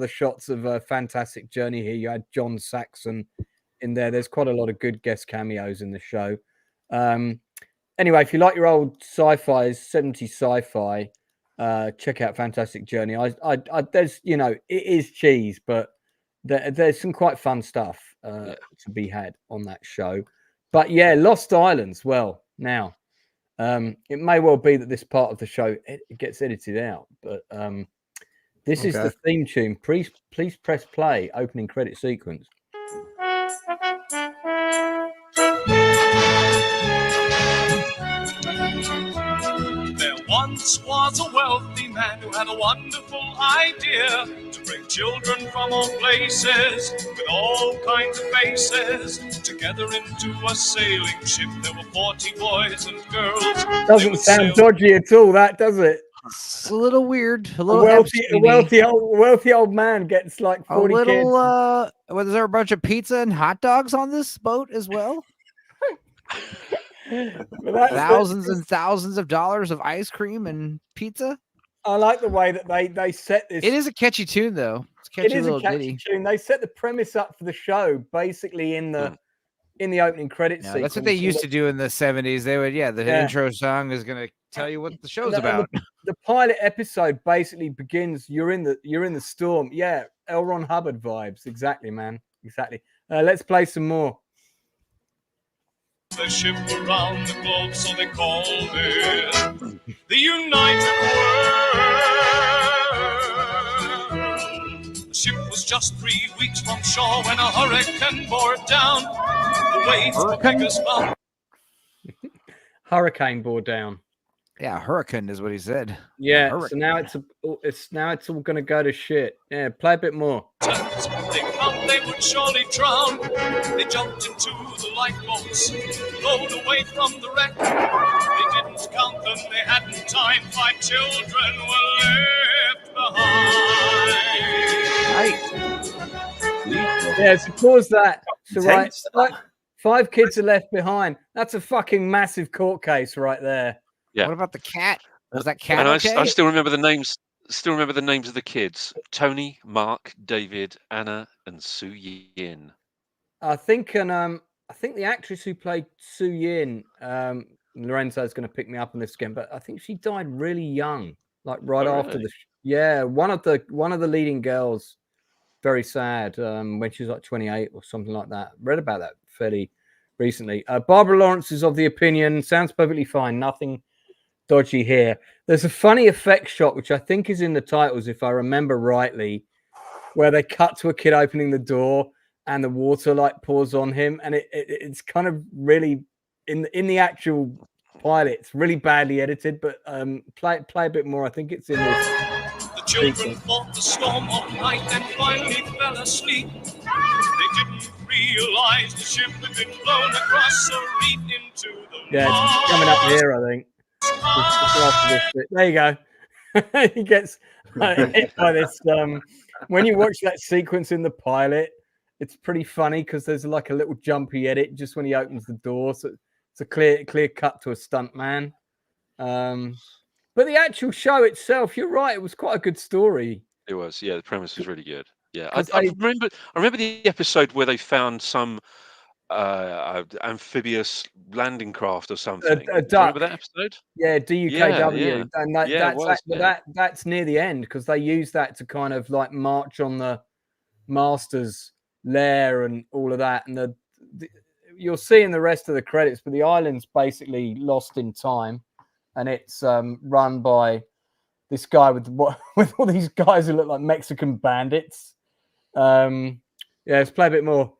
shots of a Fantastic Journey here. You had John Saxon in there. There's quite a lot of good guest cameos in the show. Anyway, if you like your old sci-fi, 70s sci-fi, check out Fantastic Journey. There's, it is cheese, but there's some quite fun stuff to be had on that show. But yeah, Lost Islands. Well, now it may well be that this part of the show it gets edited out, but this is the theme tune. Please press play. Opening credit sequence. There once was a wealthy man who had a wonderful idea to bring children from all places with all kinds of faces together into a sailing ship. There were 40 boys and girls. Doesn't sound dodgy at all, that does it? It's a little weird. A wealthy old man gets like 40 kids. Was there a bunch of pizza and hot dogs on this boat as well? Thousands and thousands of dollars of ice cream and pizza. I like the way that they set this. It is a catchy tune, though. It's a catchy little ditty. Tune. They set the premise up for the show basically in the opening credits. Yeah, that's what they used to do in the 70s. They would, the intro song is going to tell you what the show's about. The pilot episode basically begins. You're in the storm. Yeah, L. Ron Hubbard vibes. Exactly, man. Exactly. Let's play some more. The ship around the globe, so they called it the United World. The ship was just 3 weeks from shore when a hurricane bore it down. The waves were big as mountains. Hurricane bore down. Yeah, hurricane is what he said. Yeah, so now it's all going to go to shit. Yeah, play a bit more. They found they would surely drown. They jumped into the lifeboats, rowed away from the wreck. They didn't count them, they hadn't time. 5 children were left behind. Yeah, so pause that. So right, 5 kids are left behind. That's a fucking massive court case right there. Yeah. What about the cat? Was that cat? And okay? I still remember the names. Still remember the names of the kids: Tony, Mark, David, Anna, and Sue Yin. I think the actress who played Sue Yin, Lorenzo's going to pick me up on this again, but I think she died really young, like after the. Yeah, one of the leading girls. Very sad. When she was like 28 or something like that. Read about that fairly recently. Barbara Lawrence is of the opinion. Sounds perfectly fine. Nothing dodgy here. There's a funny effect shot, which I think is in the titles, if I remember rightly, where they cut to a kid opening the door and the water like pours on him, and it's kind of really in the actual pilot. It's really badly edited, but play a bit more. I think it's in this. The children fought the storm all night and finally fell asleep. They didn't realize the ship had been blown across a reef into the Yeah, it's coming up here, I think. There you go. He gets hit by this. When you watch that sequence in the pilot, it's pretty funny because there's like a little jumpy edit just when he opens the door. So it's a clear cut to a stunt man. But the actual show itself, you're right, it was quite a good story. It was, yeah. The premise was really good. Yeah, I remember the episode where they found some amphibious landing craft or something. Remember that episode? Yeah, DUKW. Yeah. And that's near the end because they use that to kind of like march on the Master's lair and all of that. And you'll see in the rest of the credits, but the island's basically lost in time, and it's run by this guy with all these guys who look like Mexican bandits. Let's play a bit more.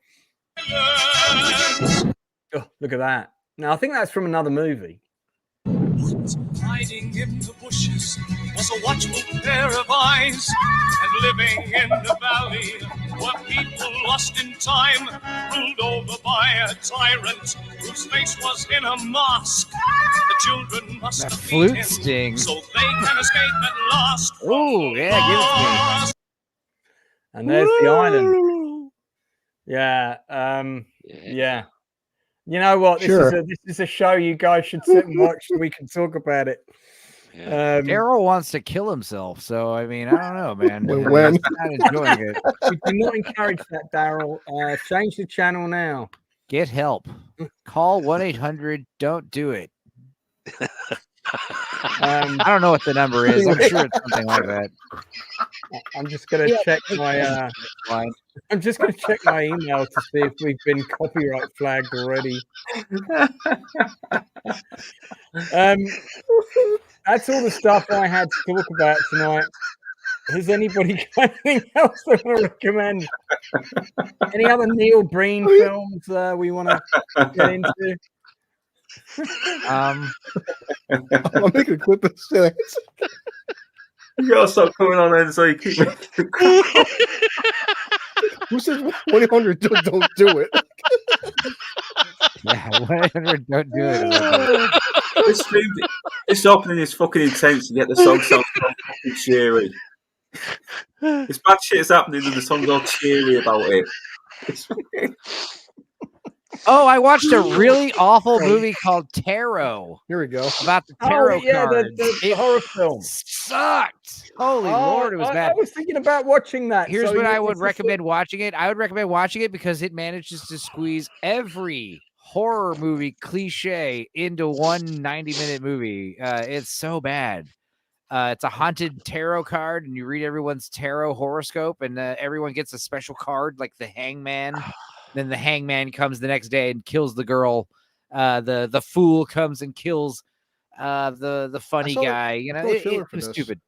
Oh, look at that. Now, I think that's from another movie. Hiding in the bushes was a watchful pair of eyes, and living in the valley were people lost in time, ruled over by a tyrant whose face was in a mask. The children must defeat him sting. So they can escape at last. Oh, yeah, give it to me. And there's the island. Yeah. Yeah. You know what? This is a show you guys should sit and watch so we can talk about it. Yeah. Daryl wants to kill himself, so I mean, I don't know, man. When? I'm not enjoying it. We do not encourage that, Daryl. Change the channel now. Get help. Call 1-800. Don't do it. I don't know what the number is. I'm sure it's something like that. I'm just gonna check my. I'm just gonna check my email to see if we've been copyright flagged already. That's all the stuff I had to talk about tonight. Has anybody got anything else they want to recommend? Any other Neil Breen films we want to get into? I'm making a clip of this. You gotta stop coming on there so you keep making. Who says 1-800 don't do it? Yeah, 1-800 don't do it. This opening is fucking intense to get the song so fucking cheery. This bad shit is happening and the song's all cheery about it. Oh, I watched a really awful movie called Tarot. Here we go. About the tarot cards. The horror film. Sucked. Holy Lord, it was bad. I was thinking about watching that. Here's what I would recommend watching it. I would recommend watching it because it manages to squeeze every horror movie cliche into one 90-minute movie. It's so bad. It's a haunted tarot card, and you read everyone's tarot horoscope, and everyone gets a special card, like the hangman. Then the hangman comes the next day and kills the girl. The fool comes and kills the funny guy. You know, it was stupid.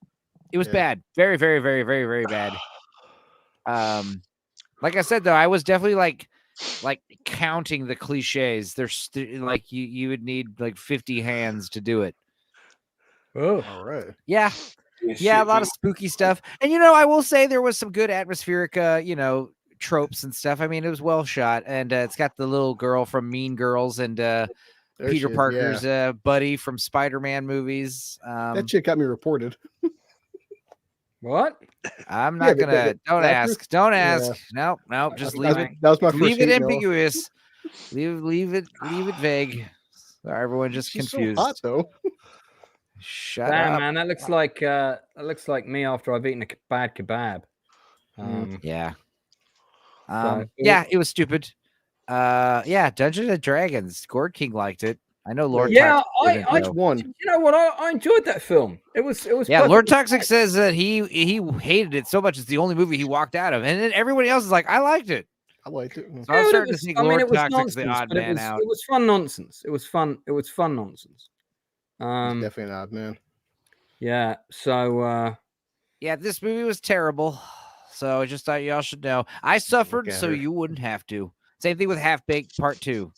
It was bad. Very, very, very, very, very bad. Like I said, though, I was definitely like counting the cliches. There's like you would need like 50 hands to do it. Oh, all right. Yeah. Yeah, a lot of spooky stuff. And, you know, I will say there was some good atmospheric, tropes and stuff. I mean, it was well shot. And it's got the little girl from Mean Girls and Peter Parker's buddy from Spider-Man movies. That chick got me reported. What? I'm not going to. Don't ask. Don't ask. No, just leave it. That was my first leave it ambiguous. Leave it vague. So everyone just She's confused. So hot, though. Shut Damn, up, man. That looks like me after I've eaten a bad kebab. Yeah. So, yeah, it was stupid. Yeah, Dungeons and Dragons. Gord King liked it. I know Lord. Yeah, Toxic I won. You know what? I enjoyed that film. It was. Yeah, Lord Toxic says that he hated it so much. It's the only movie he walked out of, and then everybody else is like, I liked it. I liked it. So I'm starting to think Lord Toxic's the odd man out. It was fun nonsense. It was fun nonsense. Definitely an odd man. Yeah. So. Yeah, this movie was terrible. So I just thought y'all should know. I suffered, so you wouldn't have to. Same thing with Half Baked Part 2.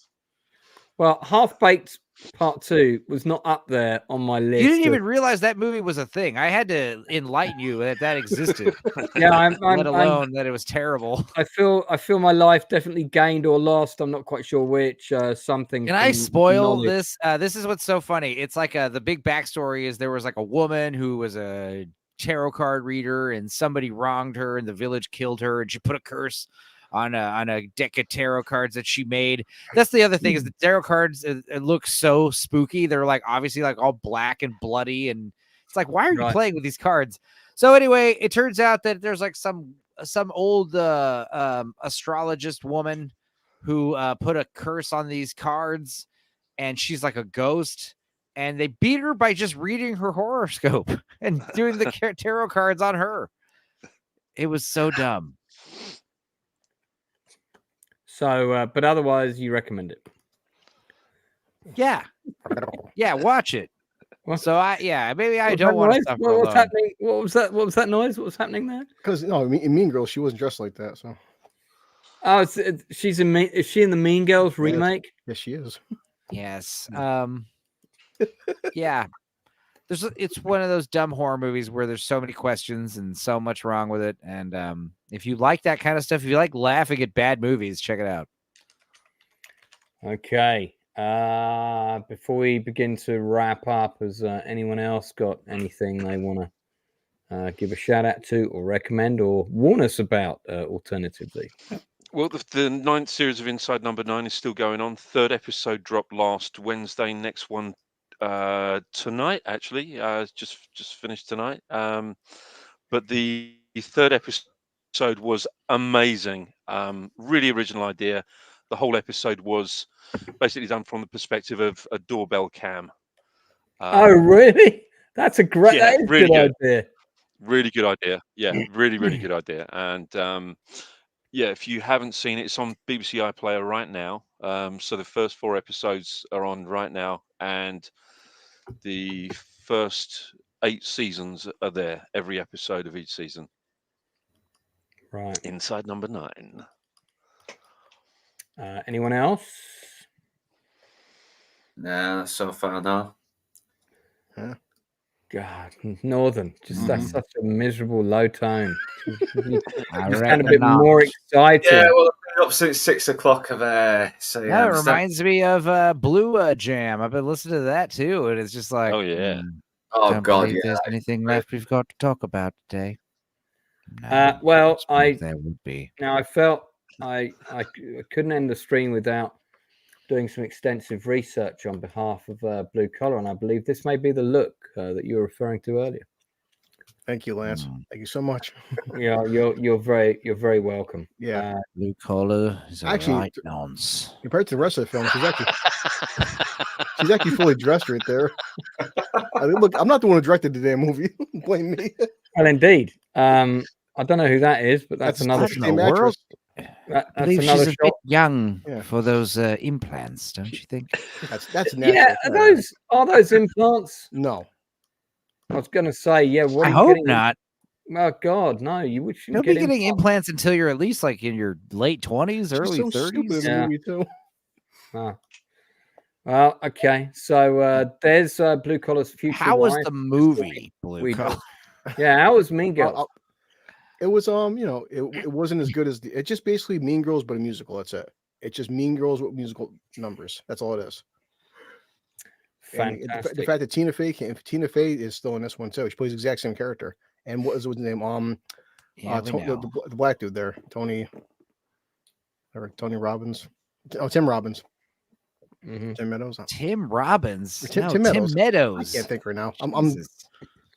Well, Half Baked Part 2 was not up there on my list. You didn't even realize that movie was a thing. I had to enlighten you that existed. Yeah, let alone that it was terrible. I feel my life definitely gained or lost. I'm not quite sure which. Something. Can I spoil this? This is what's so funny. It's like the big backstory is there was like a woman who was a tarot card reader, and somebody wronged her, and the village killed her, and she put a curse on a deck of tarot cards that she made. That's the other thing is the tarot cards it look so spooky. They're like obviously like all black and bloody, and it's like, why are you playing with these cards? So anyway, it turns out that there's like some old astrologist woman who put a curse on these cards, and she's like a ghost, and they beat her by just reading her horoscope and doing the tarot cards on her. It was so dumb. So, but otherwise, you recommend it? Yeah, watch it. So maybe I don't want to suffer alone. What's happening? What was that? What was that noise? What was happening there? Because in Mean Girls, she wasn't dressed like that. So, she's in. Is she in the Mean Girls remake? Yes, she is. Yes. Yeah. It's one of those dumb horror movies where there's so many questions and so much wrong with it. And if you like that kind of stuff, if you like laughing at bad movies, check it out. Okay. Before we begin to wrap up, has anyone else got anything they want to give a shout out to or recommend or warn us about alternatively? Well, the 9th series of Inside Number 9 is still going on. 3rd episode dropped last Wednesday. Next one tonight, actually. Just finished tonight. But the 3rd episode was amazing. Really original idea. The whole episode was basically done from the perspective of a doorbell cam. Oh, really? That's a great, really good idea. Really good idea. Yeah, really, really good idea. And yeah, if you haven't seen it, it's on BBC iPlayer right now. So the first 4 episodes are on right now, and the first 8 seasons are there. Every episode of each season. Right. Inside Number 9. Anyone else? No, so far no. Huh? God, Northern, just that's such a miserable low tone. I Just kind of a bit more excited. Yeah, well, I've been up since 6 o'clock. So yeah, That reminds me of Blue Jam. I've been listening to that too, and it's just like, oh yeah, oh god, yeah. There's anything left we've got to talk about today? Well, there would be. Now I felt I couldn't end the stream without doing some extensive research on behalf of Blue Collar, and I believe this may be the look that you were referring to earlier. Thank you, Lance. Thank you so much. Yeah, you're very welcome. Yeah, Blue Collar is actually right nonce. Compared to the rest of the film, she's actually fully dressed right there. I mean, look, I'm not the one who directed the damn movie. Blame me. Well, indeed. I don't know who that is, but that's another same actress. That's believe another she's a bit young for those implants, don't you think? That's natural. Yeah, are those implants? No. I was going to say, yeah. What I are you hope getting not. Oh God, no! You shouldn't Don't be getting implants until you're at least like in your late 20s, early 30s. In the movie too. Well, okay. So there's Blue Collar's future. How was wife. the movie Blue Collar? Yeah, how was Mean Girls? It was it wasn't as good as it's just basically Mean Girls but a musical. That's it. It's just Mean Girls with musical numbers. That's all it is. Fantastic. The fact that Tina Fey is still in this one too. She plays the exact same character. And what was his name? The black dude there, Tony Robbins. Oh, Tim Robbins. Mm-hmm. Tim Meadows. Tim Robbins. Tim Meadows. I can't think right now.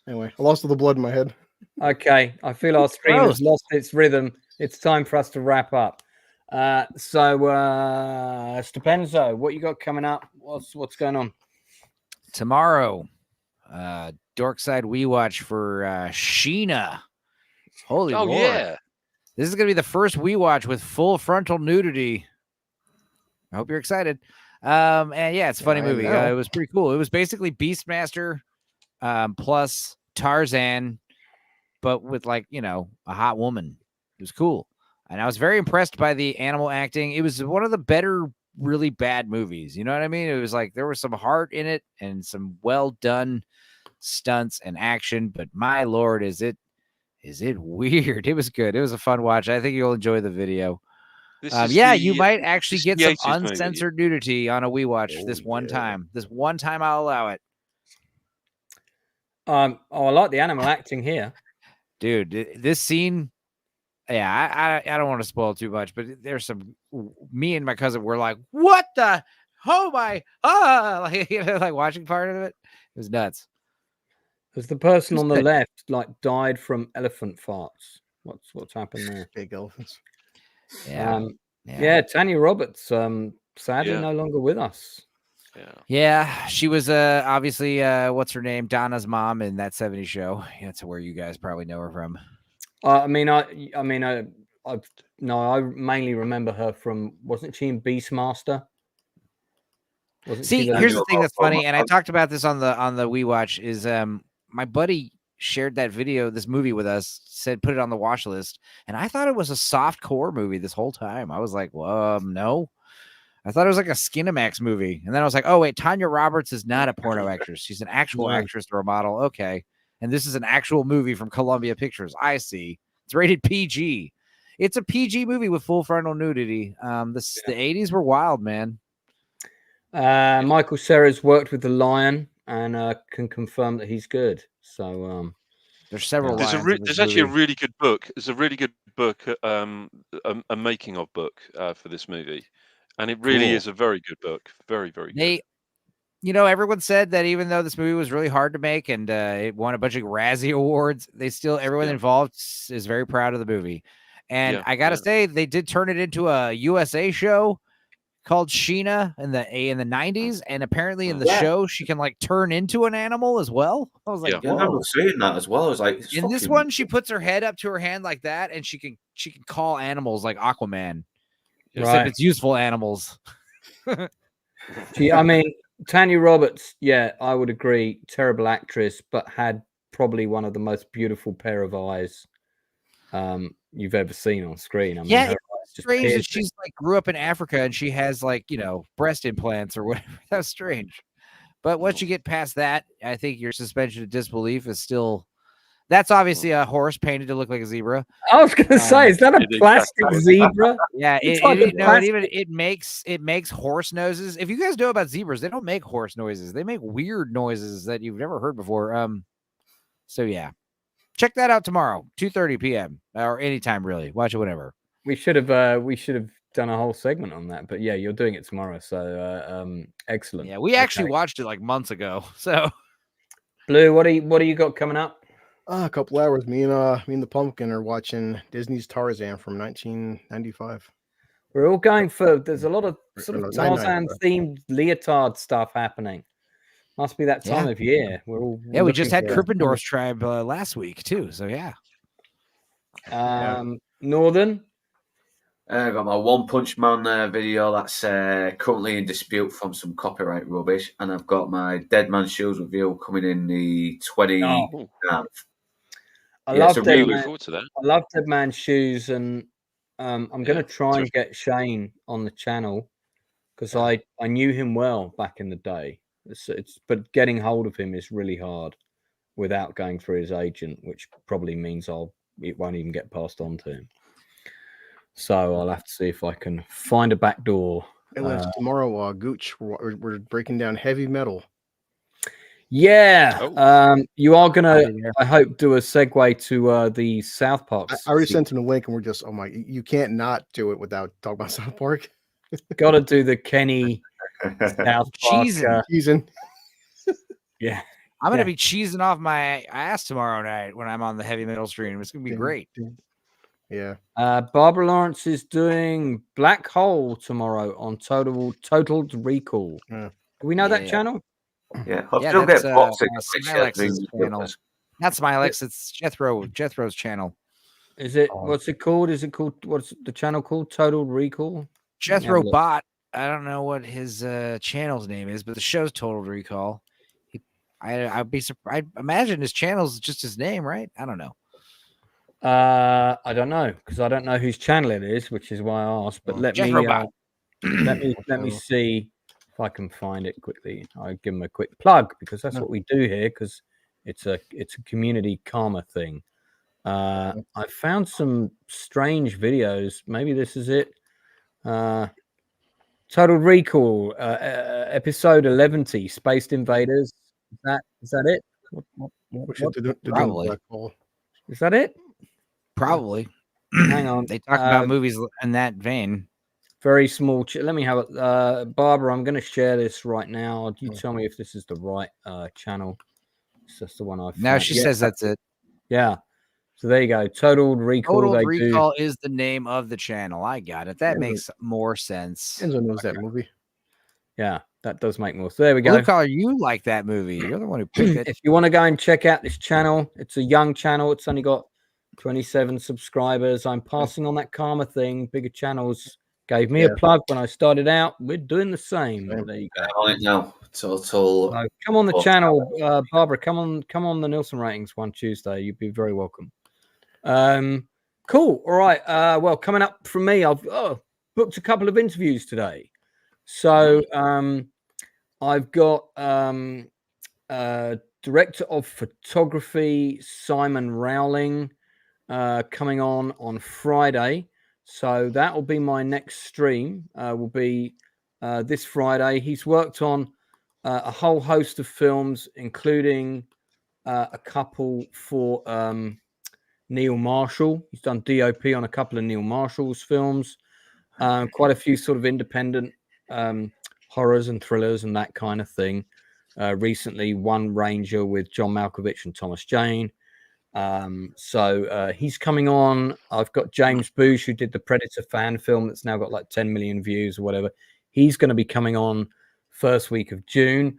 Anyway, I lost all the blood in my head. Okay, I feel our stream has lost its rhythm. It's time for us to wrap up. Stupenzo, what you got coming up? What's going on tomorrow? Dorkside We Watch for Sheena. Holy Lord. Yeah. This is gonna be the first We Watch with full frontal nudity. I hope you're excited. And yeah, it's a funny movie. It was pretty cool. It was basically Beastmaster plus Tarzan, but with a hot woman. It was cool. And I was very impressed by the animal acting. It was one of the better really bad movies. You know what I mean? It was like there was some heart in it and some well done stunts and action, but my Lord, is it weird. It was good. It was a fun watch. I think you'll enjoy the video. You might actually get some uncensored nudity on a We Watch this one time. This one time I'll allow it. I like the animal acting here. Dude, this scene, I don't want to spoil too much, but there's some, me and my cousin were like, what the, oh my, like watching part of it. It was nuts. Has the person on the left died from elephant farts? What's happened there? Big elephants. Yeah. Tanya Roberts, sadly no longer with us. Yeah, she was obviously what's her name? Donna's mom in That 70s Show. That's where you guys probably know her from. I mainly remember her from, wasn't she in Beastmaster? See, here's the thing that's funny, and I talked about this on the We Watch, is my buddy shared that video, this movie with us, said put it on the watch list, and I thought it was a soft core movie this whole time. I was like, well, no. I thought it was like a Skinamax movie. And then I was like, oh, wait, Tanya Roberts is not a porno actress. She's an actual actress or a model. Okay. And this is an actual movie from Columbia Pictures. I see. It's rated PG. It's a PG movie with full frontal nudity. The 80s were wild, man. Michael Cera's worked with The Lion and can confirm that he's good. So there's several. There's actually a really good book. There's a really good book, a making of book for this movie, and it really is a very good book. Very, very good. Everyone said that even though this movie was really hard to make and it won a bunch of Razzie Awards, everyone involved is very proud of the movie. And I gotta say, they did turn it into a USA show called Sheena in the 90s, and apparently in the show she can turn into an animal as well. I was like, I remember seeing that as well. I was like, in this one, she puts her head up to her hand like that, and she can call animals like Aquaman, except it's useful animals. Tanya Roberts, I would agree, terrible actress, but had probably one of the most beautiful pair of eyes you've ever seen on screen. It's strange that she's grew up in Africa and she has breast implants or whatever. That's strange. But once you get past that, I think your suspension of disbelief is still. That's obviously a horse painted to look like a zebra. I was going to say, is that a plastic zebra? Yeah, it makes horse noses. If you guys know about zebras, they don't make horse noises. They make weird noises that you've never heard before. So yeah, check that out tomorrow, 2:30 p.m. or anytime really. Watch it whenever. We should have done a whole segment on that. But yeah, you're doing it tomorrow, so excellent. Yeah, we actually watched it like months ago. So, Blue, what do you got coming up? A couple hours. Me and the Pumpkin are watching Disney's Tarzan from 1995. We're all going for. There's a lot of sort of 995. Tarzan themed leotard stuff happening. Must be that time of year. We're all we just had for- Krippendorf's tribe last week too. So yeah. Northern. I got my One Punch Man video that's currently in dispute from some copyright rubbish, and I've got my Dead Man Shoes review coming in the 29th. I love really look forward to that. I love Dead Man Shoes, and I'm going to try and get Shane on the channel because I knew him well back in the day. But getting hold of him is really hard without going through his agent, which probably means it won't even get passed on to him. So I'll have to see if I can find a back door. Tomorrow, Gooch, we're breaking down heavy metal. Yeah. You are going to, I hope, do a segue to the South Park. I already sent him the link, and we're just, you can't not do it without talking about South Park. Got to do the Kenny South Park. Cheesing. Yeah. I'm going to be cheesing off my ass tomorrow night when I'm on the heavy metal stream. It's going to be great. Yeah. Barbara Lawrence is doing Black Hole tomorrow on Total Recall. Do we know that channel? Yeah. That's Smilex's channel. Not Smilex, it's Jethro's channel. Is it? What's it called? What's the channel called? Total Recall? Jethro Bot. I don't know what his channel's name is, but the show's Total Recall. I'd be surprised. I imagine his channel's just his name, right? I don't know. I don't know because I don't know whose channel it is, which is why I asked. But let me see if I can find it quickly. I'll give him a quick plug because that's what we do here. Because it's a community karma thing. I found some strange videos. Maybe this is it. Total Recall, episode 11, Spaced Invaders. Is that it? Probably. Is that it? Probably. Hang on. They talk about movies in that vein. Very small. Let me have it. Barbara, I'm going to share this right now. You tell me if this is the right channel. It's just the one I've. Now she says that's it. Yeah. So there you go. Total Recall. Total Recall is the name of the channel. I got it. That makes more sense. Enzo knows that movie. Yeah, that does make more. So there we go. Blue Collar, you like that movie. You're the one who picked it. If you want to go and check out this channel, it's a young channel. It's only got 27 subscribers. I'm passing on that karma thing. Bigger channels gave me a plug when I started out. We're doing the same. There you go. On it now. Total. Come on the channel, Barbara. Come on the Nielsen ratings one Tuesday. You'd be very welcome. Cool. All right. Well, coming up from me, I've booked a couple of interviews today. So I've got director of photography Simon Rowling coming on Friday. So that will be my next stream. Will be this Friday. He's worked on a whole host of films, including a couple for Neil Marshall. He's done DOP on a couple of Neil Marshall's films. Quite a few sort of independent horrors and thrillers and that kind of thing. Recently, One Ranger with John Malkovich and Thomas Jane. So he's coming on. I've got James Boosh, who did the Predator fan film that's now got like 10 million views or whatever. He's going to be coming on first week of June.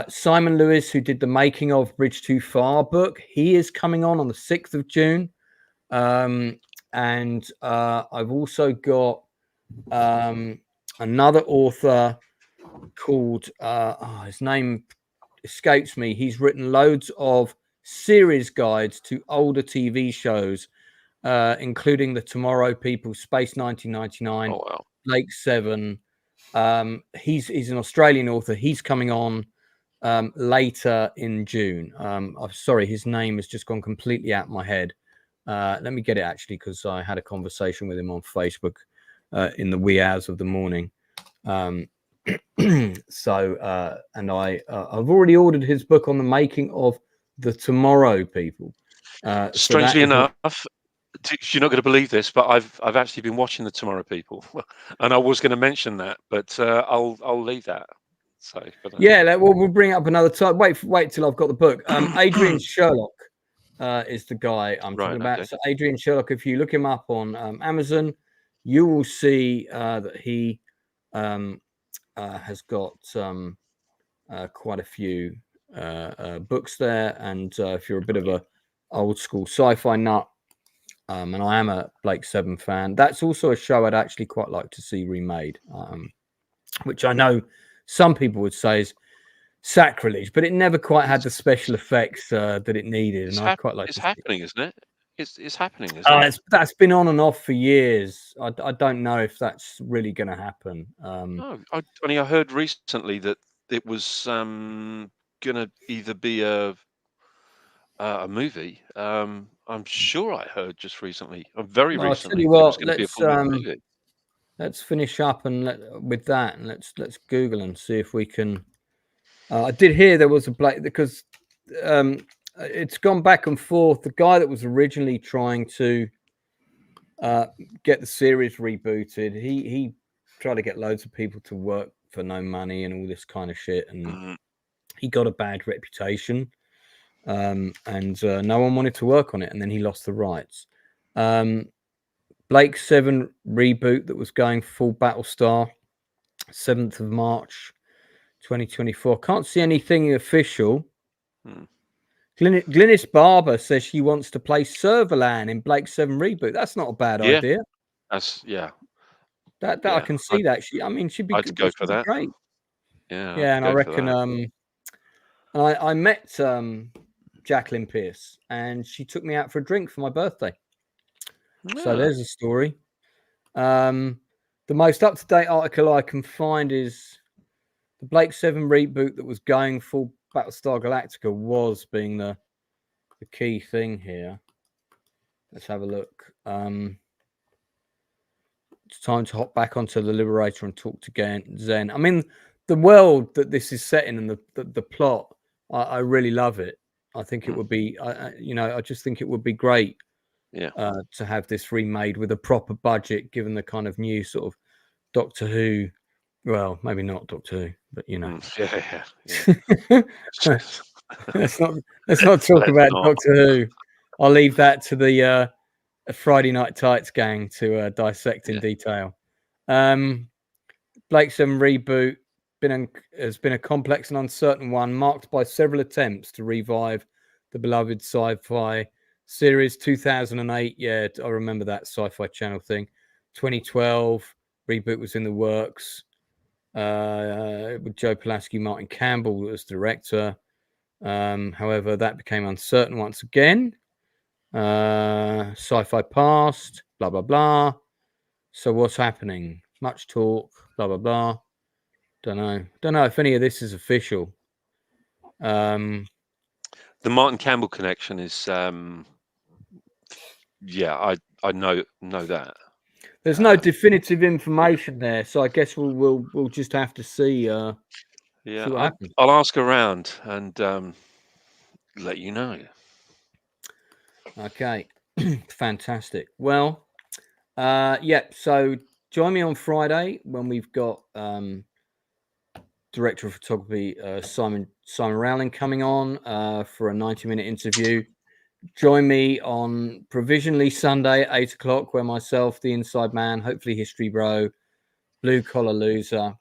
Simon Lewis, who did the Making of Bridge Too Far book, he is coming on the 6th of June. And I've also got another author called, his name escapes me. He's written loads of series guides to older TV shows, including The Tomorrow People, Space 1999, Lake 7. He's an Australian author. He's coming on later in June. I'm sorry, his name has just gone completely out of my head. Let me get it actually, because I had a conversation with him on Facebook in the wee hours of the morning. And I've already ordered his book on the making of The Tomorrow People. Strangely enough, You're not going to believe this, but I've actually been watching the Tomorrow People, and I was going to mention that, but I'll leave that. So yeah, we'll bring it up another time. Wait till I've got the book. Adrian Sherlock is the guy I'm talking about. Okay. So Adrian Sherlock, if you look him up on Amazon, you will see that he has got quite a few books there. And if you're a bit of a old school sci-fi nut, and I am a Blake Seven fan, that's also a show I'd actually quite like to see remade, which I know some people would say is sacrilege, but it never quite had the special effects that it needed. And I quite like. It's happening, isn't it? It's happening, isn't it? That's been on and off for years. I don't know if that's really going to happen. No, I heard recently that it was going to either be a movie. I'm sure I heard just recently, very recently. I'll tell you what, let's finish up with that, and let's Google and see if we can. I did hear there was a Blake, because it's gone back and forth. The guy that was originally trying to get the series rebooted, he tried to get loads of people to work for no money and all this kind of shit, and he got a bad reputation. And no one wanted to work on it, and then he lost the rights. Blake 7 reboot that was going full Battlestar, 7th of March 2024. Can't see anything official. Glynis Barber says she wants to play Serverland in Blake 7 reboot. That's not a bad idea. That I can see that. She'd be I'd go for that. Great. Yeah, and I reckon I met Jacqueline Pierce, and she took me out for a drink for my birthday. Yeah. So there's a story. The most up-to-date article I can find is the Blake 7 reboot that was going full Battlestar Galactica was being the key thing here. Let's have a look. It's time to hop back onto the Liberator and talk to Zen. I mean, the world that this is set in and the plot, I really love it. I think it would be, I just think it would be great to have this remade with a proper budget, given the kind of new sort of Doctor Who. Well, maybe not Doctor Who, but let's not talk about Doctor Who. I'll leave that to the Friday Night Tights gang to dissect in detail. Blake 7 reboot has been a complex and uncertain one, marked by several attempts to revive the beloved sci-fi series. 2008, I remember that Sci-Fi Channel thing. 2012, reboot was in the works with Joe Pulaski, Martin Campbell as director. However, that became uncertain once again. Sci-Fi past, blah blah blah. So what's happening? Much talk, blah blah blah. Don't know if any of this is official. The Martin Campbell connection is I know that. There's no definitive information there, so I guess we'll just have to see. See what happens. I'll ask around and let you know. Okay, fantastic. Well, so join me on Friday when we've got director of photography Simon Rowling coming on for a 90-minute interview. Join me on provisionally Sunday at 8 o'clock, where myself, the Inside Man, hopefully History Bro, Blue Collar Loser,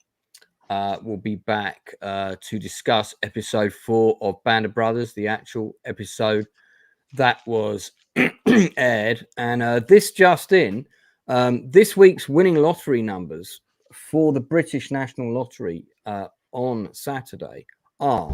will be back to discuss episode 4 of Band of Brothers, the actual episode that was aired. And this just in, this week's winning lottery numbers for the British National Lottery on Saturday are